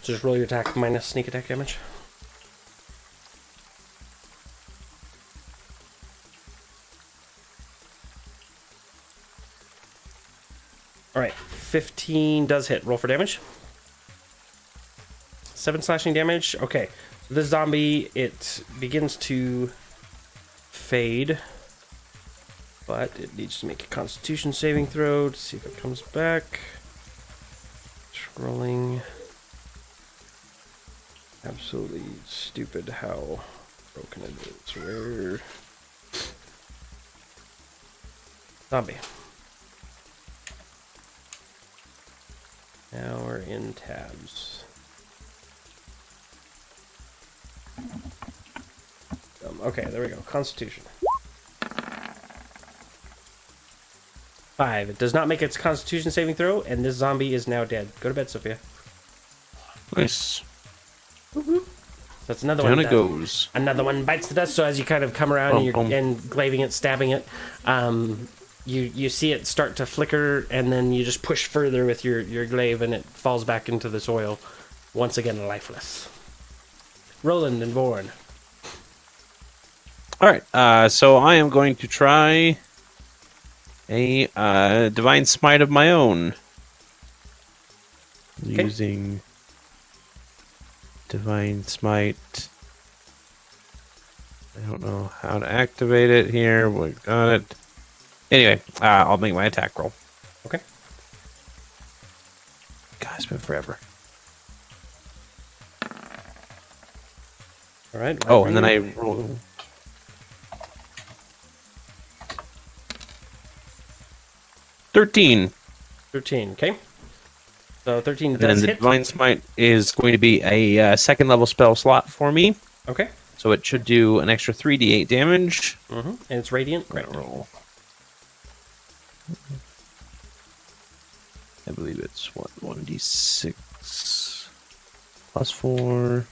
S5: So just roll your attack minus sneak attack damage. Alright, 15 does hit. Roll for damage. 7 slashing damage. Okay, so this zombie, it begins to fade. But it needs to make a constitution saving throw to see if it comes back. Rolling. Absolutely stupid how broken it is. Where? Zombie. Now we're in tabs. Okay, there we go. Constitution. 5. It does not make its constitution saving throw, and this zombie is now dead. Go to bed, Sophia.
S1: Nice.
S5: That's another
S1: Down
S5: one.
S1: it goes.
S5: Another one bites the dust. So as you kind of come around and you're and glaving it, stabbing it, you see it start to flicker, and then you just push further with your glaive, and it falls back into the soil, once again lifeless. Roland and Born.
S1: All right. So I am going to try a divine smite of my own, using divine smite. I don't know how to activate it here. We got it. Anyway, I'll make my attack roll.
S5: Okay.
S1: God, it's been forever.
S5: All right.
S1: Oh, and then I roll. $13.
S5: 13. Okay. So 13
S1: And then
S5: does
S1: the
S5: hit.
S1: divine smite is going to be a second level spell slot for me.
S5: Okay.
S1: So it should do an extra 3d8 damage.
S5: Mm-hmm. And it's radiant.
S1: Right. Roll. I believe it's what, 1d6 plus 4.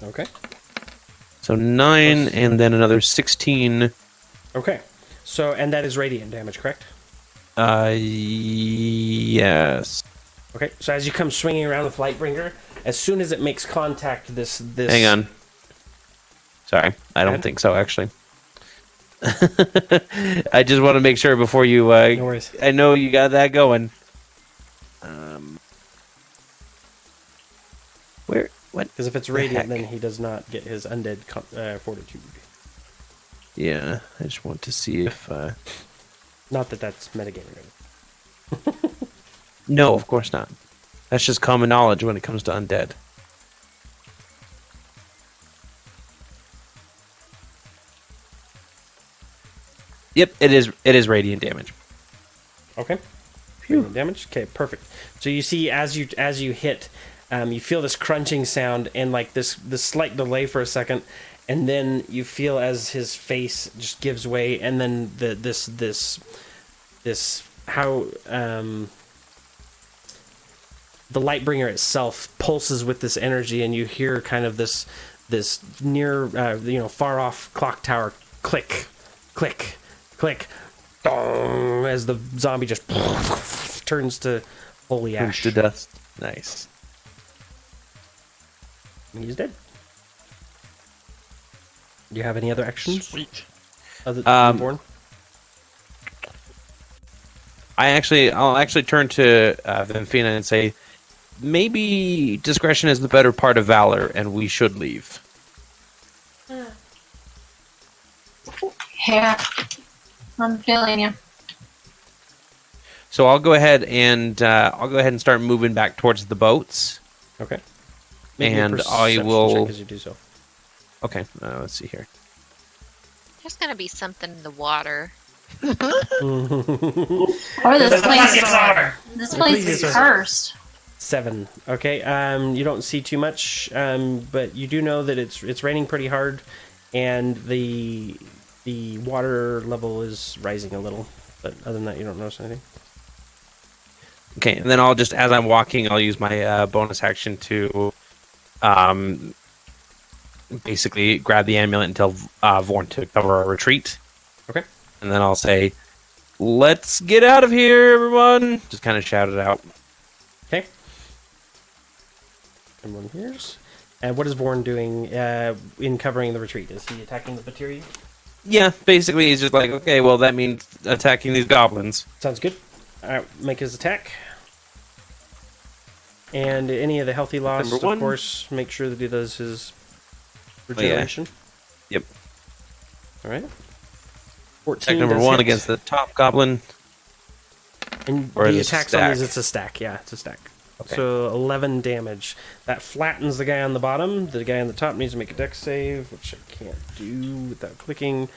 S5: Okay.
S1: So 9 and then another 16.
S5: Okay. So, and that is radiant damage, correct?
S1: Yes.
S5: Okay. So as you come swinging around with Lightbringer, as soon as it makes contact, this
S1: Hang on. Sorry, I don't think so, actually. I just want to make sure before you...
S5: No worries.
S1: I know you got that going. Where? What?
S5: Because if it's
S1: The
S5: radiant,
S1: heck?
S5: then he does not get his undead fortitude.
S1: Yeah, I just want to see if...
S5: Not that that's metagaming.
S1: No, of course not. That's just common knowledge when it comes to undead. Yep, it is radiant damage.
S5: Okay. Radiant damage. Okay, perfect. So you see, as you hit, you feel this crunching sound and like this slight delay for a second, and then you feel as his face just gives way, and then this how the Lightbringer itself pulses with this energy, and you hear kind of this this near, far off clock tower click, click, click, dong, as the zombie just turns to holy
S1: Turns
S5: ash.
S1: to dust. Nice.
S5: And he's dead. Do you have any other actions?
S3: Sweet.
S5: Other than Born?
S1: I'll actually turn to Vinfina and say, maybe discretion is the better part of valor, and we should leave.
S4: Yeah, I'm feeling you.
S1: So I'll go ahead and start moving back towards the boats.
S5: Okay.
S1: And I will.
S5: Check as you do so.
S1: Okay, let's see here.
S2: There's gonna be something in the water.
S4: Or this place is cursed.
S5: 7. Okay. You don't see too much, but you do know that it's raining pretty hard, and the water level is rising a little. But other than that, you don't notice anything.
S1: Okay, and then I'll just, as I'm walking, I'll use my bonus action to basically grab the amulet and tell Vorn to cover our retreat.
S5: Okay.
S1: And then I'll say, let's get out of here, everyone! Just kind of shout it out.
S5: Okay. Everyone hears. And what is Vorn doing in covering the retreat? Is he attacking the Batiri?
S1: Yeah, basically he's just like, okay, well that means attacking these goblins.
S5: Sounds good. Alright, make his attack. And any of the healthy loss,
S1: Number 1.
S5: of course, make sure that he does his regeneration.
S1: Yep.
S5: Alright. 14
S1: Attack number
S5: does
S1: 1
S5: hit.
S1: against the top goblin.
S5: And
S1: Or
S5: the
S1: is it
S5: attacks on
S1: stack?
S5: these, it's a stack. Yeah, it's a stack.
S1: Okay.
S5: So 11 damage. That flattens the guy on the bottom. The guy on the top needs to make a dex save, which I can't do without clicking.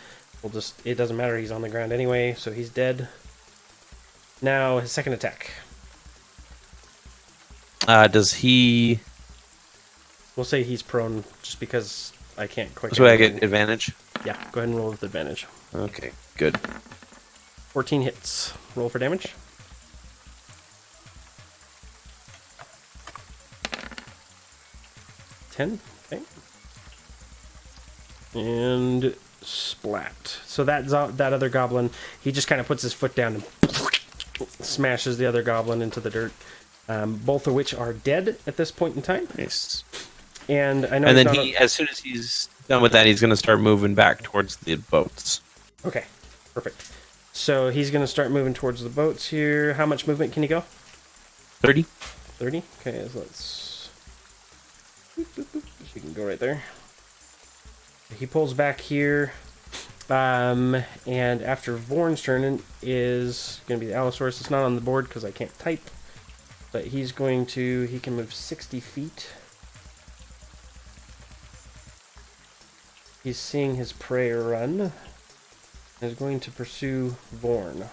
S5: It doesn't matter, he's on the ground anyway, so he's dead. Now, his second attack.
S1: Does he...
S5: We'll say he's prone, just because I can't click.
S1: So I
S5: anything.
S1: get advantage?
S5: Yeah, go ahead and roll with advantage.
S1: Okay, good.
S5: 14 hits. Roll for damage. 10. Okay. And splat. So that other goblin, he just kind of puts his foot down and smashes the other goblin into the dirt. Both of which are dead at this point in time.
S1: Nice.
S5: And I know.
S1: And then as soon as he's done with that, he's going to start moving back towards the boats.
S5: Okay, perfect. So he's going to start moving towards the boats here. How much movement can he go?
S1: 30.
S5: 30? Okay, so let's... So you can go right there. He pulls back here. And after Vorn's turn is going to be the Allosaurus. It's not on the board because I can't type. But he can move 60 feet. He's seeing his prey run. And is going to pursue Vorn.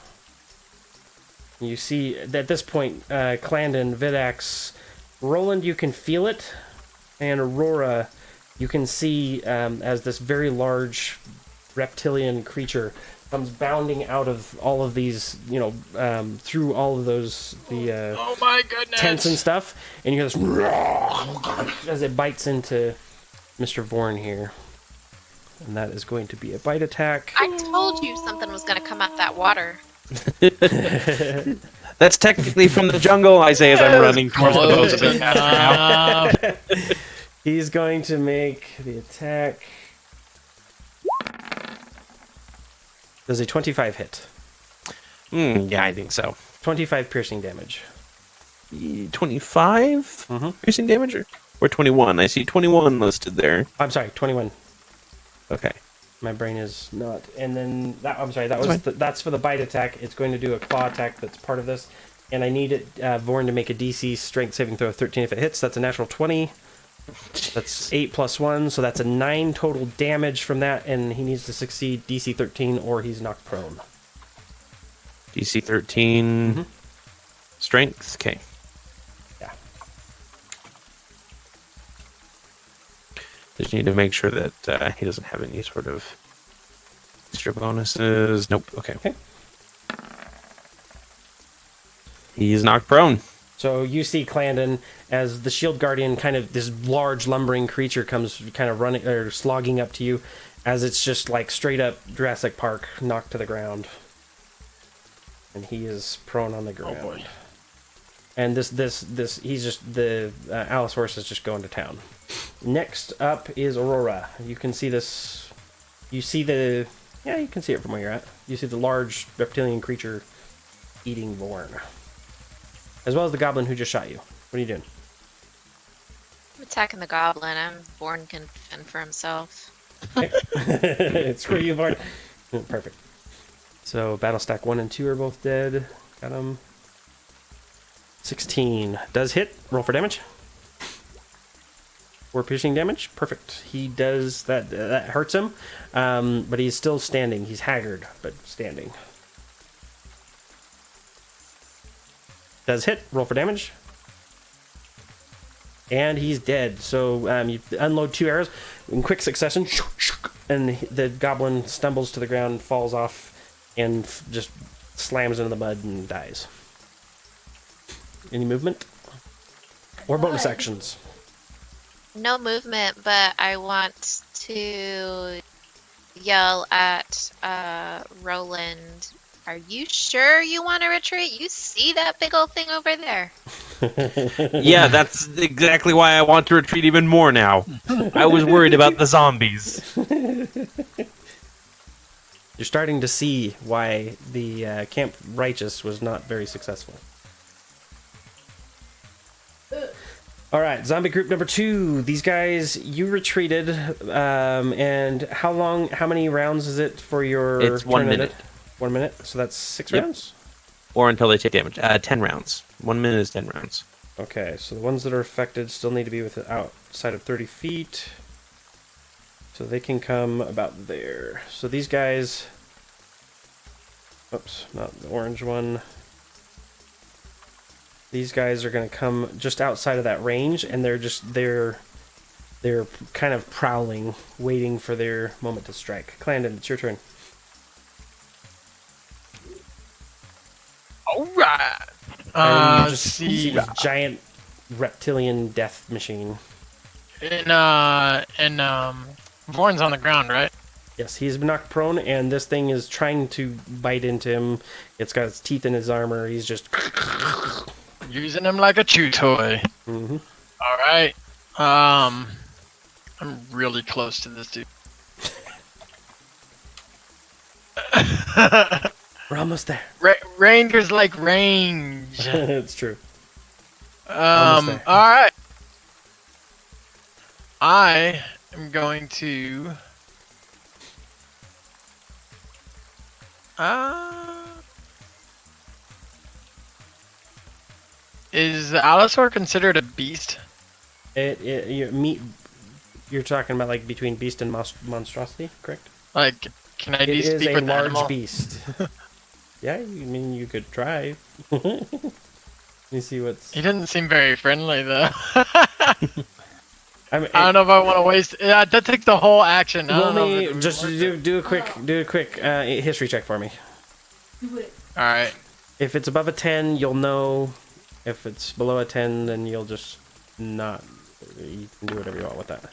S5: You see, at this point, Clandon, Vidax, Roland, you can feel it. And Aurora, you can see as this very large reptilian creature comes bounding out of all of these, through all of those,
S3: Oh my goodness!
S5: tents and stuff. And you hear this as it bites into Mr. Vorn here. And that is going to be a bite attack.
S2: I told you something was gonna come out that water.
S1: That's technically from the jungle, I say as I'm running towards the boats a bit faster now.
S5: He's going to make the attack. Does a 25 hit?
S1: Yeah, I think so.
S5: 25 piercing damage.
S1: 25 piercing damage or 21? I see 21 listed there.
S5: I'm sorry, 21.
S1: Okay.
S5: My brain is not. And then that's for the bite attack. It's going to do a claw attack that's part of this. And I need Vorn to make a DC strength saving throw of 13 if it hits. That's a natural 20. That's 8 plus 1, so that's a 9 total damage from that, and he needs to succeed DC 13 or he's knocked prone.
S1: DC 13 strength. Okay.
S5: Yeah.
S1: Just need to make sure that he doesn't have any sort of extra bonuses. Nope. Okay. He's knocked prone.
S5: So you see Clandon as the shield guardian, kind of this large lumbering creature comes kind of running or slogging up to you, as it's just like straight up Jurassic Park, knocked to the ground, and he is prone on the ground.
S3: Oh boy.
S5: And this he's just the Allosaurus is just going to town. Next up is Aurora. You can see this. You see the you can see it from where you're at. You see the large reptilian creature eating Vorn, as well as the goblin who just shot you. What are you doing?
S2: I'm attacking the goblin. Born can fend for himself.
S5: Screw you, Vorn. Perfect. So battle stack 1 and 2 are both dead. Got him. 16 does hit. Roll for damage. 4 piercing damage. Perfect. He does that. That hurts him, but he's still standing. He's haggard, but standing. Does hit. Roll for damage. And he's dead. So you unload 2 arrows in quick succession, and the goblin stumbles to the ground, falls off, and just slams into the mud and dies. Any movement? Or bonus actions?
S2: No movement, but I want to yell at Roland. Are you sure you want to retreat? You see that big old thing over there?
S1: Yeah, that's exactly why I want to retreat even more now. I was worried about the zombies.
S5: You're starting to see why the Camp Righteous was not very successful. All right, zombie group number 2. These guys, you retreated, and how many rounds is it for your
S1: It's 1
S5: turn
S1: minute.
S5: 1 minute, so that's 6
S1: Yep.
S5: rounds?
S1: Or until they take damage. 10 rounds. 1 minute is 10 rounds.
S5: Okay, so the ones that are affected still need to be outside of 30 feet. So they can come about there. So these guys... Oops, not the orange one. These guys are going to come just outside of that range, and they're kind of prowling, waiting for their moment to strike. Clandon, it's your turn.
S3: Alright.
S5: And you
S3: Let's
S5: just
S3: see.
S5: this giant reptilian death machine.
S3: And Vorn's on the ground, right?
S5: Yes, he's been knocked prone, and this thing is trying to bite into him. It's got its teeth in his armor. He's just...
S3: Using him like a chew toy.
S5: Mm-hmm.
S3: Alright. I'm really close to this dude.
S5: We're almost there.
S3: Rangers like range.
S5: It's true. Almost there.
S3: Alright. I am going to... Is the Allosaur considered a beast?
S5: You're talking about like between beast and monstrosity, correct?
S3: Like, can I
S5: It is
S3: speak
S5: a
S3: with
S5: large
S3: animal?
S5: beast. Yeah, I mean you could try. Let me see what's.
S3: He doesn't seem very friendly though.
S5: I mean,
S3: I don't know if I want to waste. Yeah, that takes the whole action. I
S5: roll
S3: don't know if
S5: me.
S3: it would
S5: Just
S3: work.
S5: do a quick history check for me.
S3: All right.
S5: If it's above a 10, you'll know. If it's below a 10, then you'll just not. You can do whatever you want with that.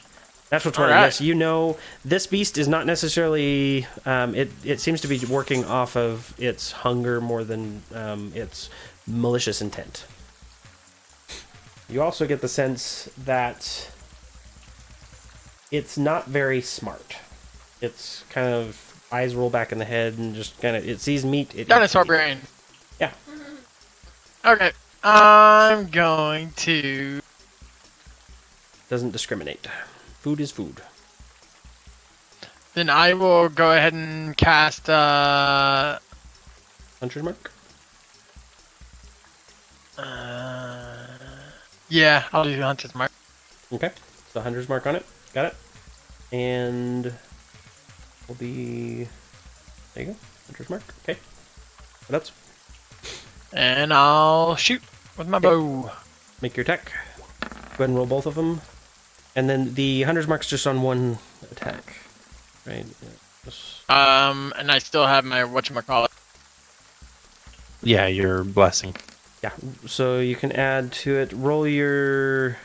S5: Natural 20.
S3: Alright.
S5: Yes, you know this beast is not necessarily. It seems to be working off of its hunger more than its malicious intent. You also get the sense that it's not very smart. It's kind of eyes roll back in the head and just kind of it sees meat. It
S3: Dinosaur
S5: eats meat.
S3: brain.
S5: Yeah.
S3: Okay. I'm going to.
S5: Doesn't discriminate. Food is food.
S3: Then I will go ahead and cast.
S5: Hunter's mark.
S3: Yeah, I'll do Hunter's mark.
S5: Okay. So hunter's mark on it. Got it. And will be. There you go. Hunter's mark. Okay. What else?
S3: And I'll shoot with my bow.
S5: Make your attack. Go ahead and roll both of them. And then the hunter's mark's just on one attack. Right? Yeah. Just...
S3: And I still have my whatchamacallit.
S1: Yeah, your blessing.
S5: Yeah, so you can add to it. Roll your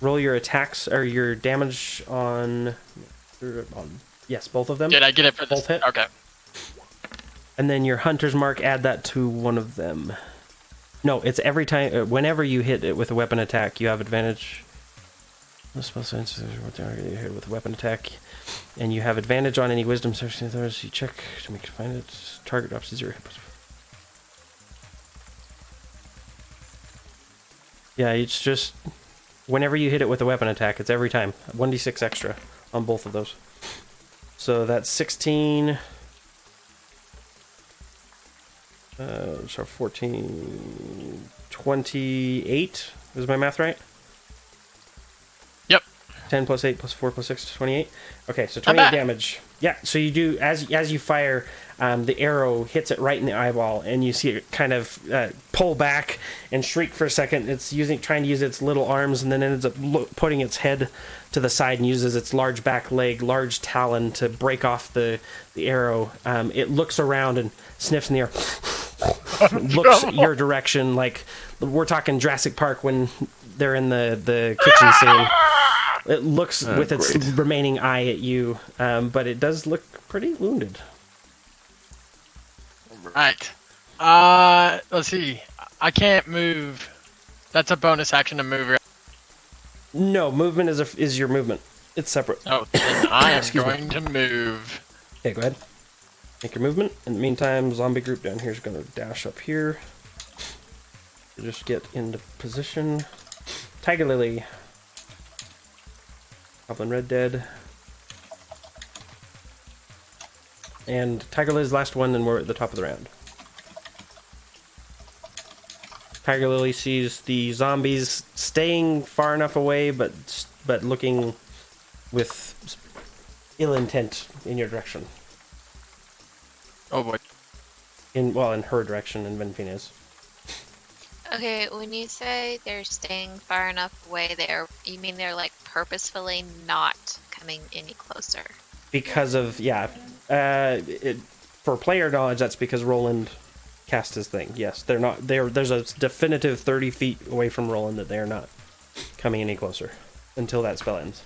S5: attacks or your damage on. Yes, both of them.
S3: Did I get it for this?
S5: Both hit.
S3: Okay.
S5: And then your hunter's mark. Add that to one of them. No, it's every time. Whenever you hit it with a weapon attack, you have advantage. The spell sense you hit with a weapon attack, and you have advantage on any wisdom saving throws you check to make it find it. Target drops to 0 hit points. Yeah, it's just whenever you hit it with a weapon attack, it's every time 1d6 extra on both of those. So that's 16. So 14, 28. Is my math right?
S3: Yep.
S5: 10 plus 8 plus 4 plus 6 is 28. Okay, so 28 damage. Yeah, so you do, as you fire, the arrow hits it right in the eyeball, and you see it kind of pull back and shriek for a second. It's trying to use its little arms, and then ends up putting its head to the side and uses its large back leg, large talon to break off the arrow. It looks around and sniffs in the air. Looks your direction, like we're talking Jurassic Park when they're in the kitchen scene. It looks with its remaining eye at you, but it does look pretty wounded.
S3: Right. Let's see. I can't move. That's a bonus action to move. Right?
S5: No, movement is your movement. It's separate.
S3: Oh, then I am going to move.
S5: Okay, go ahead. Make your movement. In the meantime, zombie group down here is going to dash up here. Just get into position. Tiger Lily. Goblin Red dead. And Tiger Lily's last one, and we're at the top of the round. Tiger Lily sees the zombies staying far enough away, but looking with ill intent in your direction.
S3: Oh boy.
S5: In her direction, and Venfina's.
S2: Okay, when you say they're staying far enough away, you mean they're like purposefully not coming any closer?
S5: Because of for player knowledge, that's because Roland cast his thing. Yes, they're not. There's a definitive 30 feet away from Roland that they are not coming any closer until that spell ends.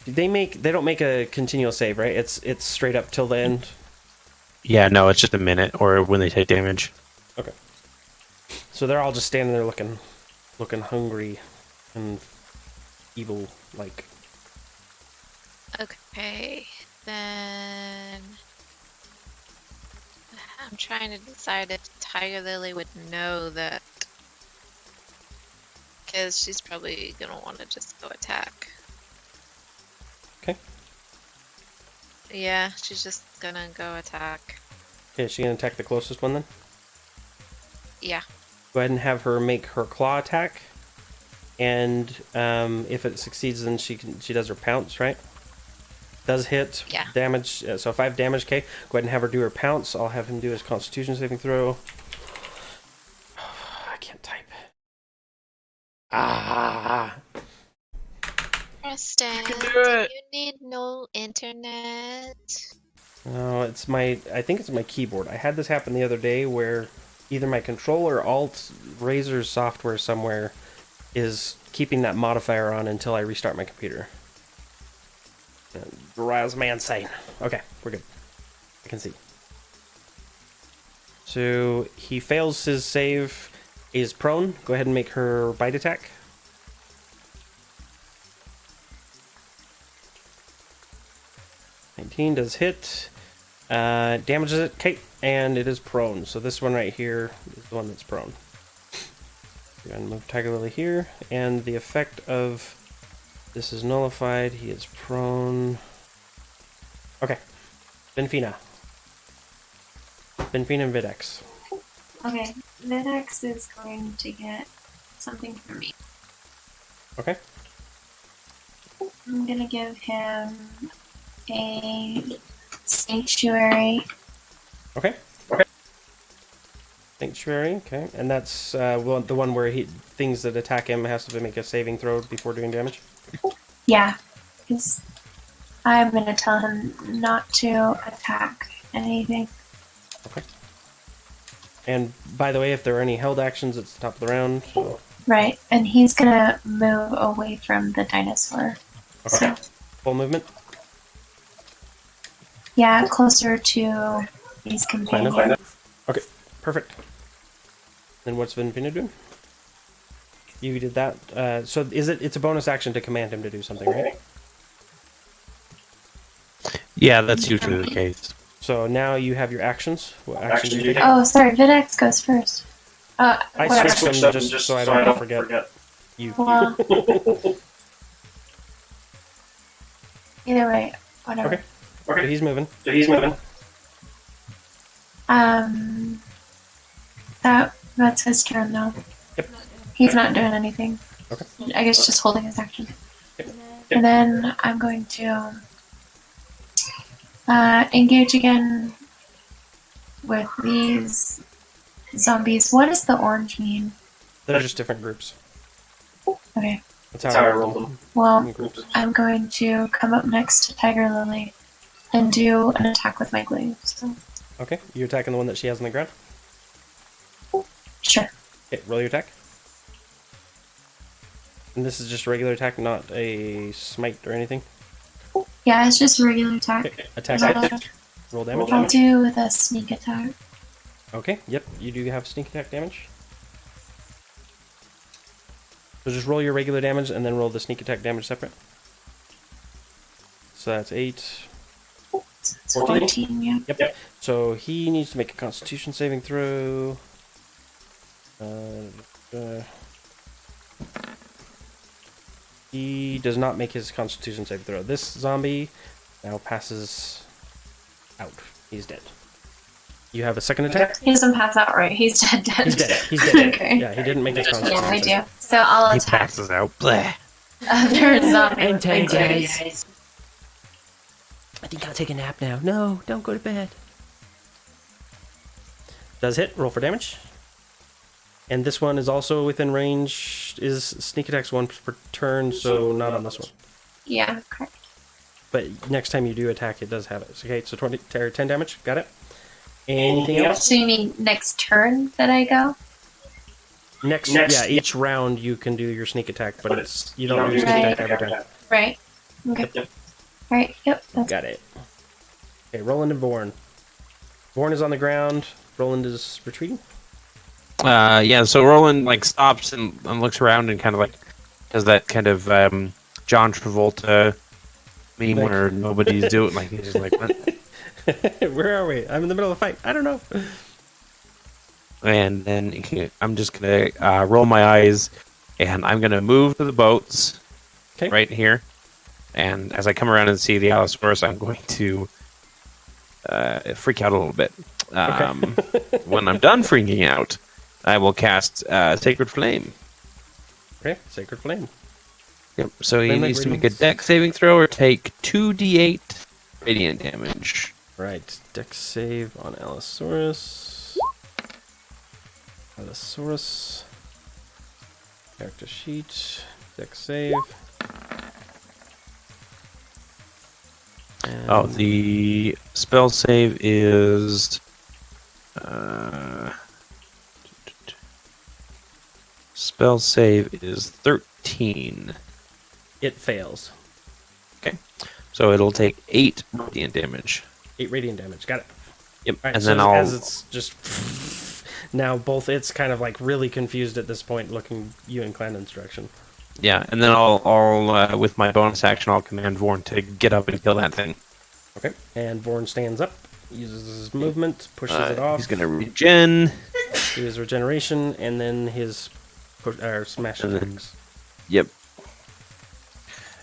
S5: They don't make a continual save, right? It's straight up till the end.
S1: Yeah, no, it's just a minute or when they take damage.
S5: Okay. So they're all just standing there looking hungry and evil like.
S2: Okay, then I'm trying to decide if Tiger Lily would know that, because she's probably gonna want to just go attack.
S5: Okay.
S2: Yeah, she's just gonna go attack.
S5: Okay, is she gonna attack the closest one then?
S2: Yeah.
S5: Go ahead and have her make her claw attack, and if it succeeds, then she does her pounce, right? Does hit.
S2: Yeah.
S5: Damage. So 5 damage. Okay. Go ahead and have her do her pounce. I'll have him do his Constitution saving throw. I can't type.
S2: Preston,
S3: You can do it.
S2: you need no internet.
S5: No, I think it's my keyboard. I had this happen the other day where either my controller or Alt Razor's software somewhere is keeping that modifier on until I restart my computer. Drives me insane. Okay, we're good. I can see. So he fails his save, is prone. Go ahead and make her bite attack. $19 does hit. Damages it. Okay, and it is prone. So this one right here is the one that's prone. We're going to move Tiger Lily here, and the effect of this is nullified. He is prone. Okay. Benfina and Videx.
S4: Okay, Videx is going to get something from me.
S5: Okay.
S4: I'm gonna give him a sanctuary.
S5: Okay. Sanctuary. Okay, and that's the one where things that attack him has to make a saving throw before doing damage.
S4: Yeah, because I'm gonna tell him not to attack anything.
S5: Okay. And by the way, if there are any held actions, it's the top of the round. So.
S4: Right, and he's gonna move away from the dinosaur.
S5: Okay.
S4: So,
S5: Full movement.
S4: yeah, closer to his companion.
S5: Okay, perfect. Then what's Venpina doing? You did that. So it's a bonus action to command him to do something, right?
S1: Yeah, that's usually the case.
S5: So now you have your actions. What actions do you take?
S4: Oh, sorry, Videx goes first.
S5: I
S4: Whatever.
S5: switched them just so I don't forget you.
S4: Well, either way, whatever.
S5: Okay. So he's moving.
S4: That's his turn now.
S5: Yep.
S4: He's not doing anything.
S5: Okay.
S4: I guess just holding his action.
S5: Yep.
S4: And then I'm going to engage again with these zombies. What does the orange mean?
S5: They're just different groups.
S4: Okay.
S5: That's how I roll them.
S4: Well,
S5: In groups.
S4: I'm going to come up next to Tiger Lily and do an attack with my glaive. So.
S5: Okay, you're attacking the one that she has on the ground?
S4: Sure.
S5: Okay, roll your attack. And this is just a regular attack, not a smite or anything?
S4: Yeah, it's just a regular attack.
S5: Okay, attack.
S4: I'll,
S5: Roll damage.
S4: I'll do with a sneak attack.
S5: Okay, yep, you do have sneak attack damage. So just roll your regular damage and then roll the sneak attack damage separate. So that's 8.
S4: So it's 14, yeah.
S5: Yep. So he needs to make a Constitution saving throw. He does not make his Constitution saving throw. This zombie now passes out. He's dead. You have a second attack?
S4: He doesn't pass out, right? He's dead.
S5: He's dead. He's dead.
S4: Okay.
S5: Yeah, he didn't make his Constitution.
S4: Yeah, I
S5: save.
S4: do. So I'll
S1: He
S4: attack
S1: passes out. Bleh.
S4: other zombie. with my glaive.
S5: I think I'll take a nap now. No, don't go to bed. Does hit. Roll for damage. And this one is also within range. Is sneak attacks 1 per turn, so not on this one.
S4: Yeah, correct.
S5: But next time you do attack, it does have it. Okay, so 20 or 10 damage. Got it. Anything else?
S4: So you mean next turn that I go?
S5: Next, yeah, each round you can do your sneak attack, but it's you don't do sneak attack every time.
S4: Right. Okay. Right. Yep. That's
S5: Got it. Okay, Roland and Vorn. Vorn is on the ground. Roland is retreating.
S1: Yeah, so Roland like stops and looks around and kind of like does that kind of John Travolta meme
S5: Like-
S1: where nobody's doing like he's just like what?
S5: Where are we? I'm in the middle of a fight. I don't know.
S1: And then I'm just gonna roll my eyes and I'm gonna move to the boats
S5: 'Kay.
S1: right here. And as I come around and see the Allosaurus, I'm going to freak out a little bit. When I'm done freaking out, I will cast Sacred Flame.
S5: Okay, Sacred Flame.
S1: Yep. So he
S5: Flame
S1: needs to make a
S5: radiance.
S1: dex saving throw or take 2d8 radiant damage.
S5: Right, dex save on Allosaurus. Allosaurus. Character sheet. Dex save.
S1: Oh, the spell save is. Spell save is 13.
S5: It fails.
S1: So it'll take 8 radiant damage.
S5: 8 radiant damage. Got it.
S1: Yep.
S5: All right,
S1: And
S5: so
S1: then I'll.
S5: as it's just now, both it's kind of like really confused at this point, looking you in Clandon's direction.
S1: Yeah, and then I'll with my bonus action, I'll command Vorn to get up and kill that thing.
S5: Okay. And Vorn stands up, uses his movement, pushes it off.
S1: He's gonna regen.
S5: His regeneration, and then his smash
S1: And then-
S5: attacks.
S1: Yep.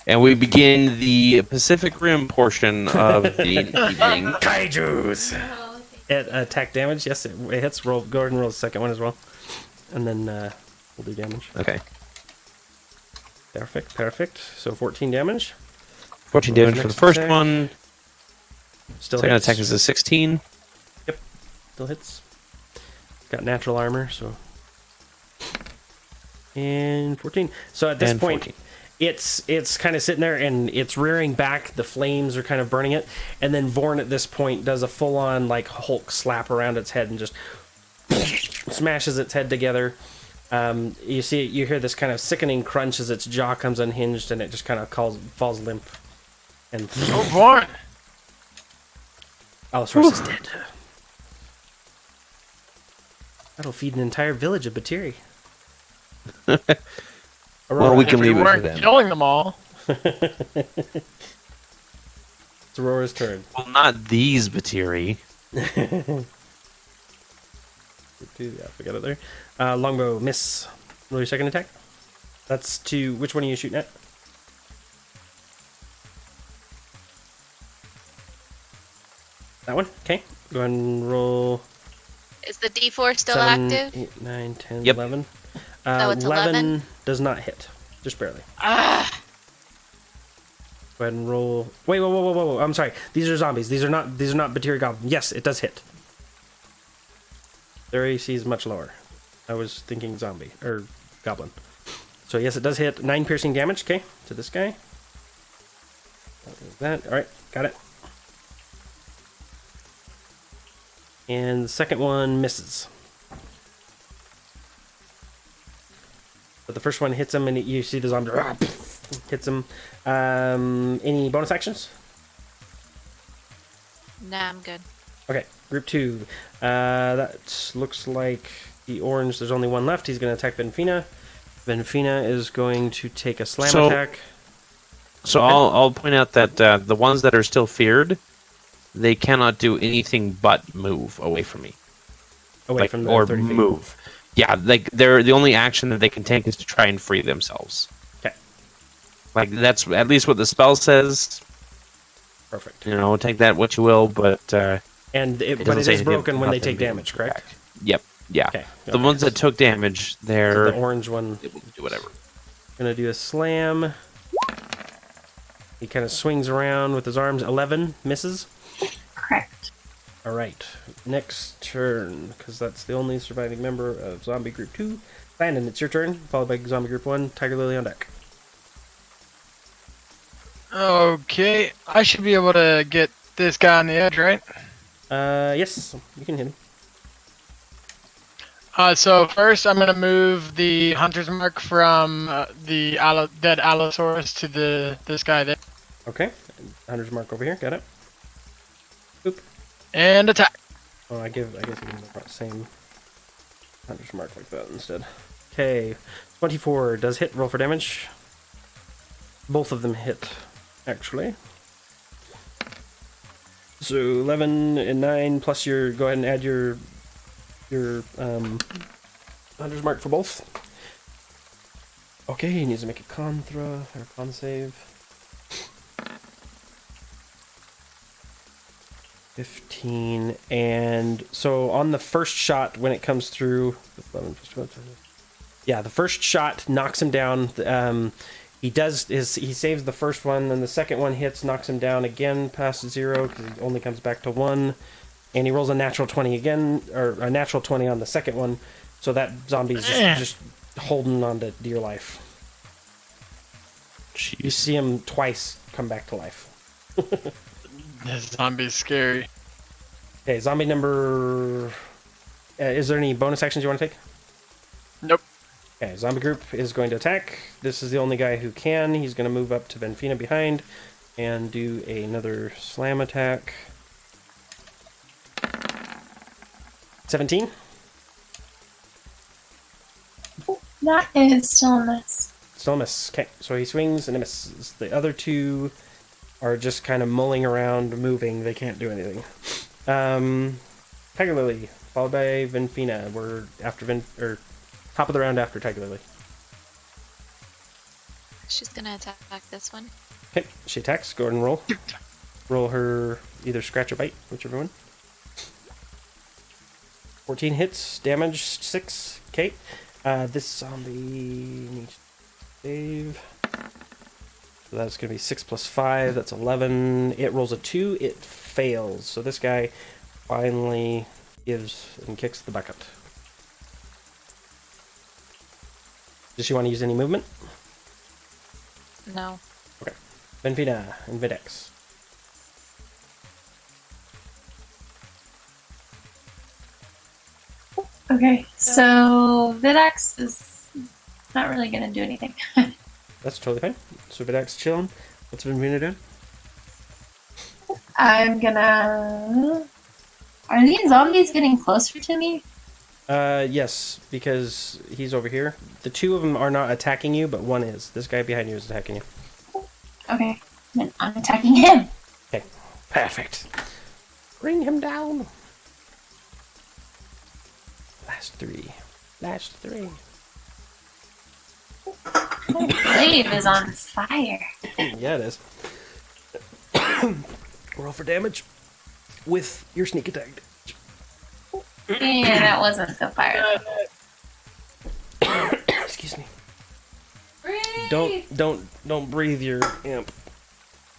S1: And we begin the Pacific Rim portion of the evening.
S5: Kaijus!
S6: Oh, thank
S5: At attack damage, yes, it hits. Roll. Go ahead and roll the second one as well. And then we'll do damage.
S1: Okay.
S5: Perfect. So 14 damage.
S1: 14 damage for the
S5: Next
S1: first
S5: attack.
S1: one.
S5: Still
S1: Second
S5: hits.
S1: attack is a 16.
S5: Still hits. Got natural armor, so. And 14. So at this
S1: And
S5: point,
S1: 14.
S5: it's kind of sitting there and it's rearing back. The flames are kind of burning it. And then Vorn at this point does a full-on like Hulk slap around its head and just smashes its head together. You hear this kind of sickening crunch as its jaw comes unhinged, and it just kind of falls limp. And
S3: Oh boy!
S5: Allosaurus is dead. That'll feed an entire village of Batiri.
S1: Well, we can
S3: If we
S1: leave it for
S3: weren't
S1: them.
S3: killing them all.
S5: It's Aurora's turn.
S1: Well, not these Batiri.
S5: Yeah, forget it there. Longbow, miss. Roll your second attack. That's to... Which one are you shooting at? That one? Okay. Go ahead and roll...
S2: Is the D4 still
S5: 7,
S2: active?
S5: 8, 9, 10,
S1: Yep.
S5: 11.
S2: Oh, it's 11?
S5: Does not hit. Just barely.
S2: Ah,
S5: Go ahead and roll... Wait, whoa. I'm sorry. These are zombies. These are not Batiri Goblin. Yes, it does hit. Their AC is much lower. I was thinking zombie. Or goblin. So yes, it does hit. 9 piercing damage, okay, to this guy. That. Alright, got it. And the second one misses. But the first one hits him, and you see the zombie hits him. Any bonus actions?
S2: nah, I'm good.
S5: Okay, group 2. That looks like the orange. There's only one left. He's going to attack Benfina. Benfina is going to take a slam attack.
S1: So I'll point out that the ones that are still feared, they cannot do anything but move away from me.
S5: Away from the
S1: or
S5: 30 feet.
S1: move. Yeah, like they're the only action that they can take is to try and free themselves.
S5: Okay.
S1: Like that's at least what the spell says.
S5: Perfect.
S1: You know, take that what you will, but
S5: And it
S1: doesn't
S5: is
S1: say anything
S5: broken when they
S1: about
S5: take
S1: them being
S5: damage, correct?
S1: back. Yep. Yeah.
S5: Okay.
S1: The ones that took damage,
S5: So
S1: they're
S5: the orange one
S1: able to do whatever.
S5: gonna do a slam. He kind of swings around with his arms. 11 misses.
S4: Correct.
S5: All right, next turn, because that's the only surviving member of Zombie Group 2. Landon, it's your turn, followed by Zombie Group 1. Tiger Lily on deck.
S3: Okay, I should be able to get this guy on the edge, right?
S5: Yes, you can hit him.
S3: So first, I'm gonna move the hunter's mark from the dead Allosaurus to this guy there,
S5: Okay, Hunter's mark over here, got it. Oop.
S3: and attack.
S5: Oh, I guess I can use the same Hunter's mark like that instead. Okay, 24 does hit, roll for damage. Both of them hit, actually. So 11 and 9 plus your, go ahead and add your Hunter's mark for both. Okay, he needs to make a con throw, or con save. 15, and so on the first shot, when it comes through, 11 plus 12, yeah, the first shot knocks him down. He saves the first one, then the second one hits, knocks him down again past 0 because he only comes back to 1, and he rolls a natural 20 again, or a natural 20 on the second one. So that zombie's just holding on to dear life. You see him twice come back to life.
S3: This zombie's scary.
S5: Okay, zombie number... is there any bonus actions you want to take?
S3: Nope.
S5: Okay, zombie group is going to attack. This is the only guy who can. He's going to move up to Benfina behind and do another slam attack. 17?
S4: That is still a miss.
S5: Still a miss. Okay, so he swings and he misses. The other two are just kind of mulling around, moving. They can't do anything. Tiger Lily, followed by Benfina. We're after top of the round after Tiger Lily.
S2: She's gonna attack this one.
S5: Okay, she attacks. Go ahead and roll. Roll her either scratch or bite, whichever one. 14 hits, damage 6. Okay, this zombie needs to save. So that's going to be 6 plus 5. That's 11. It rolls a 2. It fails. So this guy finally gives and kicks the bucket. Does she want to use any movement?
S2: No.
S5: Okay. Benfina and Videx.
S4: Okay, so Vidax is not really gonna do anything.
S5: That's totally fine. So Vidak's chilling. What's Benvina doing?
S4: I'm gonna. Are these zombies getting closer to me?
S5: Yes, because he's over here. The two of them are not attacking you, but one is. This guy behind you is attacking you.
S4: Okay, then I'm attacking him.
S5: Okay, perfect. Bring him down. Last three. Last three.
S4: My glaive is on fire.
S5: Yeah, it is. Roll for damage with your sneak attack.
S4: Yeah, that wasn't so fire.
S5: Excuse me. Don't breathe your imp.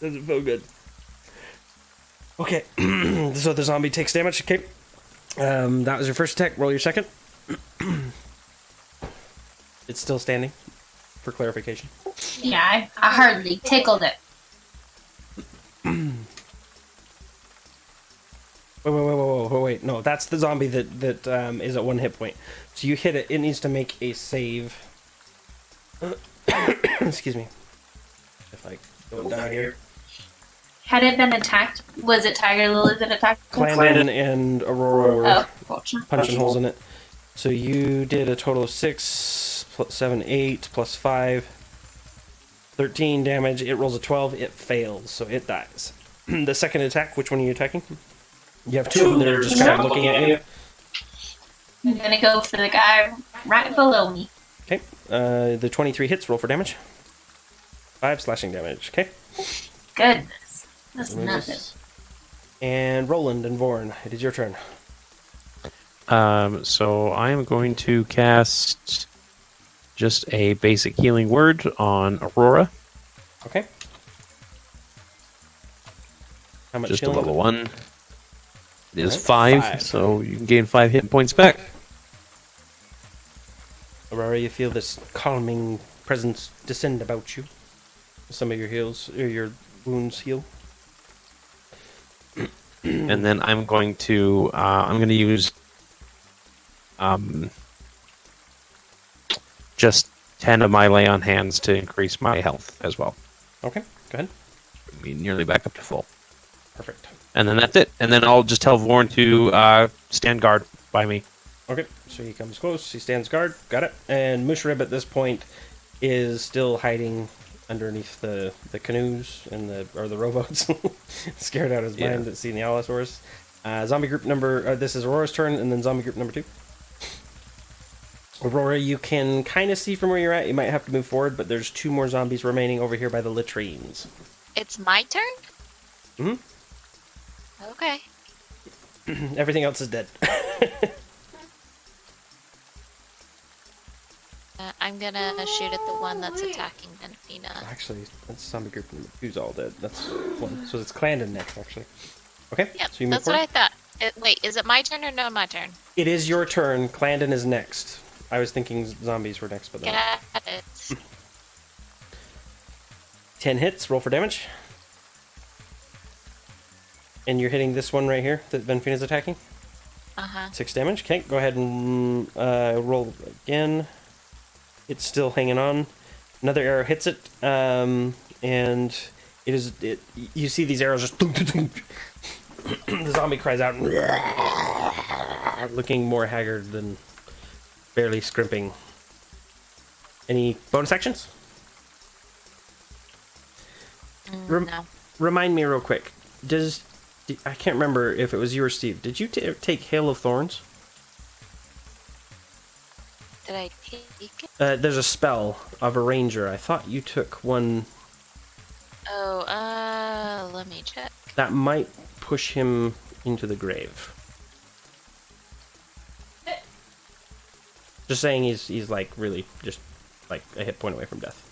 S5: Doesn't feel good. Okay, so the zombie takes damage. Okay, that was your first attack. Roll your second. It's still standing. For clarification.
S4: Yeah, I hardly tickled it.
S5: Wait. No, that's the zombie that is at 1 hit point. So you hit it. It needs to make a save. Excuse me. If I go down here.
S4: Had it been attacked, was it Tiger Lily that attacked?
S5: Clandon and Aurora were
S4: gotcha.
S5: punching holes in it. So you did a total of 6, plus 7, 8, plus 5, 13 damage. It rolls a 12. It fails, so it dies. The second attack, which one are you attacking? You have two of them that are just kind of looking at you.
S4: I'm gonna go for the guy right below me.
S5: Okay. The 23 hits. Roll for damage. 5 slashing damage. Okay.
S4: Goodness. That's nothing.
S5: And Roland and Vorn, it is your turn.
S1: So I am going to cast just a basic healing word on Aurora.
S5: Okay. How much
S1: Just a
S5: healing?
S1: level 1. It is
S5: Alright,
S1: 5,
S5: 5.
S1: so you can gain 5 hit points back.
S5: Aurora, you feel this calming presence descend about you. Some of your heals, or your wounds heal.
S1: And then I'm going to use just 10 of my lay on hands to increase my health as well.
S5: Okay, go ahead.
S1: Be nearly back up to full.
S5: Perfect.
S1: And then that's it. And then I'll just tell Vorn to stand guard by me.
S5: Okay, so he comes close, he stands guard, got it. And Mushrib at this point is still hiding underneath the canoes and the rowboats, scared out of his mind at seeing the Allosaurus. Zombie group number, this is Aurora's turn, and then zombie group number 2. Aurora, you can kind of see from where you're at. You might have to move forward, but there's 2 more zombies remaining over here by the latrines.
S2: It's my turn?
S5: Mhm.
S2: Okay.
S5: Everything else is dead.
S2: I'm gonna shoot at the one that's attacking Benfina.
S5: Actually, that's zombie group number 2's all dead. That's 1. So it's Clandon next, actually. Okay,
S2: Yep,
S5: so you move
S2: that's what
S5: forward.
S2: I thought. Wait, is it my turn or no my turn?
S5: It is your turn. Clandon is next. I was thinking zombies were next, but no.
S2: Got it.
S5: 10 hits, roll for damage. And you're hitting this one right here that Benfina's attacking. 6 damage. Okay, go ahead and roll again. It's still hanging on. Another arrow hits it, and you see these arrows just. The zombie cries out, looking more haggard than barely scrimping. Any bonus actions?
S2: No.
S5: Remind me real quick. I can't remember if it was you or Steve. Did you take Hail of Thorns?
S2: Did I take it?
S5: There's a spell of a ranger. I thought you took one.
S2: Oh, let me check.
S5: That might push him into the grave. Just saying he's like really just like a hit point away from death.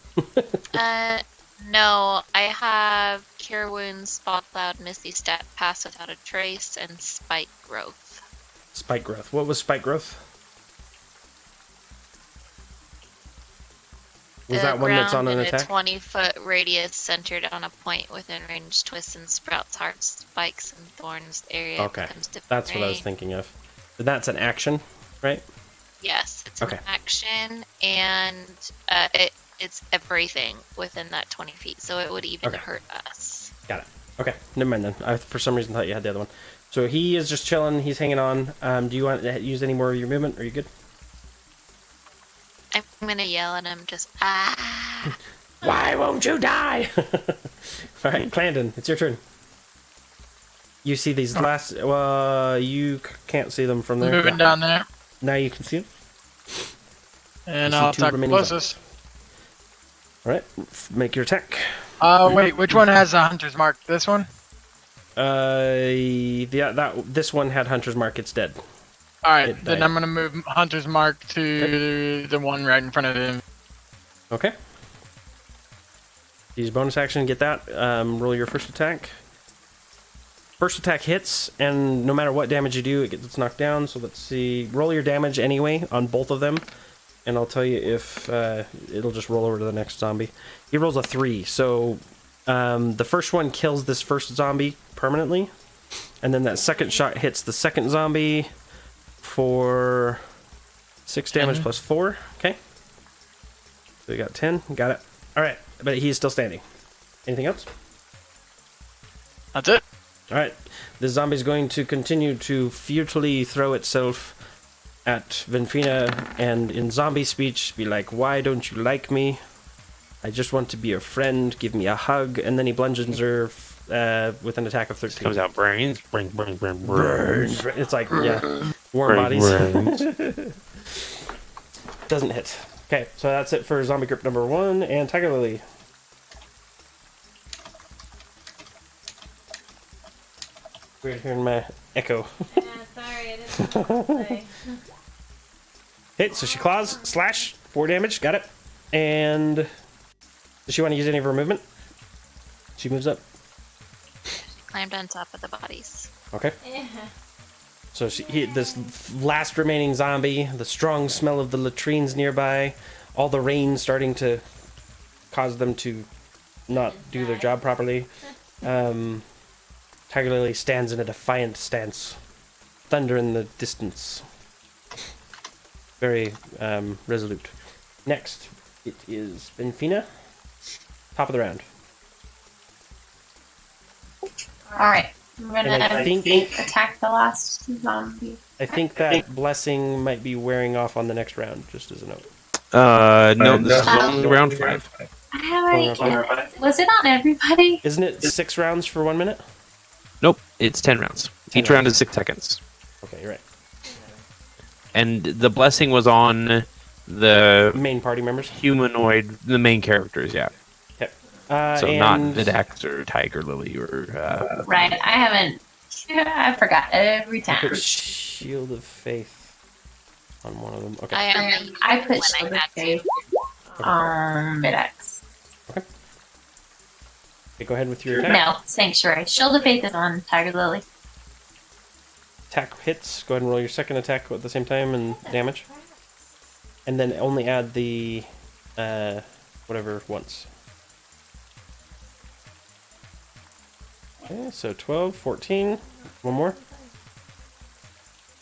S2: No, I have Cure Wounds, Spot Cloud, Misty Step, Pass Without a Trace, and Spike Growth.
S5: Spike growth. What was spike growth? Was that one that's on an attack?
S2: A 20-foot radius centered on a point within range, twists and sprouts hearts, spikes, and thorns. The area
S5: Okay,
S2: becomes different.
S5: that's what I was thinking of. But that's an action. right?
S2: Yes, it's
S5: Okay.
S2: an action, and it's everything within that 20 feet, so it would even
S5: Okay.
S2: hurt us.
S5: Got it. Okay, never mind then. I for some reason thought you had the other one. So he is just chilling. He's hanging on. Do you want to use any more of your movement? Are you good?
S2: I'm gonna yell at him, just ah.
S5: Why won't you die? All right, Clandon, it's your turn. You see these last. Well, you can't see them from there.
S3: Moving down there.
S5: Now you can see them.
S3: And
S5: You see
S3: I'll
S5: two
S3: attack the
S5: remaining
S3: closest.
S5: All right, make your attack.
S3: Wait, which one has a hunter's mark? This one?
S5: This one had Hunter's Mark. It's dead.
S3: Alright,
S5: It
S3: then
S5: died.
S3: I'm gonna move hunter's mark to the one right in front of him.
S5: Okay. Use bonus action. Get that. Roll your first attack. First attack hits, and no matter what damage you do, it gets knocked down. So let's see. Roll your damage anyway on both of them, and I'll tell you if it'll just roll over to the next zombie. He rolls a 3, so the first one kills this first zombie permanently, and then that second shot hits the second zombie for 6 damage plus 4. Okay. So we got 10. Got it. All right, but he's still standing. Anything else?
S3: That's it.
S5: All right, this zombie's going to continue to futilely throw itself at Venfina, and in zombie speech, be like, "Why don't you like me? I just want to be your friend. Give me a hug." And then he bludgeons her with an attack of 13.
S1: Comes out brains. Brains.
S5: It's like, yeah, warm bodies. Doesn't hit. Okay, so that's it for zombie group number 1 and Tiger Lily. Weird hearing my echo.
S6: Yeah, sorry, I didn't know what to say.
S5: Hit, so she claws, slash, 4 damage, got it. And does she want to use any of her movement? She moves up.
S2: Climbed on top of the bodies.
S5: Okay.
S6: Yeah.
S5: So this last remaining zombie, the strong smell of the latrines nearby, all the rain starting to cause them to not do their job properly. Tiger Lily stands in a defiant stance. Thunder in the distance. Very resolute. Next, it is Benfina. Top of the round.
S4: Alright. I'm gonna
S5: And I think
S4: attack the last zombie.
S5: I think that blessing might be wearing off on the next round, just as a note.
S1: No, this is only round 5.
S4: I haven't. Was it on everybody?
S5: Isn't it 6 rounds for 1 minute?
S1: Nope, it's 10 rounds.
S5: 10
S1: Each round is 6 seconds.
S5: Okay, you're right.
S1: And the blessing was on the
S5: Main party members.
S1: humanoid, the main characters, yeah.
S5: Okay.
S1: So
S5: and
S1: not Vidax or Tiger Lily or...
S4: Right. I haven't. I forgot every time.
S5: Put Shield of Faith on one of them. Okay.
S4: I put
S2: when
S4: Shield of
S2: had to.
S4: Faith on Midex.
S5: Okay, go ahead with your attack.
S4: No, Sanctuary. Shield of Faith is on Tiger Lily.
S5: Attack hits. Go ahead and roll your second attack at the same time and damage. And then only add the whatever once. Okay, so 12, 14. One more.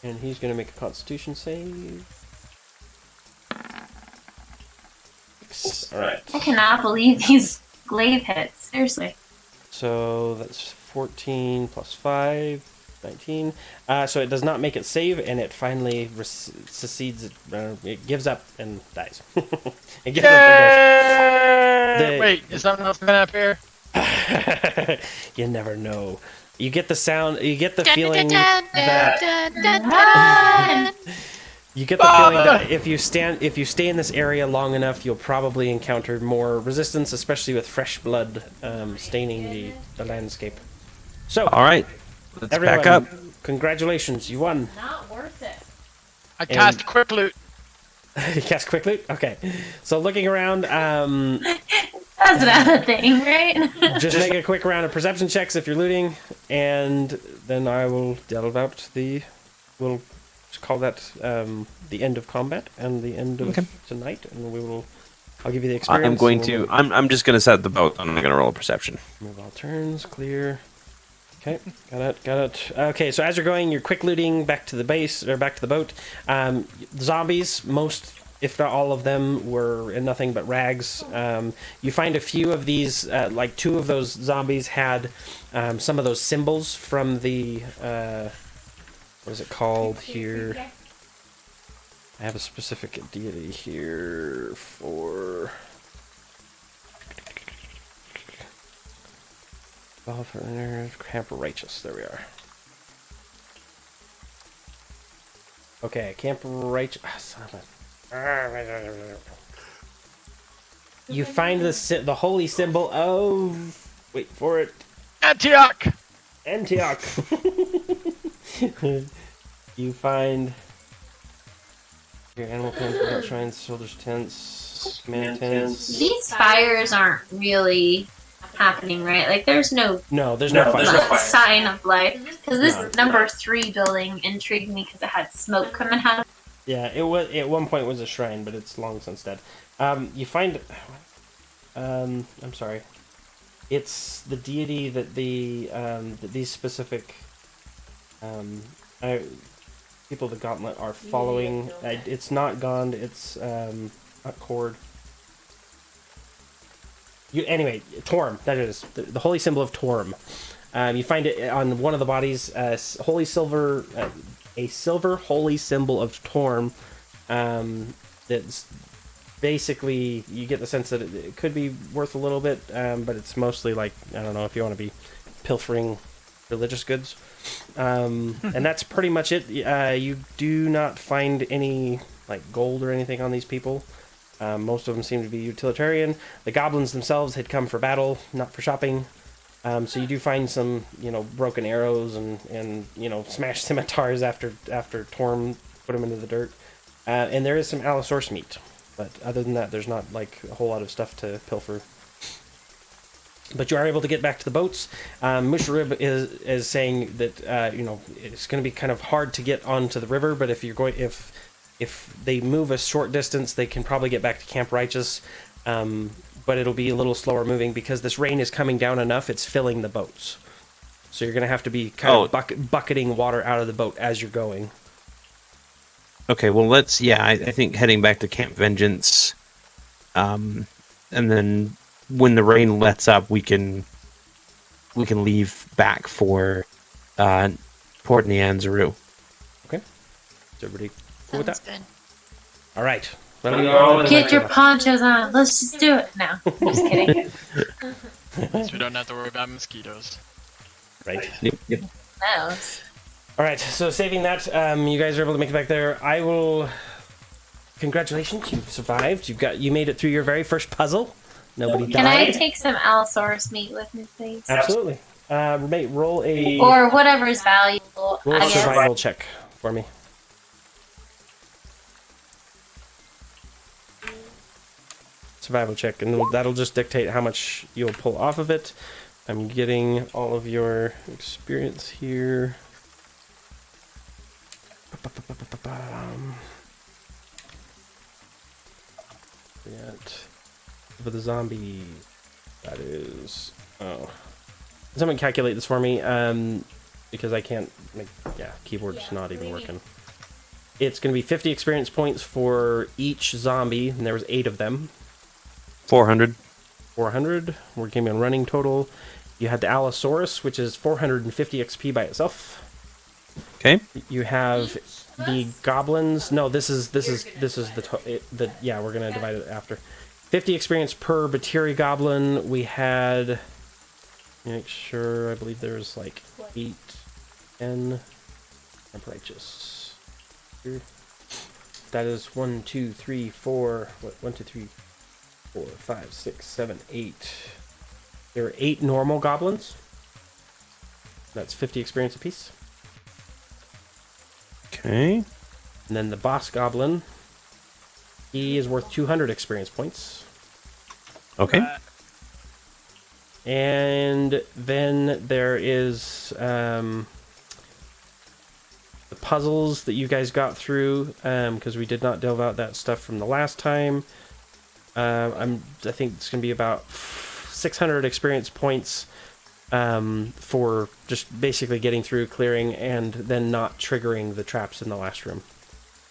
S5: And he's going to make a Constitution save. Alright.
S4: I cannot believe these glaive hits. Seriously.
S5: So that's 14 plus 5, 19. So it does not make it save, and it finally secedes. It gives up and dies. It gives up and dies.
S3: Wait, is something else coming up here?
S5: You never know. You get the sound. You get the
S2: Dun,
S5: feeling
S2: dun, dun,
S5: that
S2: dun, dun, dun.
S5: you get the feeling that if you stay in this area long enough, you'll probably encounter more resistance, especially with fresh blood staining the landscape. So,
S1: All right, let's
S5: everyone,
S1: back up.
S5: Congratulations, you won.
S6: Not worth it.
S3: I cast quick loot.
S5: You cast quick loot. Okay, so looking around,
S4: That's not a thing, right?
S5: just make a quick round of perception checks if you're looting, and then I will delve out we'll just call that the end of combat and the end of tonight, and I'll give you the experience.
S1: I'm just going to set the boat. I'm not going to roll a perception.
S5: Move all turns, clear. Okay, got it. Okay, so as you're going, you're quick looting back to the base or back to the boat. Zombies, most, if not all of them, were in nothing but rags. You find a few of these, like 2 of those zombies had some of those symbols from the what is it called here? I have a specific deity here for. Camp Righteous. There we are. Okay, Camp Righteous. You find the holy symbol of. Wait for it.
S3: Antioch.
S5: Antioch. You find your animal pens, shrines, soldiers' tents, command tents.
S4: These fires aren't really happening, right? Like, there's no
S5: There's no fire.
S4: sign of life. Because this number 3 building intrigued me because it had smoke coming out.
S5: Yeah, it was at one point was a shrine, but it's long since dead. You find, I'm sorry, it's the deity that that these specific people of the Gauntlet are following. It's not Gond. It's not Cord. Anyway, Torm. That is the holy symbol of Torm. You find it on one of the bodies. Holy silver. A silver holy symbol of Torm. That's basically, you get the sense that it could be worth a little bit, but it's mostly like, I don't know, if you want to be pilfering religious goods. And that's pretty much it. You do not find any like gold or anything on these people. Most of them seem to be utilitarian. The goblins themselves had come for battle, not for shopping. So you do find some, broken arrows and smashed scimitars after Torm put them into the dirt. And there is some Allosaurus meat. But other than that, there's not like a whole lot of stuff to pilfer. But you are able to get back to the boats. Musharib is saying that it's going to be kind of hard to get onto the river, but if they move a short distance, they can probably get back to Camp Righteous. But it'll be a little slower moving because this rain is coming down enough; it's filling the boats. So you're going to have to be kind of bucketing water out of the boat as you're going.
S1: Okay, well I think heading back to Camp Vengeance, and then when the rain lets up, we can leave back for Port Nyanzaru.
S5: Okay, is everybody cool with that?
S2: Sounds good.
S5: All right.
S4: Get your ponchos on. Let's just do it now. Just kidding.
S3: So we don't have to worry about mosquitoes.
S5: Right.
S1: Yep.
S4: No.
S5: All right. So saving that, you guys are able to make it back there. I will. Congratulations, you survived. You made it through your very first puzzle. Nobody died.
S4: Can I take some Allosaurus meat with me, please?
S5: Absolutely. Roll a
S4: Or whatever is valuable.
S5: roll a
S4: I guess.
S5: survival check for me. Survival check, and that'll just dictate how much you'll pull off of it. I'm getting all of your experience here. For the zombie, that is. Oh, someone calculate this for me, because I can't make. Yeah, keyboard's not even working. It's going to be 50 experience points for each zombie, and there was 8 of them.
S1: 400.
S5: 400. We're giving a running total. You had the Allosaurus, which is 450 XP by itself.
S1: Okay.
S5: You have the goblins. No, this is the yeah. We're gonna divide it after. 50 experience per Batiri goblin. We had. Make sure. I believe there's like 8, 10. I'm righteous. Here. That is 1, 2, 3, 4. What? 1, 2, 3. 4, 5, 6, 7, 8. There are 8 normal goblins. That's 50 experience apiece.
S1: Okay.
S5: And then the boss goblin, he is worth 200 experience points.
S1: Okay.
S5: And then there is the puzzles that you guys got through, because we did not delve out that stuff from the last time. I think it's going to be about 600 experience points for just basically getting through, clearing, and then not triggering the traps in the last room,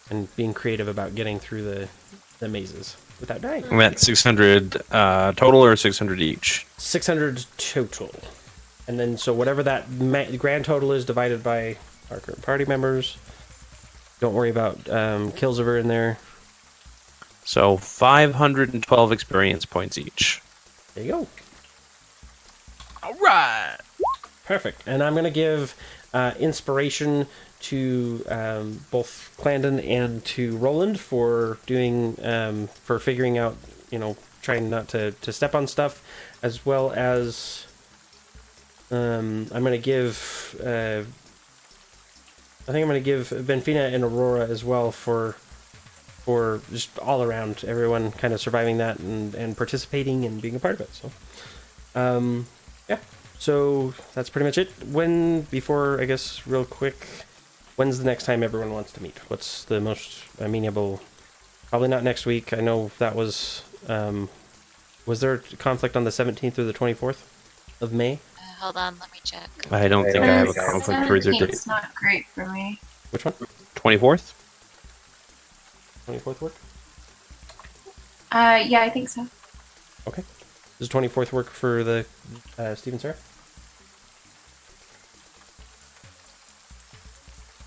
S5: and being creative about getting through the mazes without dying.
S1: I'm at 600 total or 600 each.
S5: 600 total, and then so whatever that grand total is divided by our current party members. Don't worry about kills if are in there.
S1: So 512 experience points each.
S5: There you go.
S3: All right.
S5: Perfect. And I'm going to give inspiration to both Clandon and to Roland for doing, for figuring out, trying not to step on stuff, as well as I'm going to give, I think I'm going to give Benfina and Aurora as well for just all around everyone kind of surviving that and participating and being a part of it. So, yeah. So that's pretty much it. Before, I guess, real quick, when's the next time everyone wants to meet? What's the most amenable? Probably not next week. I know that was there a conflict on the 17th or the 24th of May?
S2: Hold on, let me check.
S1: I don't think I have a conflict for either date.
S4: It's not great for me.
S5: Which one?
S1: 24th?
S5: 24th work?
S4: Yeah, I think so.
S5: Okay. Does 24th work for the Steve and Sarah?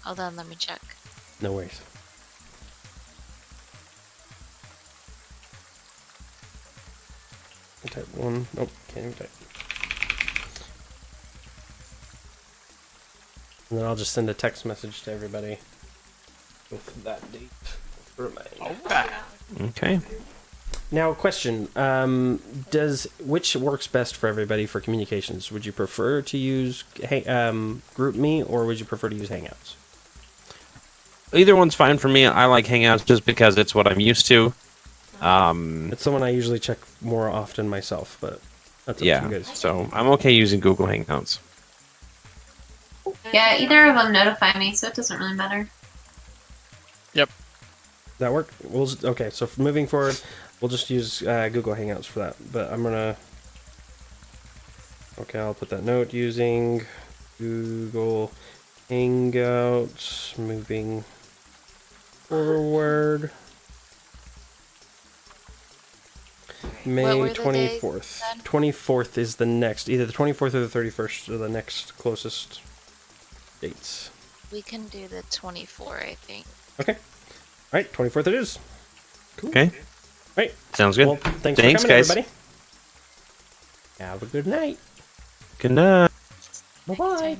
S2: Hold on, let me check.
S5: No worries. Type 1. Nope, can't even type. And then I'll just send a text message to everybody with that date.
S3: All right.
S1: Okay.
S5: Now, question: which works best for everybody for communications? Would you prefer to use GroupMe, or would you prefer to use Hangouts?
S1: Either one's fine for me. I like Hangouts just because it's what I'm used to.
S5: It's the one I usually check more often myself, but that's up to you guys.
S1: So I'm okay using Google Hangouts.
S4: Yeah, either of them notify me, so it doesn't really matter.
S5: That work? Okay, so moving forward, we'll just use Google Hangouts for that. But I'm gonna. Okay, I'll put that note using Google Hangouts. Moving forward. May
S2: What were the
S5: 24th.
S2: days then?
S5: 24th is the next. Either the 24th or the 31st are the next closest dates.
S2: We can do the 24, I think.
S5: Okay. All right, 24th it is. Cool.
S1: Okay.
S5: Right.
S1: Sounds good.
S5: Well, thanks
S1: Thanks,
S5: for coming,
S1: guys.
S5: everybody. Have a good night.
S1: Good night.
S5: Bye-bye.
S2: Next time.